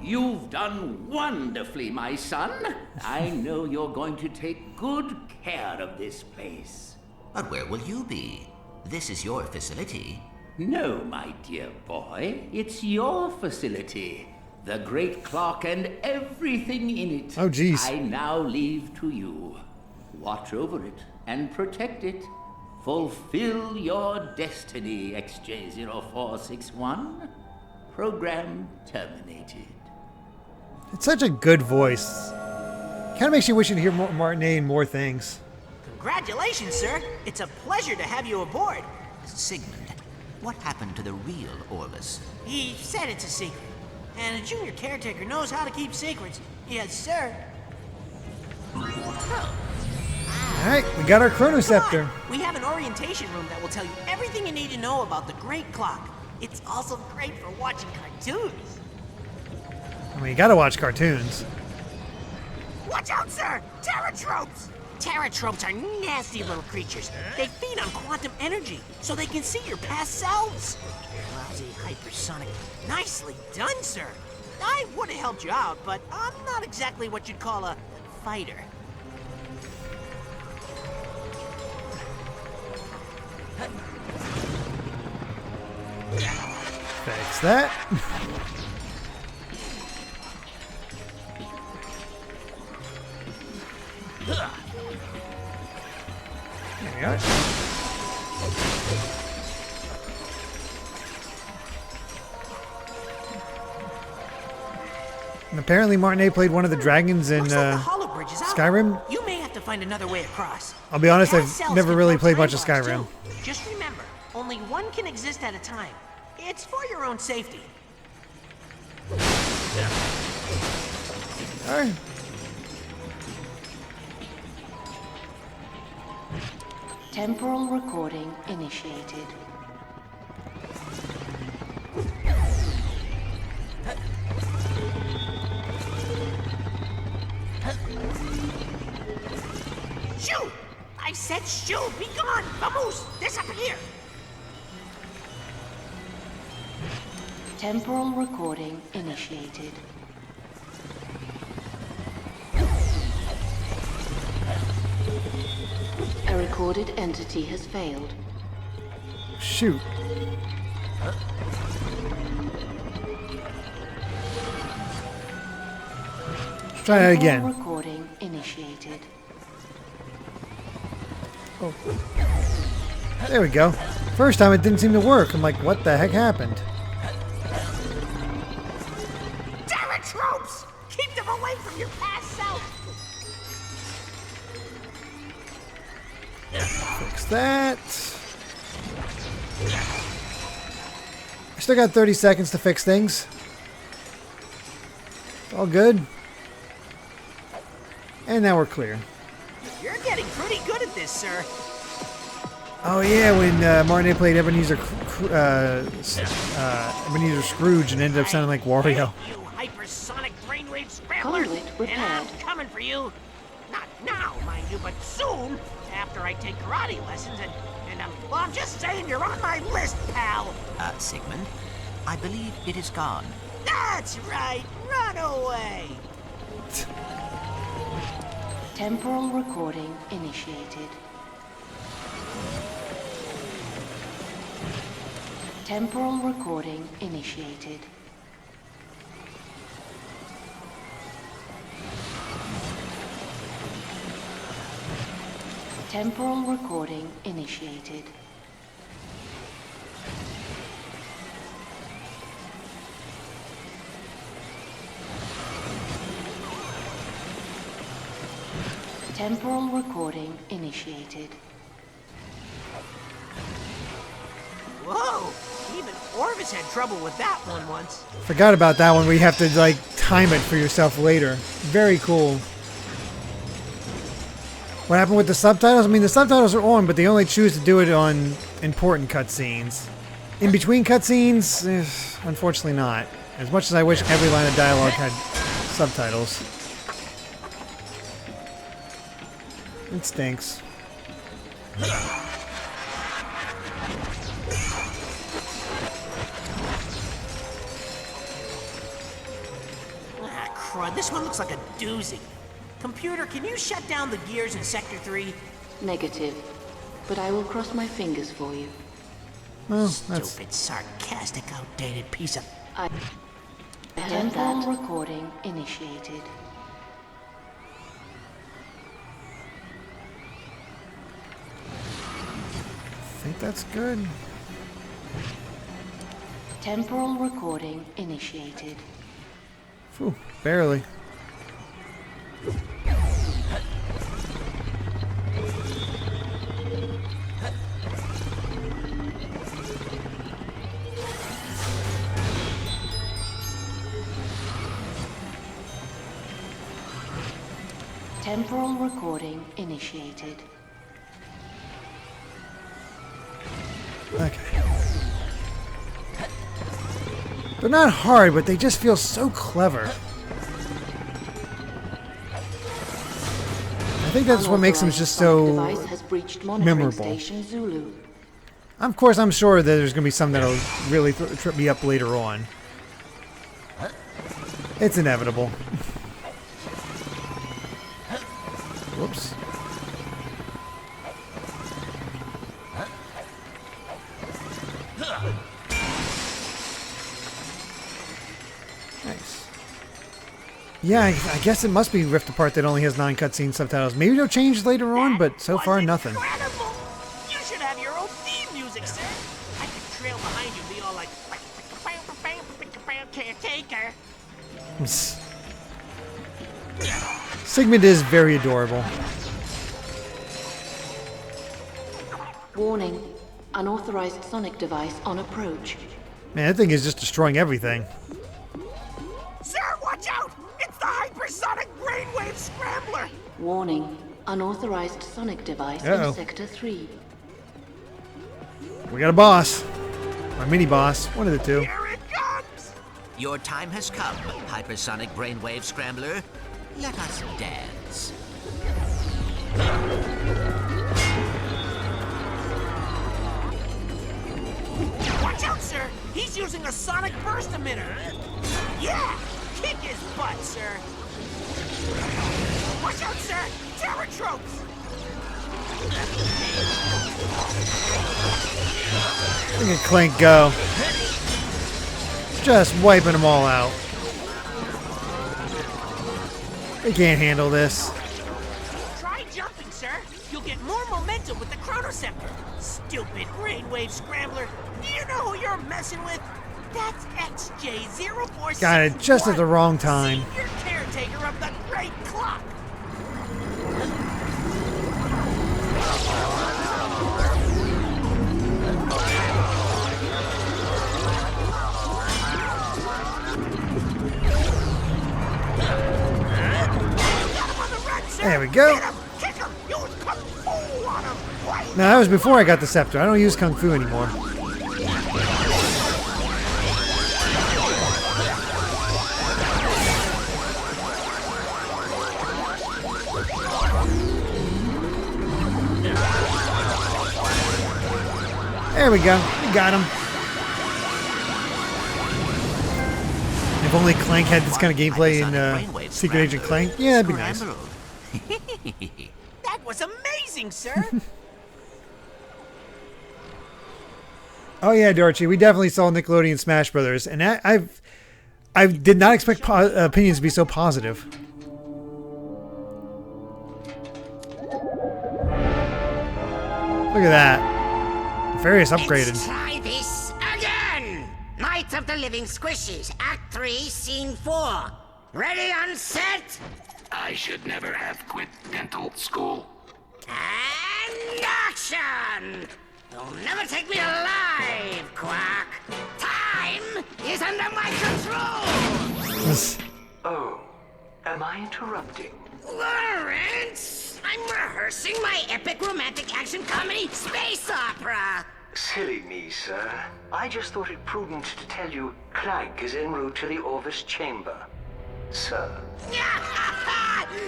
You've done wonderfully, my son. I know you're going to take good care of this place. But where will you be? This is your facility. No, my dear boy. It's your facility. The great clock and everything in it. Oh, geez. I now leave to you. Watch over it and protect it. Fulfill your destiny, XJ0461. Program terminated. It's such a good voice. Kind of makes you wish you'd hear more Martinet and more things. Congratulations, sir. It's a pleasure to have you aboard. Sigmund, what happened to the real Orvis? He said it's a secret. And a junior caretaker knows how to keep secrets. Yes, sir. Alright, we got our chronoscepter. We have an orientation room that will tell you everything you need to know about the great clock. It's also great for watching cartoons. I mean, you gotta watch cartoons. Watch out, sir! Terratropes! Terratropes are nasty little creatures. They feed on quantum energy, so they can see your past selves. Lousy hypersonic. Nicely done, sir. I would have helped you out, but I'm not exactly what you'd call a fighter. Fix that. There we go. And apparently Martinet played one of the dragons in Skyrim. You may have to find another way across. I'll be honest, Past I've selves never can really build played time much of bombs, Skyrim. too. Just remember, only one can exist at a time. It's for your own safety. All right. Temporal recording initiated. Shoo! I said shoo! Be gone! Vamos! Disappear! Temporal recording initiated. Recorded entity has failed. Shoot. Let's try that again. Recording initiated. Oh. There we go. First time it didn't seem to work. I'm like, what the heck happened? Damn it, troops! Keep them away from your past self! Fix that. I still got 30 seconds to fix things. All good. And now we're clear. You're getting pretty good at this, sir. Oh yeah, when Martinet played Ebenezer Scrooge and ended up sounding like Wario. You hypersonic brainwave scrambler! And I'm coming for you. Not now, mind you, but soon, after I take karate lessons and well, I'm just saying you're on my list, pal. Sigmund, I believe it is gone. That's right. Run away. Temporal recording initiated. Temporal recording initiated. Temporal recording initiated. Temporal recording initiated. Whoa! Even Orvis had trouble with that one once. Forgot about that one. We have to like time it for yourself later. Very cool. What happened with the subtitles? I mean, the subtitles are on, but they only choose to do it on important cutscenes. In between cutscenes, unfortunately not. As much as I wish every line of dialogue had subtitles. It stinks. Ah, crud. This one looks like a doozy. Computer, can you shut down the gears in Sector 3? Negative. But I will cross my fingers for you. Well, Stupid, sarcastic, outdated piece of... Temporal recording initiated. I think that's good. Temporal recording initiated. Phew, barely. Temporal recording initiated. Okay. They're not hard, but they just feel so clever. I think that's what makes them just so memorable. Of course, I'm sure that there's going to be some that'll really trip me up later on. It's inevitable. Whoops. Nice. Yeah, I guess it must be Rift Apart that only has 9 cutscene subtitles. Maybe they'll change later on, but so far nothing. Incredible! You should have your own theme music, sir. I could trail behind you and be all like caretaker. Sigmund is very adorable. Warning. Unauthorized sonic device on approach. Man, that thing is just destroying everything. Sir, watch out! It's the hypersonic brainwave scrambler! Warning. Unauthorized sonic device Uh-oh. in Sector 3. We got a boss. Or mini boss. One of the two. Here it comes! Your time has come, hypersonic brainwave scrambler. Let us dance. Watch out, sir! He's using a sonic burst emitter! Yeah! Kick his butt, sir! Watch out, sir! Terror tropes! Look at Clank go. Just wiping them all out. They can't handle this. Try jumping, sir. You'll get more momentum with the chronoceptor. Stupid brainwave scrambler. Do you know who you're messing with? That's XJ0461. Got it just at the wrong time. Senior caretaker of the Great Clock. There we go. Now that was before I got the scepter. I don't use Kung Fu anymore. There we go. We got him. If only Clank had this kind of gameplay in Secret Agent Clank. Yeah, that'd be nice. That was amazing, sir. Oh yeah, Dorothy, we definitely saw Nickelodeon Smash Brothers, and I did not expect opinions to be so positive. Look at that. Nefarious upgraded. Let's try this again. Night of the Living Squishies, Act 3, Scene 4. Ready on set? I should never have quit dental school. And action! You'll never take me alive, Qwark. Time is under my control. Oh, am I interrupting? Lawrence, I'm rehearsing my epic romantic action comedy space opera. Silly me, sir. I just thought it prudent to tell you Clank is en route to the Orvis chamber. Sir.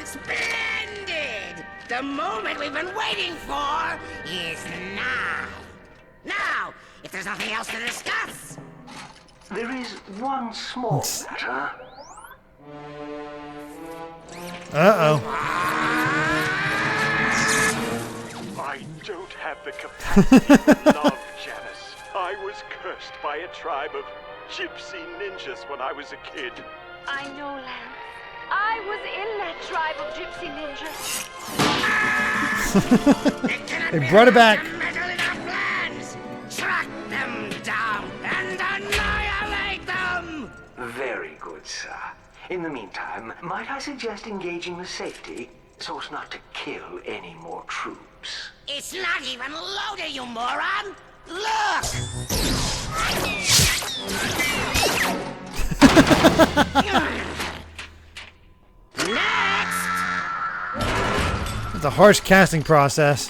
Splendid! The moment we've been waiting for is now. Now, if there's nothing else to discuss. There is one small matter. Uh-oh. I don't have the capacity to love Janice. I was cursed by a tribe of gypsy ninjas when I was a kid. I know, Lance. I was in that tribe of gypsy ninjas. They brought it back. Track them down and annihilate them! Very good, sir. In the meantime, might I suggest engaging the safety so as not to kill any more troops? It's not even loaded, you moron! Look! Next! It's a harsh casting process.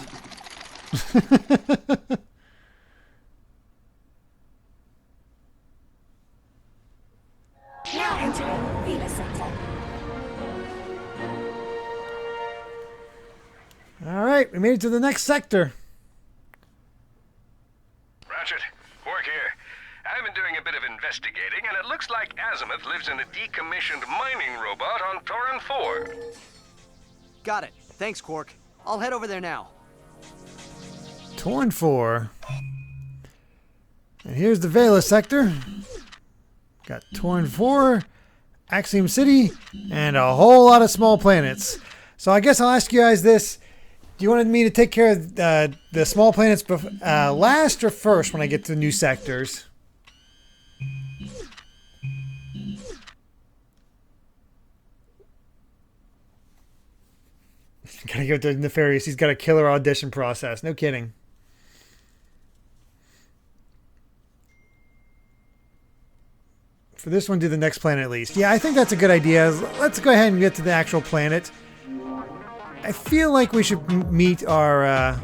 Now entering Vela Center. All right, we made it to the next sector. Ratchet, Qwark here. I've been doing a bit of investigating, and it looks like Azimuth lives in a decommissioned mining robot on Torin 4. Got it. Thanks, Qwark. I'll head over there now. Torn 4. And here's the Vela sector. Got Torn 4, Axiom City, and a whole lot of small planets. So I guess I'll ask you guys this. Do you want me to take care of the small planets last or first when I get to the new sectors? Gotta go to Nefarious. He's got a killer audition process. No kidding. For this one, do the next planet at least. Yeah, I think that's a good idea. Let's go ahead and get to the actual planet. I feel like we should meet our...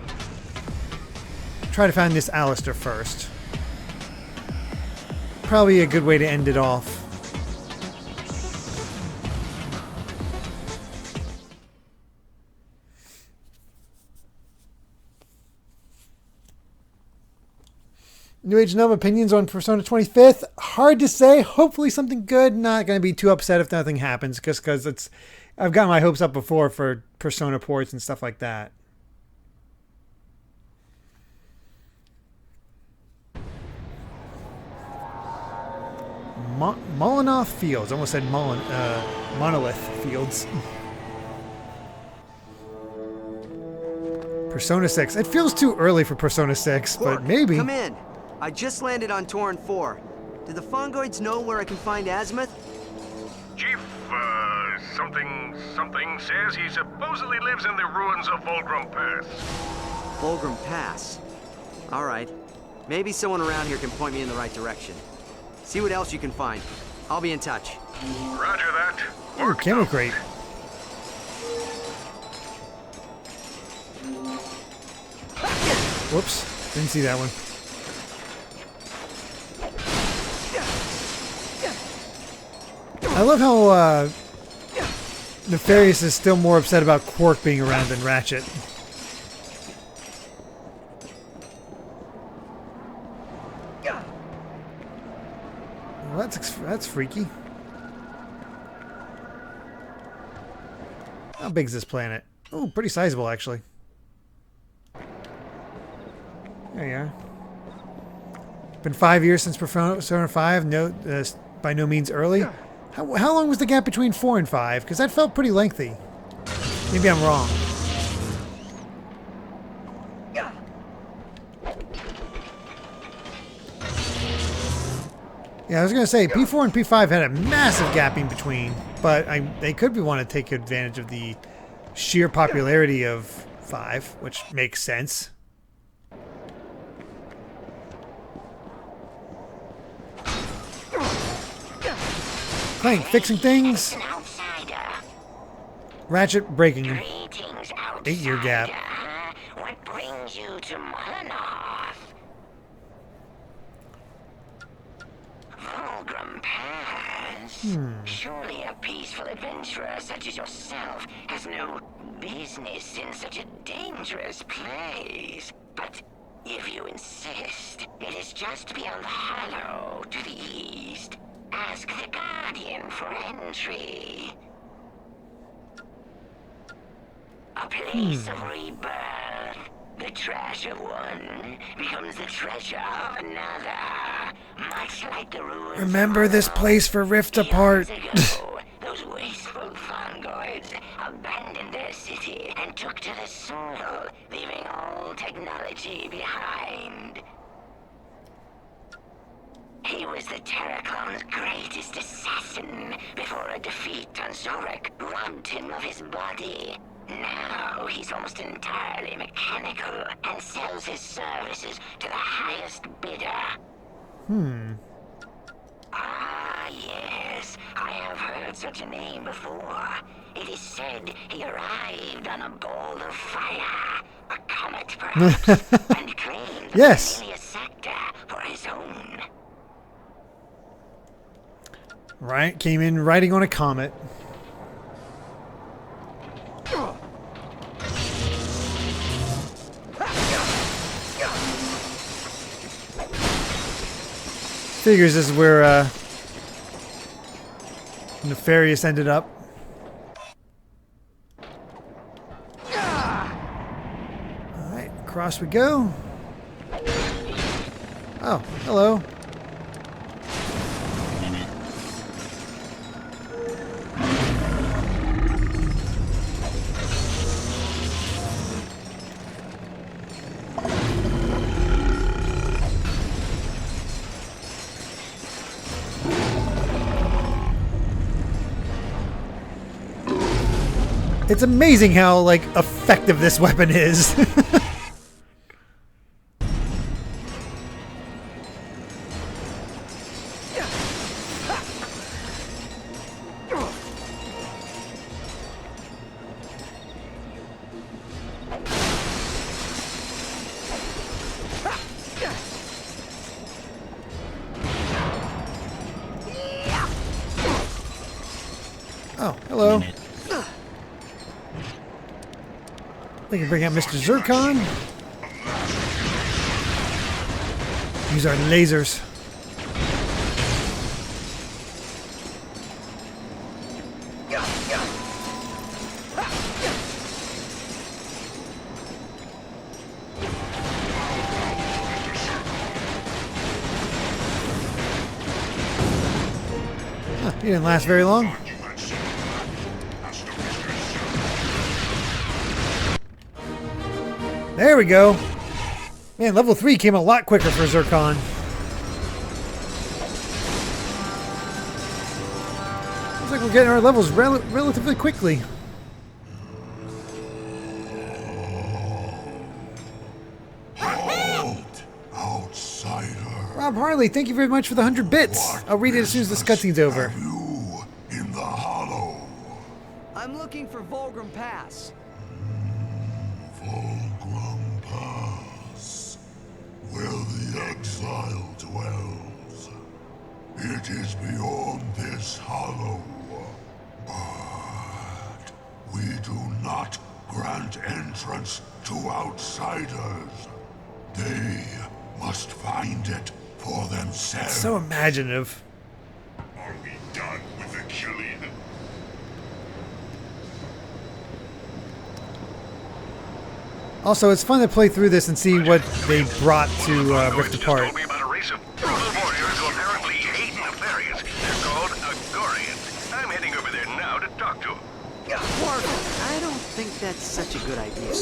try to find this Alistair first. Probably a good way to end it off. New Age Numb opinions on Persona 25th. Hard to say. Hopefully something good. Not going to be too upset if nothing happens, just because I've got my hopes up before for Persona ports and stuff like that. Molinoth Fields. Almost said Monolith Fields. Persona 6. It feels too early for Persona 6, Qwark, but maybe. Come in. I just landed on Torrent 4. Do the Fongoids know where I can find Azimuth? Chief, something says he supposedly lives in the ruins of Volgrim Pass. Volgrim Pass. All right. Maybe someone around here can point me in the right direction. See what else you can find. I'll be in touch. Roger that. Ooh, camera crate. Whoops. Didn't see that one. I love how Nefarious is still more upset about Qwark being around than Ratchet. Well, that's freaky. How big is this planet? Oh, pretty sizable, actually. There you are. Been 5 years since Persona 5. No, by no means early. How long was the gap between 4 and 5? Because that felt pretty lengthy. Maybe I'm wrong. Yeah, I was going to say, P4 and P5 had a massive gap in between, but they could want to take advantage of the sheer popularity of 5, which makes sense. Clank fixing things. Ratchet breaking them. 8-year gap. What brings you to Molinoth? Volgrim Pass? Surely a peaceful adventurer such as yourself has no business in such a dangerous place. But if you insist, it is just beyond the hollow to the east. Ask the Guardian for entry. A place of rebirth. The trash of one becomes the treasure of another. Much like the ruins. Remember this place for Rift Apart. Those wasteful Fongoids abandoned their city and took to the soil, leaving all technology behind. He was the Terraclon's greatest assassin before a defeat on Zorak robbed him of his body. Now he's almost entirely mechanical and sells his services to the highest bidder. Ah, yes. I have heard such a name before. It is said he arrived on a ball of fire, a comet perhaps, and claimed the Familiar sector for his own. Right, came in riding on a comet. Figures this is where Nefarious ended up. Alright, across we go. Oh, hello. It's amazing how, like, effective this weapon is. Oh, hello. We can bring out Mr. Zircon. Use our lasers. He didn't last very long. There we go. Man, level 3 came a lot quicker for Zircon. Looks like we're getting our levels relatively quickly. Halt, outsider. Rob Harley, thank you very much for the 100 bits. I'll read it as soon as this cutscene's over. In the hollow. I'm looking for Volgrim Pass. Volgrim Pass, where the exile dwells. It is beyond this hollow. But we do not grant entrance to outsiders. They must find it for themselves. So imaginative. Are we done with the killing? Also, it's fun to play through this and see what they brought to Rift Apart. Told me about a race of brutal warriors who apparently hate Nefarious. They're called Agorians. I'm heading over there now to talk to them. Qwark, I don't think that's such a good idea.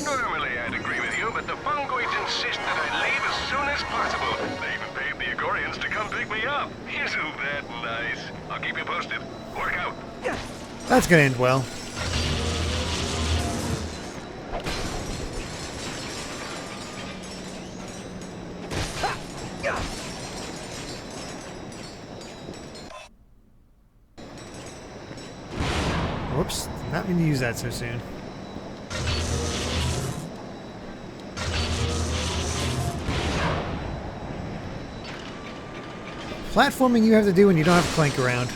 Normally I'd agree with you, but the Fungoids insist that I leave as soon as possible. They even paid the Agorians to come pick me up. Isn't that nice? I'll keep you posted. Work out. That's gonna end well. Whoops, did not mean to use that so soon. Platforming you have to do when you don't have Clank around.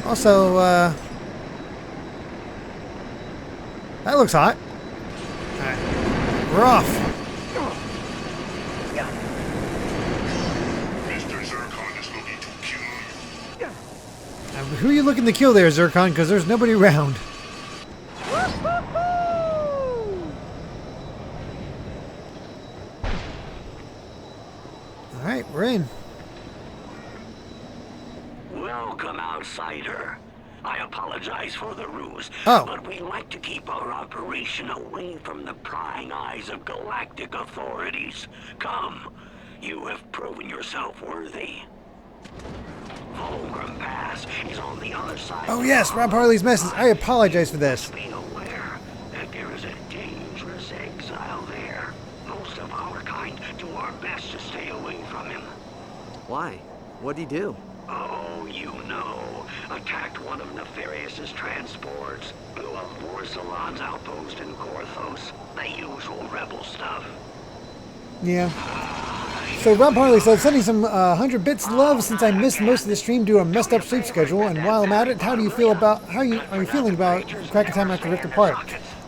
Also, that looks hot. Alright, we're off. Who are you looking to kill there, Zircon? Because there's nobody around. Alright, we're in. Welcome, outsider. I apologize for the ruse, Oh. but we like to keep our operation away from the prying eyes of galactic authorities. Come, you have proven yourself worthy. Volgrim Pass is on the other side. Oh yes, Rob Harley's message. I apologize for this. Be aware that there is a dangerous exile there. Most of our kind do our best to stay away from him. Why? What'd he do? Oh, you know. Attacked one of Nefarious's transports. Blew up Vorsalon's outpost in Korthos. The usual rebel stuff. Yeah. So Rob Harley said, sending some 100 bits love since I missed most of the stream due to a messed up sleep schedule. And while I'm at it, how are you feeling about cracking time after Rift Apart?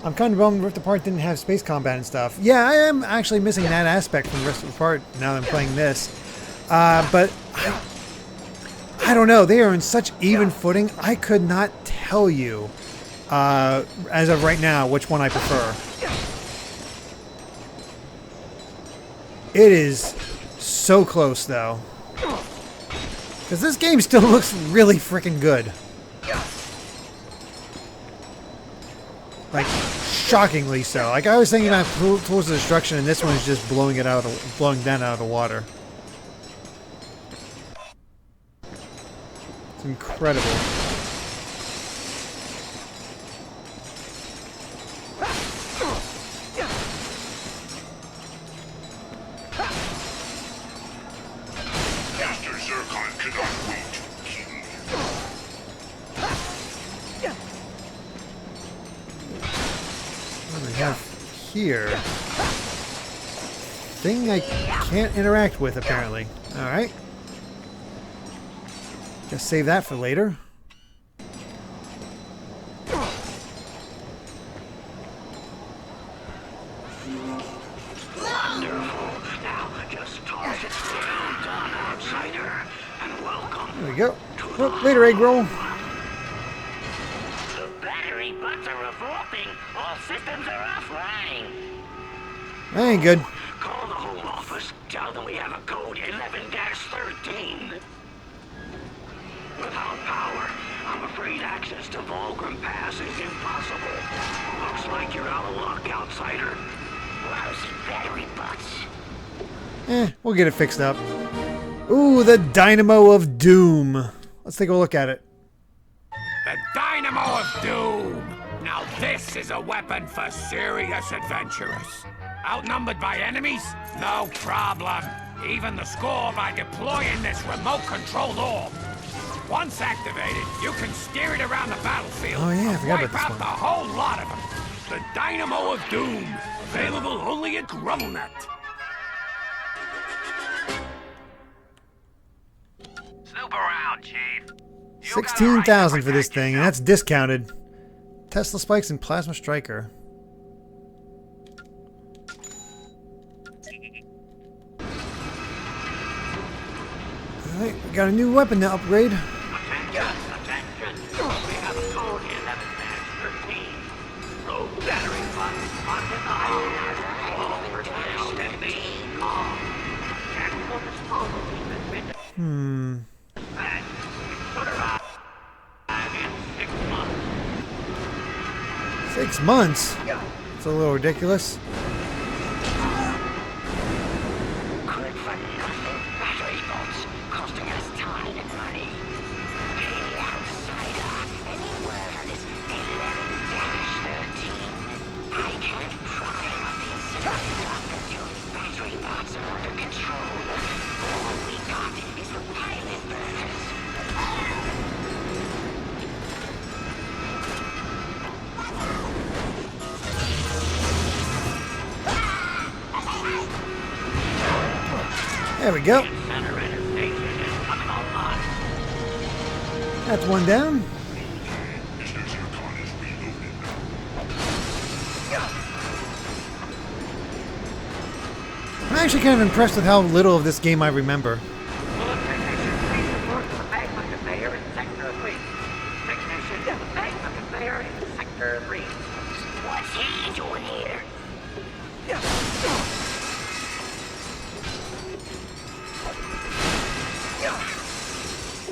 I'm kind of bummed Rift Apart didn't have space combat and stuff. Yeah, I am actually missing that aspect from Rift Apart now that I'm playing this. But I don't know. They are in such even footing. I could not tell you as of right now which one I prefer. It is so close, though. Because this game still looks really freaking good. Like, shockingly so. Like, I was thinking about Tools of Destruction, and this one is just blowing Dan out of the water. It's incredible. Here. Thing I can't interact with, apparently. Alright. Just save that for later. There we go. Oh, later, egg roll. The battery butts are revolting. All systems are offline. That ain't good. Call the home office. Tell them we have a code 11-13. Without power, I'm afraid access to Volgrim Pass is impossible. Looks like you're out of luck, outsider. Lousy battery bots. We'll get it fixed up. Ooh, the Dynamo of Doom. Let's take a look at it. The Dynamo of Doom! Now this is a weapon for serious adventurers. Outnumbered by enemies? No problem. Even the score by deploying this remote-controlled orb. Once activated, you can steer it around the battlefield. Oh yeah, I forgot wipe about this out one. the whole lot of them. The Dynamo of Doom. Available only at GrumbleNet. Snoop around, Chief. 16,000 for this thing, and that's discounted. Tesla spikes and plasma striker. Alright, we got a new weapon to upgrade. Attention, attention. We have a code 11-13. Low battery bots on the island. All personnel standing calm. Tactical disposal team has been... And should arrive in 6 months. 6 months? It's a little ridiculous. Good for nothing battery bolts, costing us time and money. Hey, outsider, anywhere on this 11-13? I can't prime up the Insomniac until the battery bots are under control. All we got is the pilot burners. There we go. That's one down. I'm actually kind of impressed with how little of this game I remember. What's he doing here?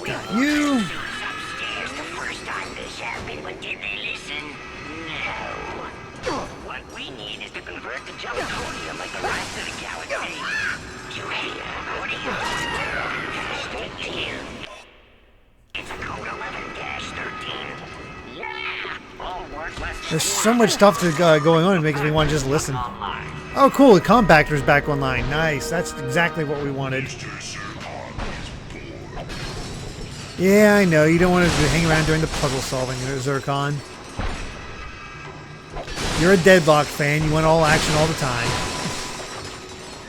Got you. Upstairs the first time this happened, but did they listen? No. What we need is to convert the Jelliconium like the rest of the galaxy. You hear? What do you Stay tuned. It's a code 11-13. Yeah. All work less than There's so much stuff going on, it makes me want to just listen. Oh cool, the compactor's back online. Nice, that's exactly what we wanted. Yeah, I know, you don't want to hang around during the puzzle solving, Zircon. You're a Deadlock fan, you want all action all the time.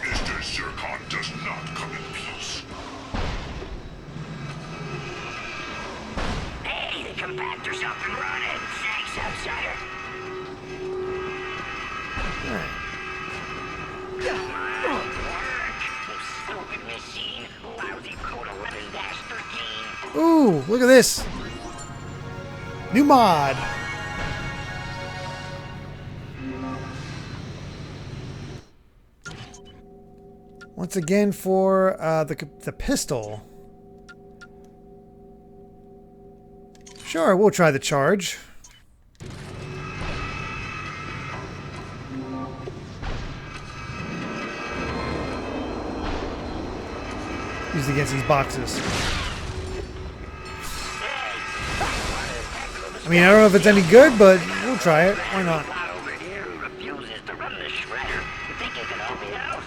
Mr. Zircon does not come in peace. Hey, the compactor's up and running. Thanks, outsider. Come on, work. You stupid machine. Lousy code 11-13. Ooh, look at this. New mod. Once again for the pistol. Sure, we'll try the charge. Used against these boxes. I mean, I don't know if it's any good, but we'll try it. Why not? Over here who refuses to run the shredder. You think you can help me out?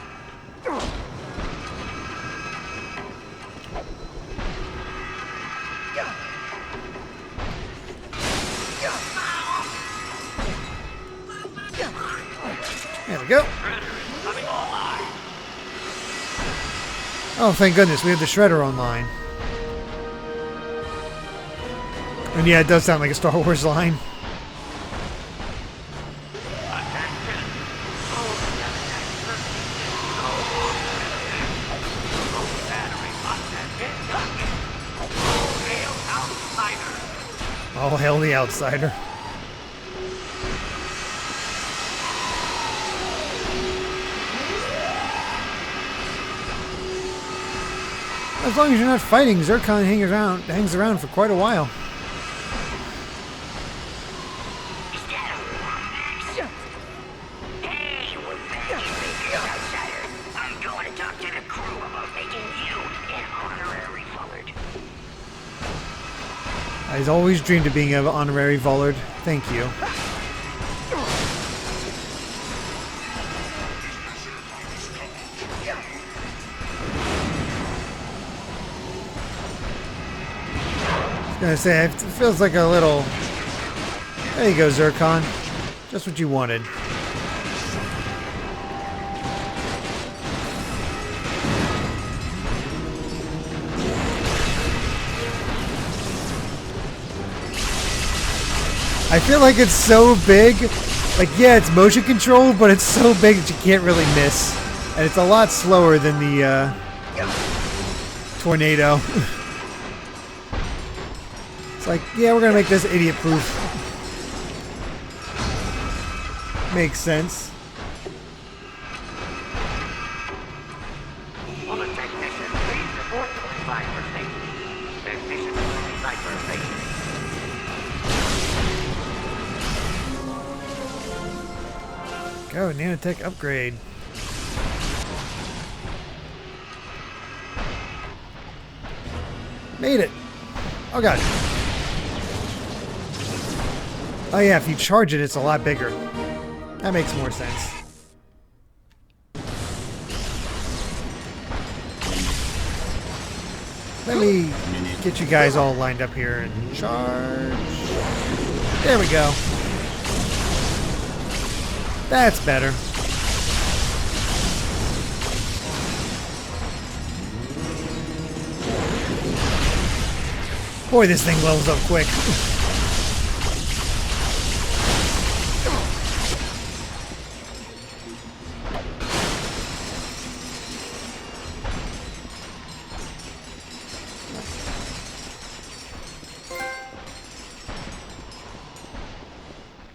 There we go. Oh, thank goodness, we have the shredder online. And yeah, it does sound like a Star Wars line. All hail the outsider. As long as you're not fighting, Zircon hangs around for quite a while. I'm going to talk to the crew about making you an honorary Vollard. I've always dreamed of being an honorary Vollard. Thank you. I was gonna say, it feels like a little... There you go, Zircon. Just what you wanted. I feel like it's so big. Like, yeah, it's motion control, but it's so big that you can't really miss. And it's a lot slower than the tornado. It's like, yeah, we're gonna make this idiot-proof. Makes sense. All the technicians, please report to inside for safety. Technicians, inside for safety. Go, nanotech upgrade. Made it. Oh god. Oh yeah, if you charge it, it's a lot bigger. That makes more sense. Let me get you guys all lined up here and charge. There we go. That's better. Boy, this thing levels up quick.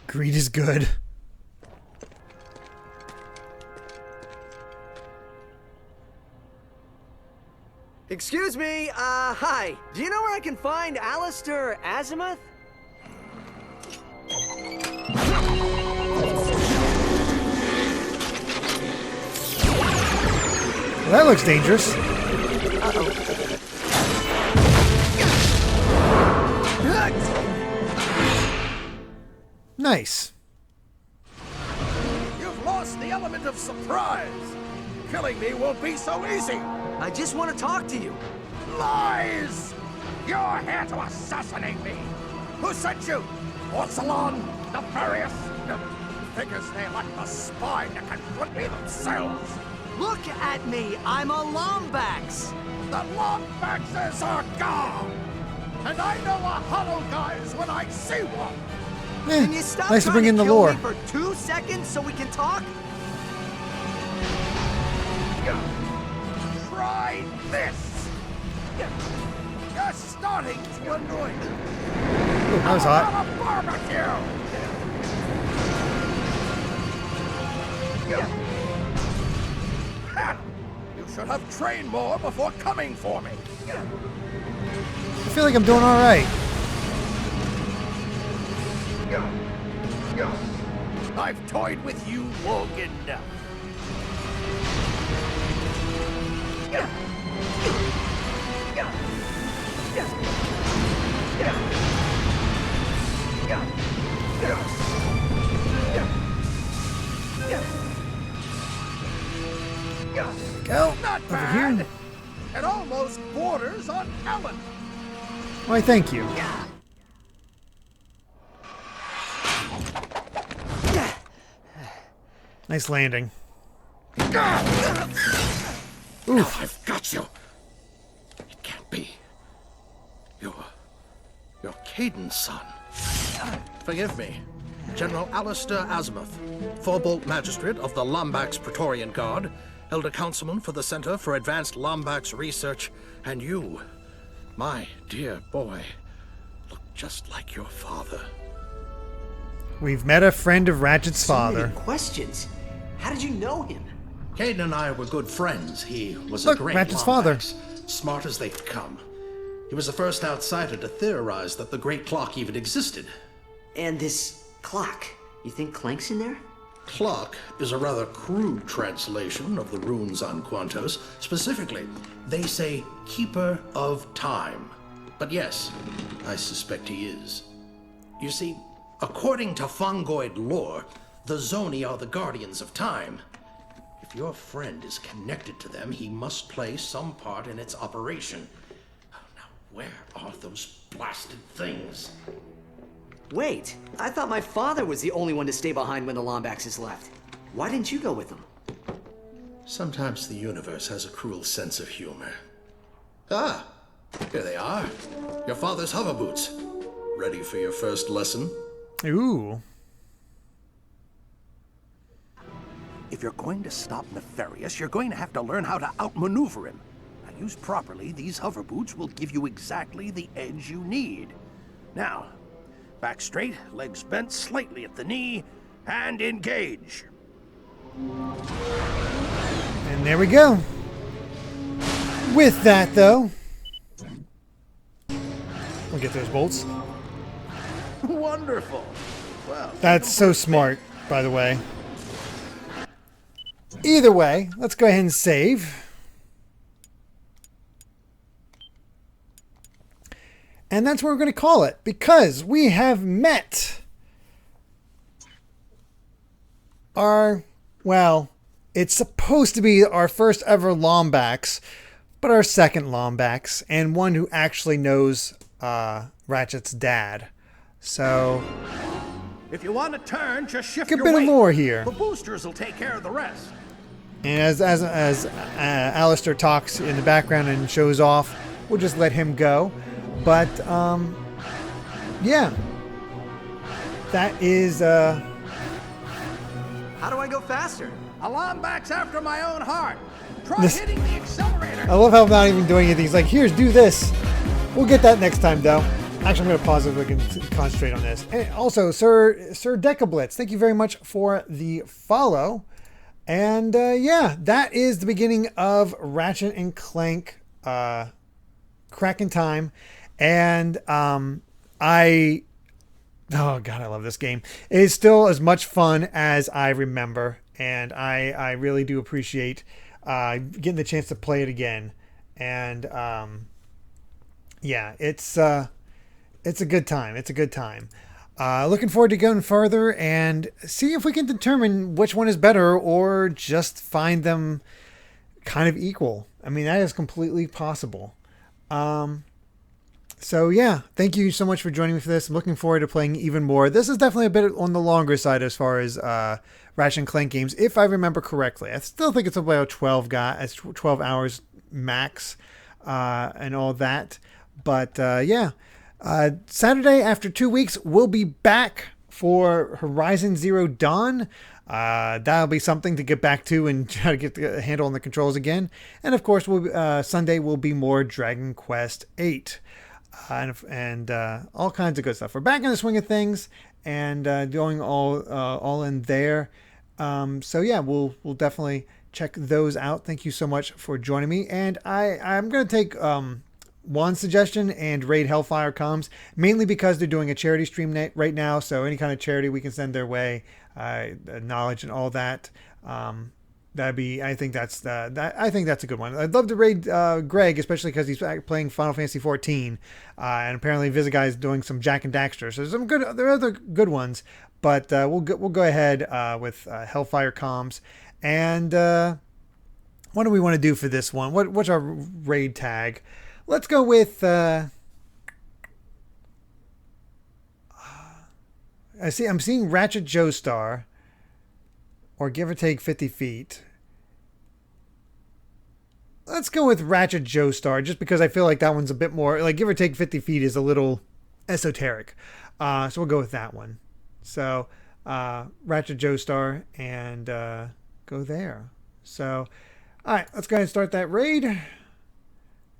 Greed is good. Excuse me, hi. Do you know where I can find Alistair Azimuth? Well, that looks dangerous. Nice. You've lost the element of surprise. Killing me won't be so easy. I just want to talk to you. Lies! You're here to assassinate me. Who sent you? Porcelain? Nefarious? Figures they lack the spine to confront me themselves. Look at me. I'm a Lombax. The Lombaxes are gone. And I know a hollow guys when I see one. Can you stop nice to trying bring in the kill lore. me for 2 seconds so we can talk? Try this. You're starting to annoy me. Ooh, that was hot. Have a barbecue. You should have trained more before coming for me. I feel like I'm doing all right. I've toyed with you long enough. Go Not over bad. here. It almost borders on Ellen. Why, thank you. Nice landing. Now Oof. I've got you. It can't be. You're Caden's son. Forgive me. General Alistair Azimuth, Forbolt Magistrate of the Lombax Praetorian Guard, Elder Councilman for the Center for Advanced Lombax Research, and you, my dear boy, look just like your father. We've met a friend of Ratchet's father. Many questions. How did you know him? Caden and I were good friends. He was Look, a great Ratchet's Lombax. father. Smart as they come. He was the first outsider to theorize that the Great Clock even existed. And this clock, you think Clank's in there? Clock is a rather crude translation of the runes on Quantos. Specifically, they say Keeper of Time. But yes, I suspect he is. You see, according to Fongoid lore, the Zoni are the guardians of time. If your friend is connected to them, he must play some part in its operation. Now, where are those blasted things? Wait, I thought my father was the only one to stay behind when the Lombaxes left. Why didn't you go with them? Sometimes the universe has a cruel sense of humor. Ah, here they are. Your father's hover boots. Ready for your first lesson? Ooh. If you're going to stop Nefarious, you're going to have to learn how to outmaneuver him. Now, used properly, these hover boots will give you exactly the edge you need. Now, back straight, legs bent slightly at the knee, and engage. And there we go. With that, though, we'll get those bolts. Wonderful. Well, that's so smart, by the way. Either way, let's go ahead and save. And that's what we're going to call it, because we have met our, well, it's supposed to be our first ever Lombax, but our second Lombax, and one who actually knows Ratchet's dad. So, if you want to turn, just shift good your bit weight. of lore here. The boosters will take care of the rest. And as Alistair talks in the background and shows off, we'll just let him go. But yeah, that is. How do I go faster? A Lombax after my own heart. Try hitting the accelerator. I love how I'm not even doing anything. He's like, "Here's, do this." We'll get that next time, though. Actually, I'm going to pause it so we can concentrate on this. And also, Sir Decablitz, thank you very much for the follow. And yeah, that is the beginning of Ratchet and Clank Cracking Time. And oh God, I love this game. It is still as much fun as I remember. And I really do appreciate getting the chance to play it again. And yeah, it's a good time. It's a good time. Looking forward to going further and see if we can determine which one is better or just find them kind of equal. I mean, that is completely possible. So yeah, thank you so much for joining me for this. I'm looking forward to playing even more. This is definitely a bit on the longer side as far as Ratchet and Clank games, if I remember correctly. I still think it's about 12 hours max and all that. But yeah. Saturday, after 2 weeks, we'll be back for Horizon Zero Dawn. That'll be something to get back to and try to get the handle on the controls again. And of course, Sunday will be more Dragon Quest VIII. And all kinds of good stuff. We're back in the swing of things and going all in there. So yeah, we'll definitely check those out. Thank you so much for joining me. And I'm going to take Juan's suggestion and raid Hellfire Comms, mainly because they're doing a charity stream right now. So any kind of charity we can send their way, knowledge and all that. That'd be. I think that's a good one. I'd love to raid Greg, especially because he's playing Final Fantasy 14, and apparently Visigai is doing some Jack and Daxter. So there are other good ones, but we'll go ahead with Hellfire Comms. And what do we want to do for this one? What's our raid tag? Let's go with. I'm seeing Ratchet Joestar, or give or take 50 feet. Let's go with Ratchet Joestar, just because I feel like that one's a bit more, like give or take 50 feet is a little esoteric. So we'll go with that one. So Ratchet Joestar and go there. So, all right, let's go ahead and start that raid.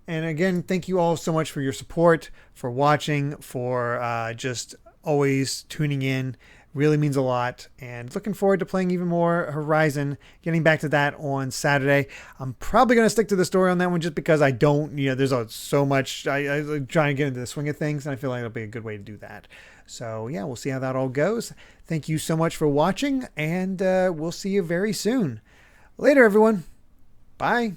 And again, thank you all so much for your support, for watching, for just always tuning in. Really means a lot, and looking forward to playing even more Horizon, getting back to that on Saturday. I'm probably going to stick to the story on that one just because I don't, there's so much, I'm trying to get into the swing of things, and I feel like it'll be a good way to do that. So yeah, we'll see how that all goes. Thank you so much for watching, and we'll see you very soon. Later, everyone. Bye.